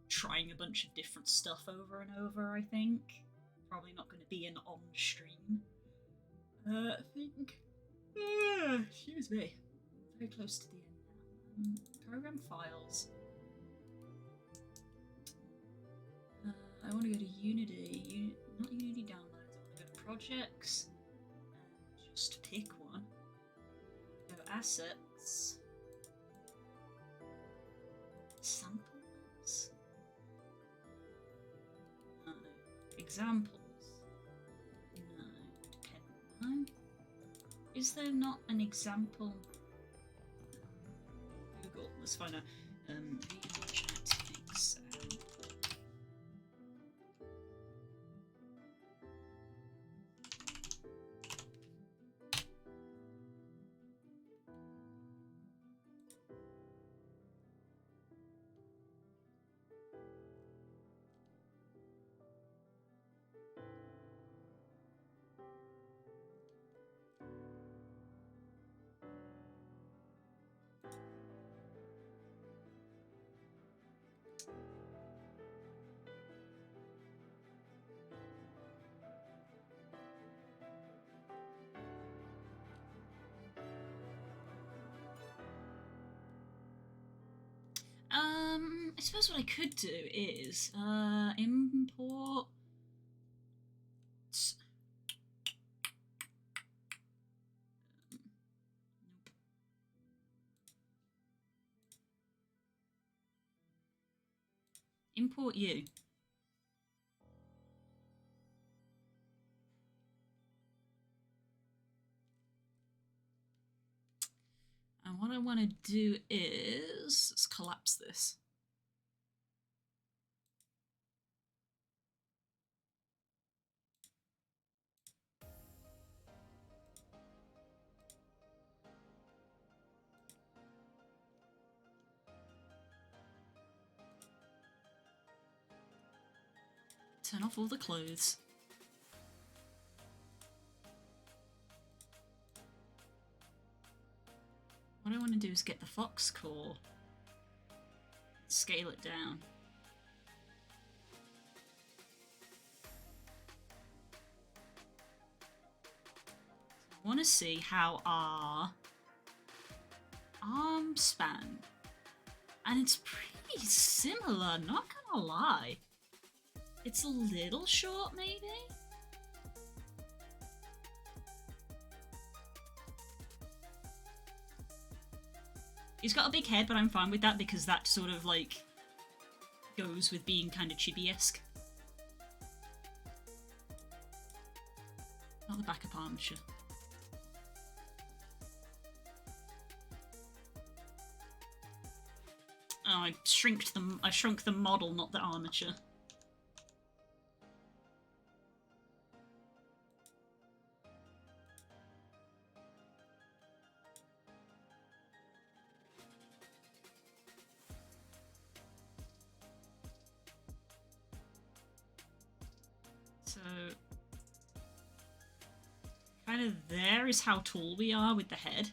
trying a bunch of different stuff over and over, I think. Probably not going to be an on-stream. I think... excuse me. Very close to the end now. Program files. I want to go to Unity. Not Unity downloads. I want to go to projects. And just pick one. Go assets. Samples. No. Examples. No. Depend. No. Is there not an example? Google. Let's find out. VR chat example. I suppose what I could do is import. Import you. And what I want to do is let's collapse this. Turn off all the clothes. What I want to do is get the fox core. Scale it down. I want to see how our arms span. And it's pretty similar, not gonna lie. It's a little short, maybe? He's got a big head, but I'm fine with that because that sort of, like, goes with being kind of chibi-esque. Not the backup armature. Oh, I shrunk the model, not the armature. So, kind of there is how tall we are with the head.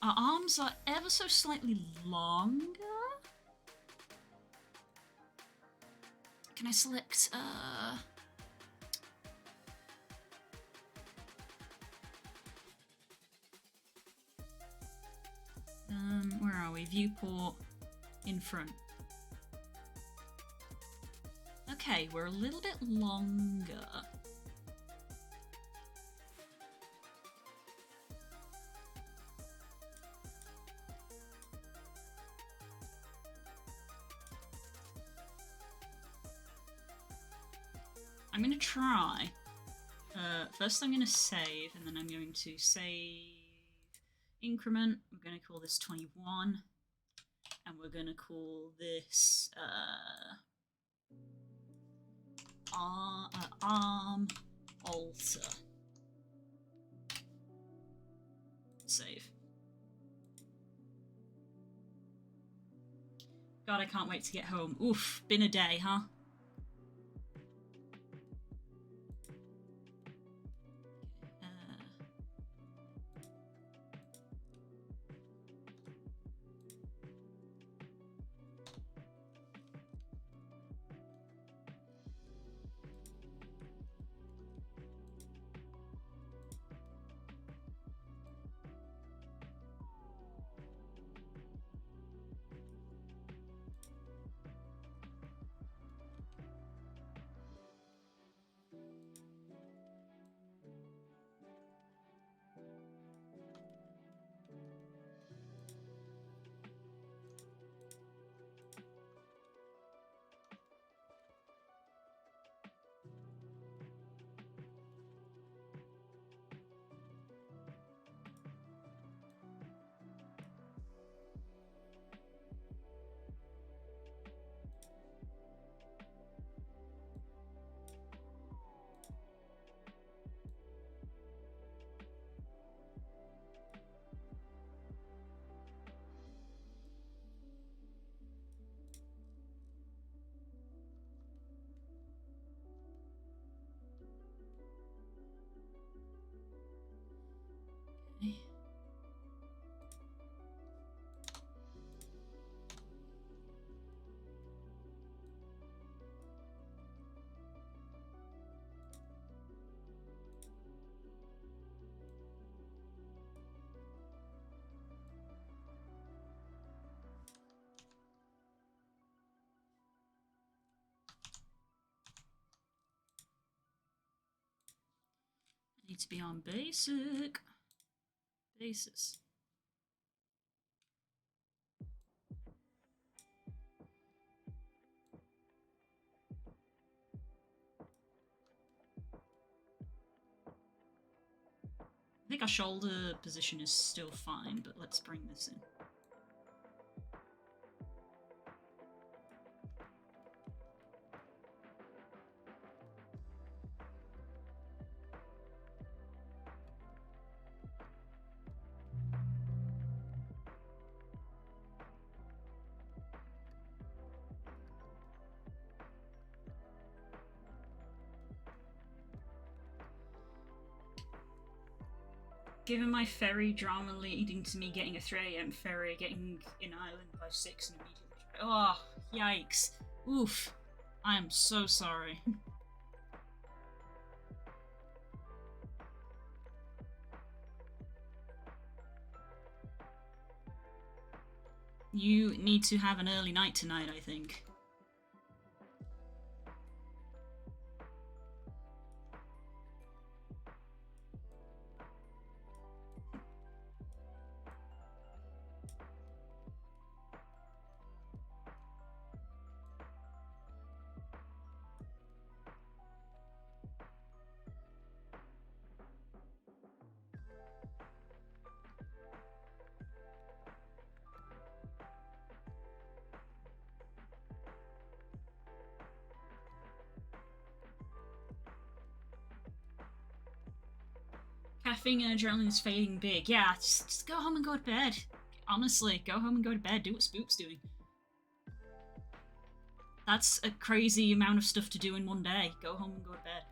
Our arms are ever so slightly longer. Can I select, where are we? Viewport in front. Okay, we're a little bit longer. I'm going to try. First I'm going to save, and then I'm going to save increment. We're going to call this 21. And we're going to call this arm alter. Save. God, I can't wait to get home. Oof, been a day, huh? Need to be on basic. Basis. I think our shoulder position is still fine, but let's bring this in. Given my ferry drama leading to me getting a 3 AM ferry, getting in Ireland by 6 and immediately... Oh, yikes. Oof. I am so sorry. You need to have an early night tonight, I think. Caffeine and adrenaline is fading big. Yeah, just go home and go to bed. Honestly, go home and go to bed. Do what Spook's doing. That's a crazy amount of stuff to do in one day. Go home and go to bed.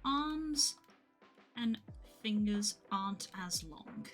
Arms and fingers aren't as long.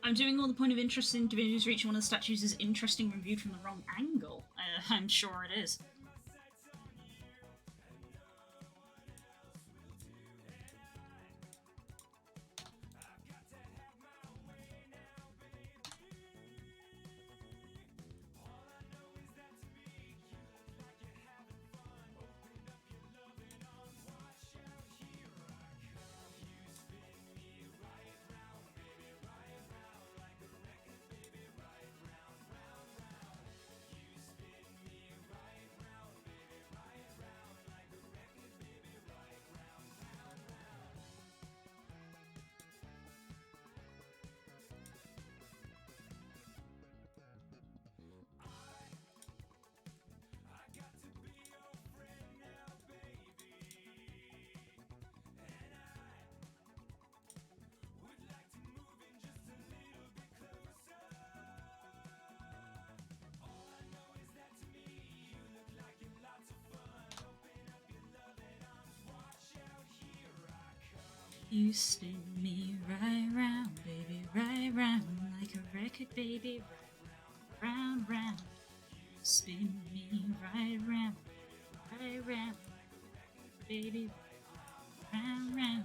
I'm doing all the point of interest in divinities reaching one of the statues is interesting when viewed from the wrong angle. I'm sure it is. You spin me right round, baby, right round, like a record, baby, right round, round, round. You spin me right round, right round, baby, round, round.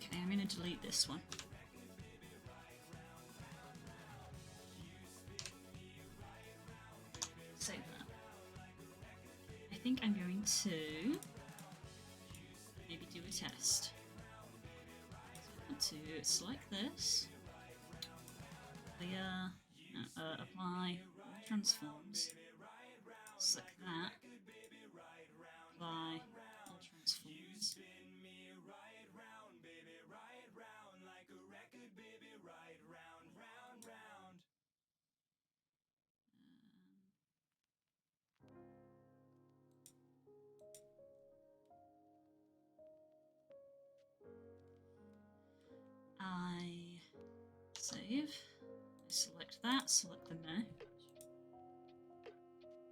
Okay, I'm gonna delete this one. Save that. I think I'm going to maybe do a test. I want to select this, clear, apply all transforms, select that, apply all transforms. I save, I select that, select the mesh,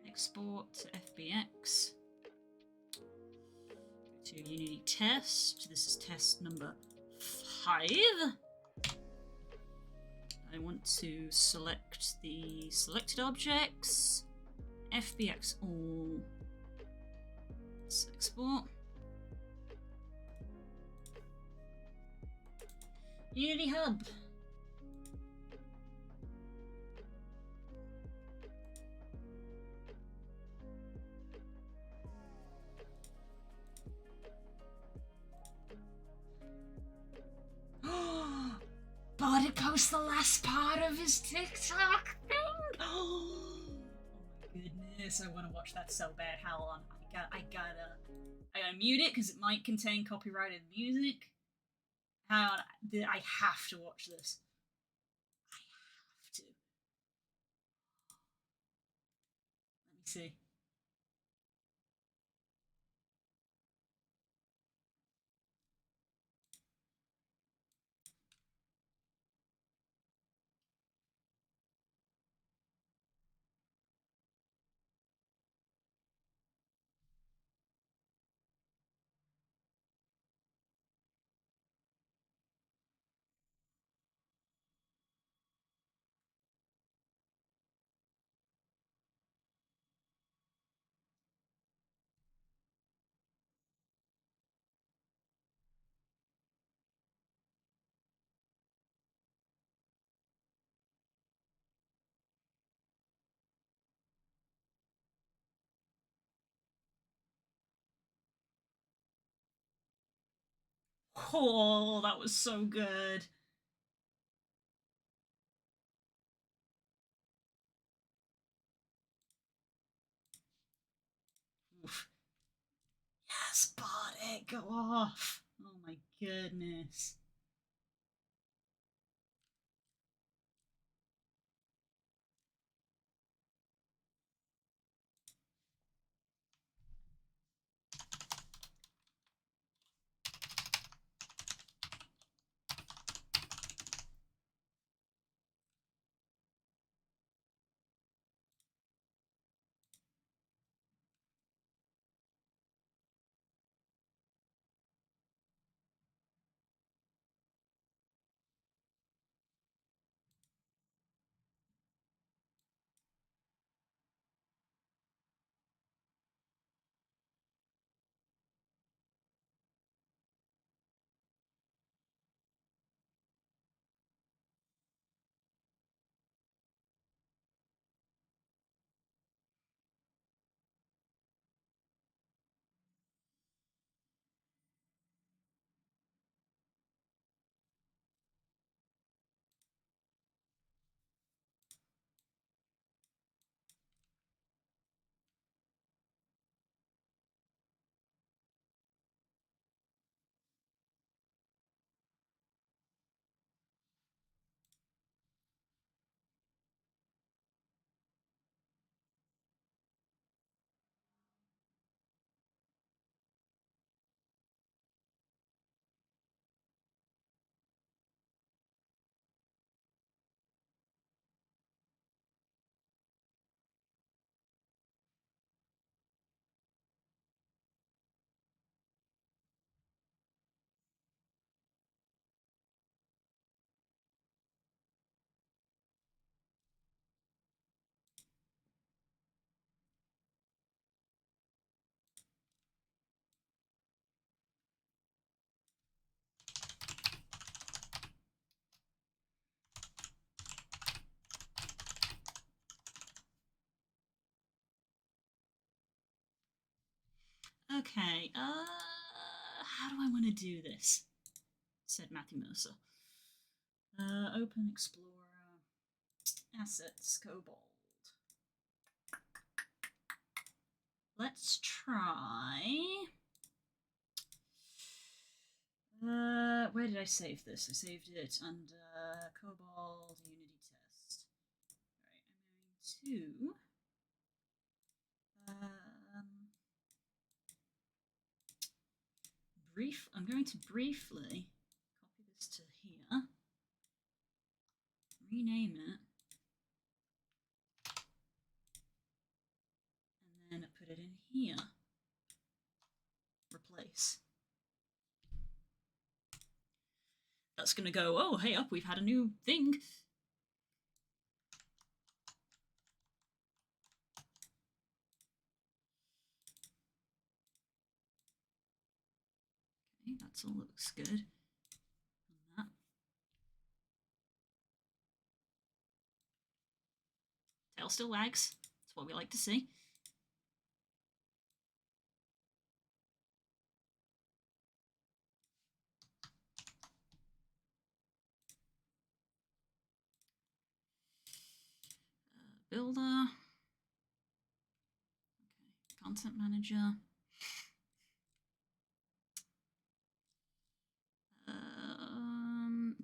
export to FBX, go to Unity test, this is test number 5. I want to select the selected objects, FBX all, let's export. Unity Hub. Bardic posts the last part of his TikTok thing. Oh my goodness, I want to watch that so bad. How long? I gotta mute it because it might contain copyrighted music. Hang on, I have to watch this. I have to. Let me see. Oh, that was so good. Oof. Yes, Bardic, go off. Oh my goodness. Okay, how do I want to do this? Said Matthew Mercer. Open Explorer. Assets, Kobold. Let's try... where did I save this? I saved it under Kobold Unity Test. I'm going to briefly copy this to here, rename it, and then put it in here. Replace. That's going to go, oh, hey up, we've had a new thing. Okay, that's all looks good. That. Tail still wags. That's what we like to see. Builder. Okay, content manager.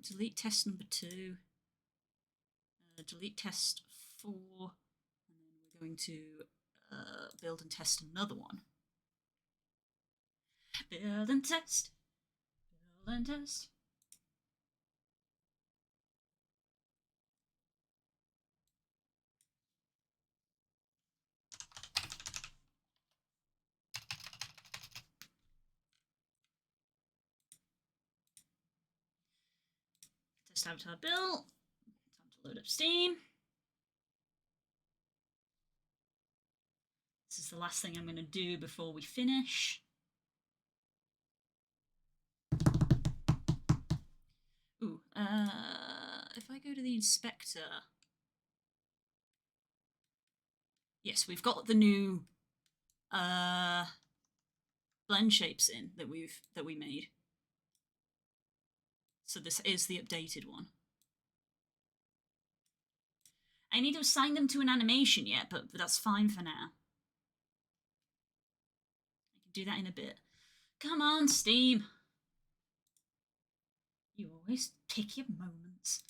Delete test number 2. Delete test 4. And then we're going to build and test another one. Build and test. Build and test. Test avatar built. Time to load up Steam. This is the last thing I'm going to do before we finish. Ooh, if I go to the inspector, yes, we've got the new blend shapes in that we made. So this is the updated one. I need to assign them to an animation yet, but that's fine for now. I can do that in a bit. Come on, Steam. You always pick your moments.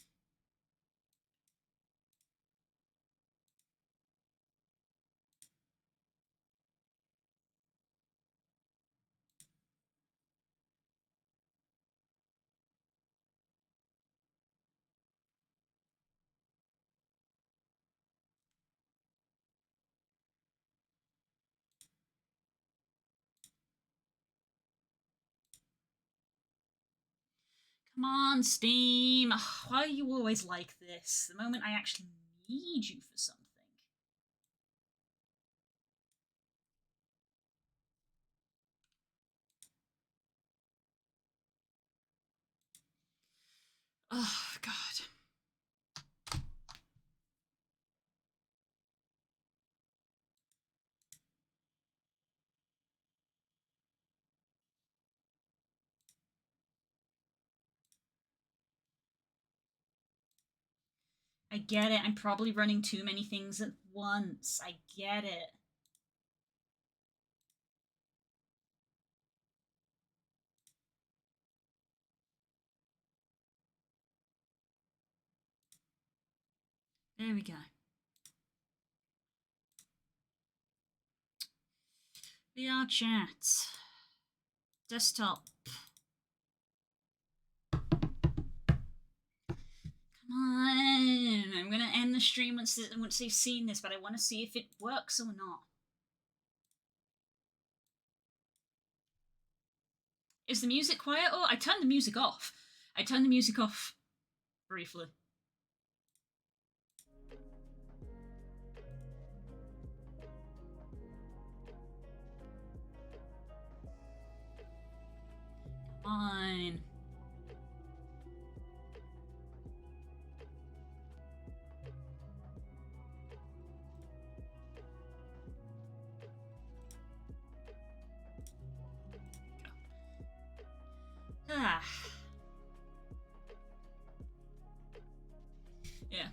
Come on, Steam. Why are you always like this? The moment I actually need you for something. Oh, God. I get it. I'm probably running too many things at once. I get it. There we go. VR chat. Desktop. Come on. I'm going to end the stream once they've seen this, but I want to see if it works or not. Is the music quiet? Oh, I turned the music off. I turned the music off briefly. Fine. Yeah.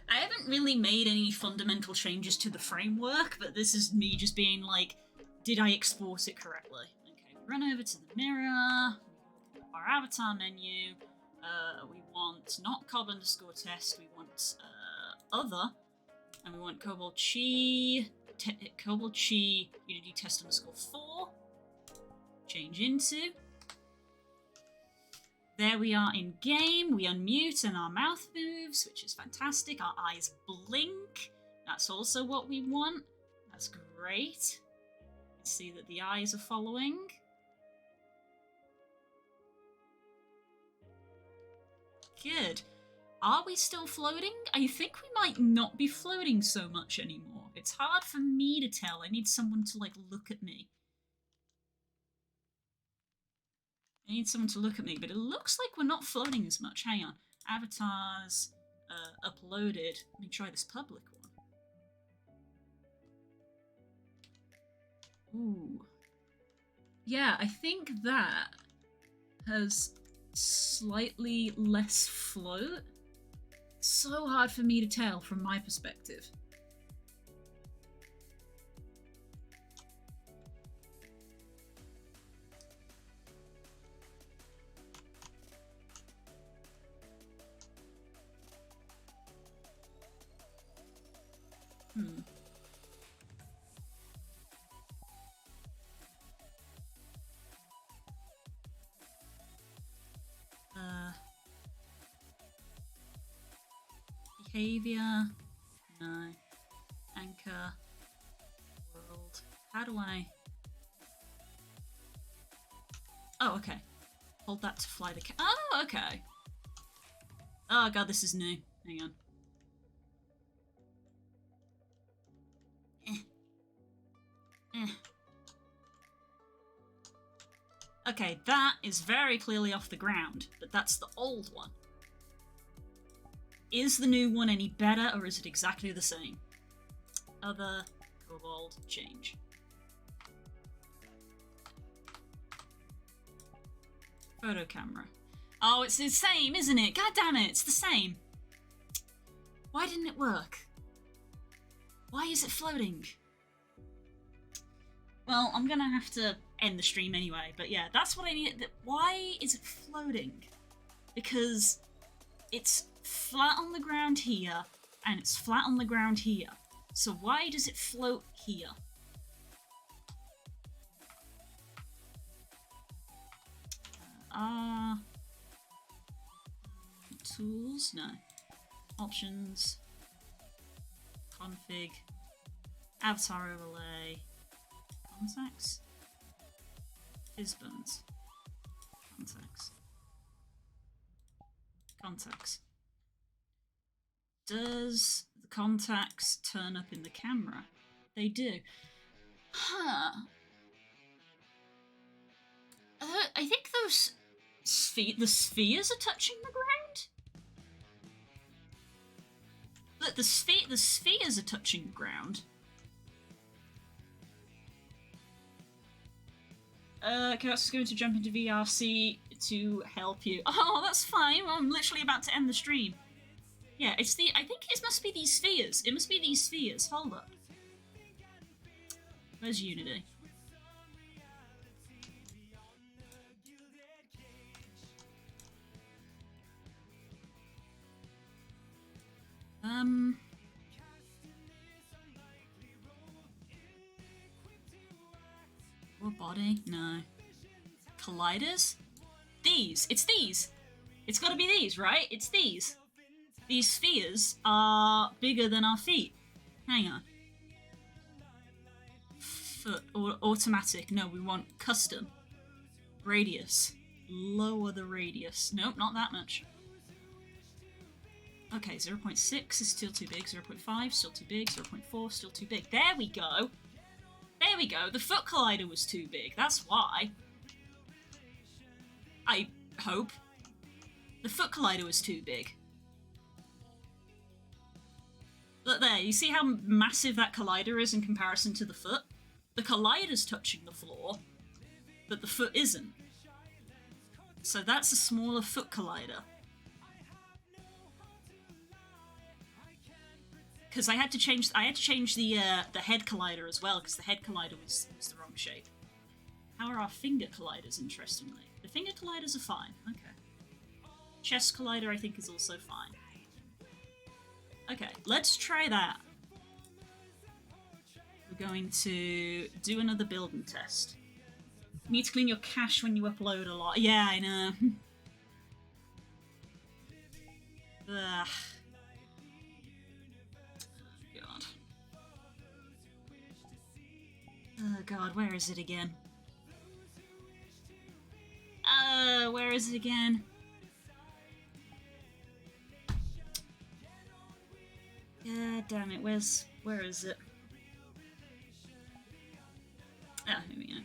I haven't really made any fundamental changes to the framework, but this is me just being like, did I export it correctly? Okay, run over to the mirror, our avatar menu, we want not cob underscore test, we want other, and we want Kobold Chi, Kobold Chi Unity test underscore 4, change into. There we are in game, we unmute and our mouth moves, which is fantastic. Our eyes blink, that's also what we want. That's great. See that the eyes are following. Good. Are we still floating? I think we might not be floating so much anymore. It's hard for me to tell. I need someone to, like, look at me. I need someone to look at me, but it looks like we're not floating as much. Hang on. Avatars uploaded. Let me try this public one. Ooh. Yeah, I think that has slightly less float. So hard for me to tell from my perspective. Behavior, no. Anchor, world. How do I? Oh, okay. Hold that to fly the oh, okay. Oh god, this is new. Hang on. Okay, that is very clearly off the ground, but that's the old one. Is the new one any better, or is it exactly the same? Other, Kobold, change. Photo camera. Oh, it's the same, isn't it? God damn it, it's the same. Why didn't it work? Why is it floating? Well, I'm gonna have to end the stream anyway, but yeah, that's what I need. Why is it floating? Because it's flat on the ground here, and it's flat on the ground here. So why does it float here? Tools? No. Options. Config. Avatar overlay. Contacts? Fizzbuns. Contacts. Contacts. Does the contacts turn up in the camera? They do. Huh. I think those the spheres are touching the ground? Look, the spheres are touching the ground. Chaos is going to jump into VRC to help you. Oh, that's fine. Well, I'm literally about to end the stream. Yeah, I think it must be these spheres. It must be these spheres. Hold up. Where's Unity? Or body? No. Colliders? These! It's these! It's gotta be these, right? It's these. These spheres are bigger than our feet. Hang on. Foot or automatic. No, we want custom. Radius. Lower the radius. Nope, not that much. Okay, 0.6 is still too big. 0.5 still too big. 0.4 still too big. There we go. There we go. The foot collider was too big. That's why. I hope. The foot collider was too big. Look there. You see how massive that collider is in comparison to the foot? The collider's touching the floor, but the foot isn't. So that's a smaller foot collider. because I had to change the head collider as well, because the head collider was the wrong shape. How are our finger colliders, interestingly? The finger colliders are fine, okay. Chest collider, I think, is also fine. Okay, let's try that. We're going to do another building test. You need to clean your cache when you upload a lot. Yeah, I know. Ugh. God. Oh god, where is it again? Where is it again? God damn it, where is it? Ah, here we go.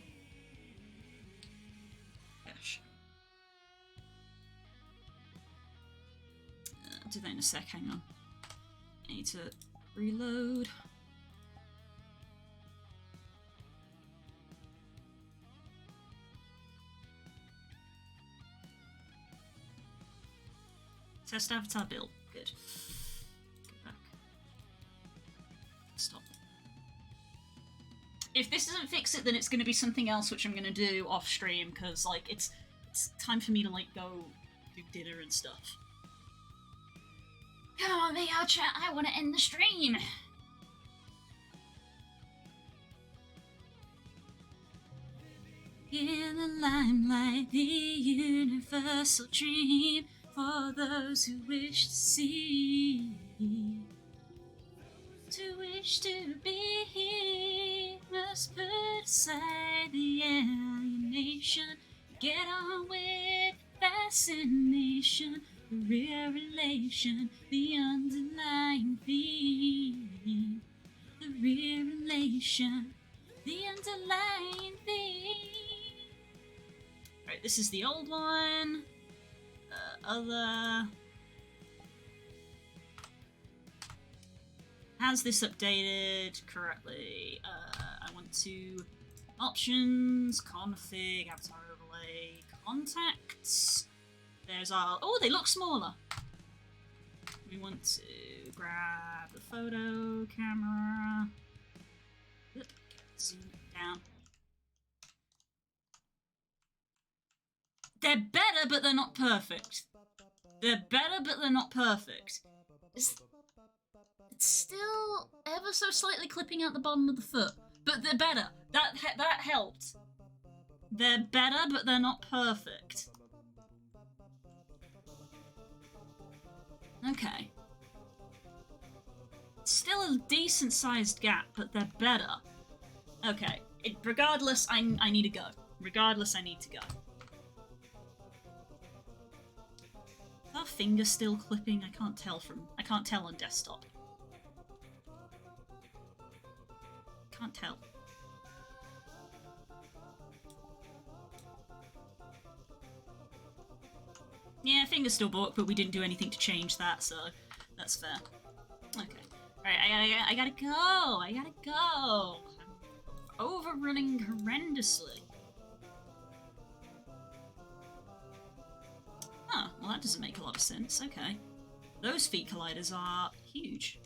Gosh. I'll do that in a sec, hang on. I need to reload. Test avatar build. Good. Go back. Stop. If this doesn't fix it, then it's going to be something else which I'm going to do off stream, because like it's time for me to like go do dinner and stuff. Come on, VR chat, I want to end the stream. In the limelight, the universal dream for those who wish to see, to wish to be here, must put aside the alienation, get on with fascination, the real relation, the underlying theme, the real relation, the underlying theme. Right, this is the old one. Other. Has this updated correctly? I want to options, config, avatar overlay, contacts. There's our. Oh, they look smaller. We want to grab the photo camera. Oop, zoom it down. They're better, but they're not perfect. They're better, but they're not perfect. It's still ever so slightly clipping out the bottom of the foot, but they're better. That helped. They're better, but they're not perfect. Okay. Still a decent-sized gap, but they're better. Okay. Regardless, I need to go. Regardless, I need to go. Is our finger still clipping? I can't tell on desktop. Can't tell. Yeah, finger's still broke, but we didn't do anything to change that, so that's fair. Okay. Alright, I gotta go! I gotta go! I'm overrunning horrendously. Huh, well that doesn't make a lot of sense, okay. Those feet colliders are huge.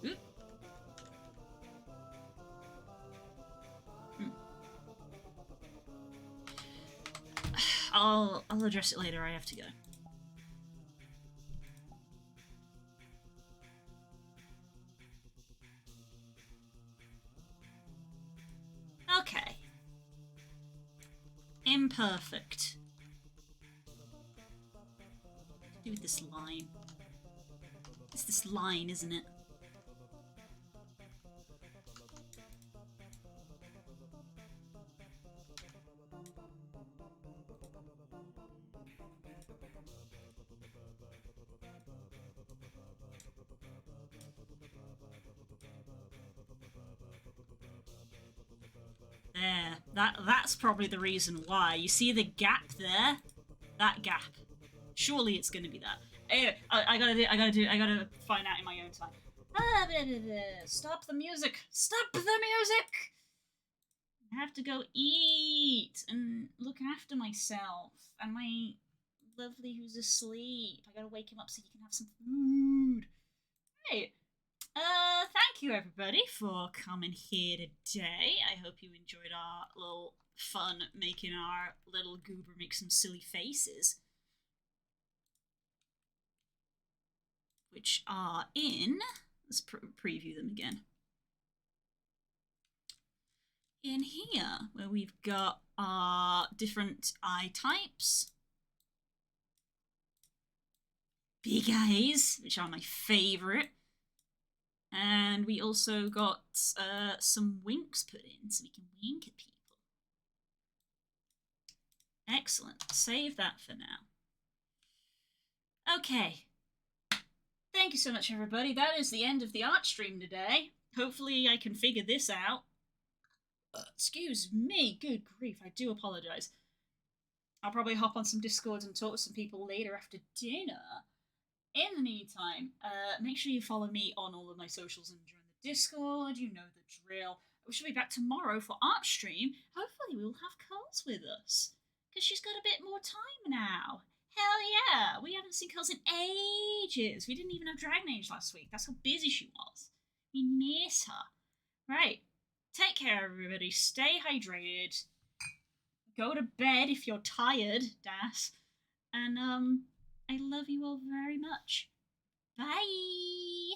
Oop. I'll address it later, I have to go. Okay. Imperfect. What do with this line? It's this line, isn't it? There. That's probably the reason why. You see the gap there? That gap. Surely it's gonna be that. Anyway, I gotta find out in my own time. Stop the music! Stop the music! I have to go eat and look after myself and my lovely who's asleep. I gotta wake him up so he can have some food. Right. Thank you everybody for coming here today. I hope you enjoyed our little fun making our little goober make some silly faces. Which are in, let's preview them again. In here, where we've got our different eye types. Big eyes, which are my favourite. And we also got some winks put in, so we can wink at people. Excellent. Save that for now. Okay. Thank you so much, everybody. That is the end of the art stream today. Hopefully I can figure this out. Excuse me. Good grief. I do apologise. I'll probably hop on some Discord and talk to some people later after dinner. In the meantime, make sure you follow me on all of my socials and join the Discord. You know the drill. We should be back tomorrow for art stream. Hopefully we'll have Coles with us, because she's got a bit more time now. Hell yeah! We haven't seen Coles in ages. We didn't even have Dragon Age last week. That's how busy she was. We miss her. Right. Take care, everybody. Stay hydrated. Go to bed if you're tired, Das. And, I love you all very much. Bye!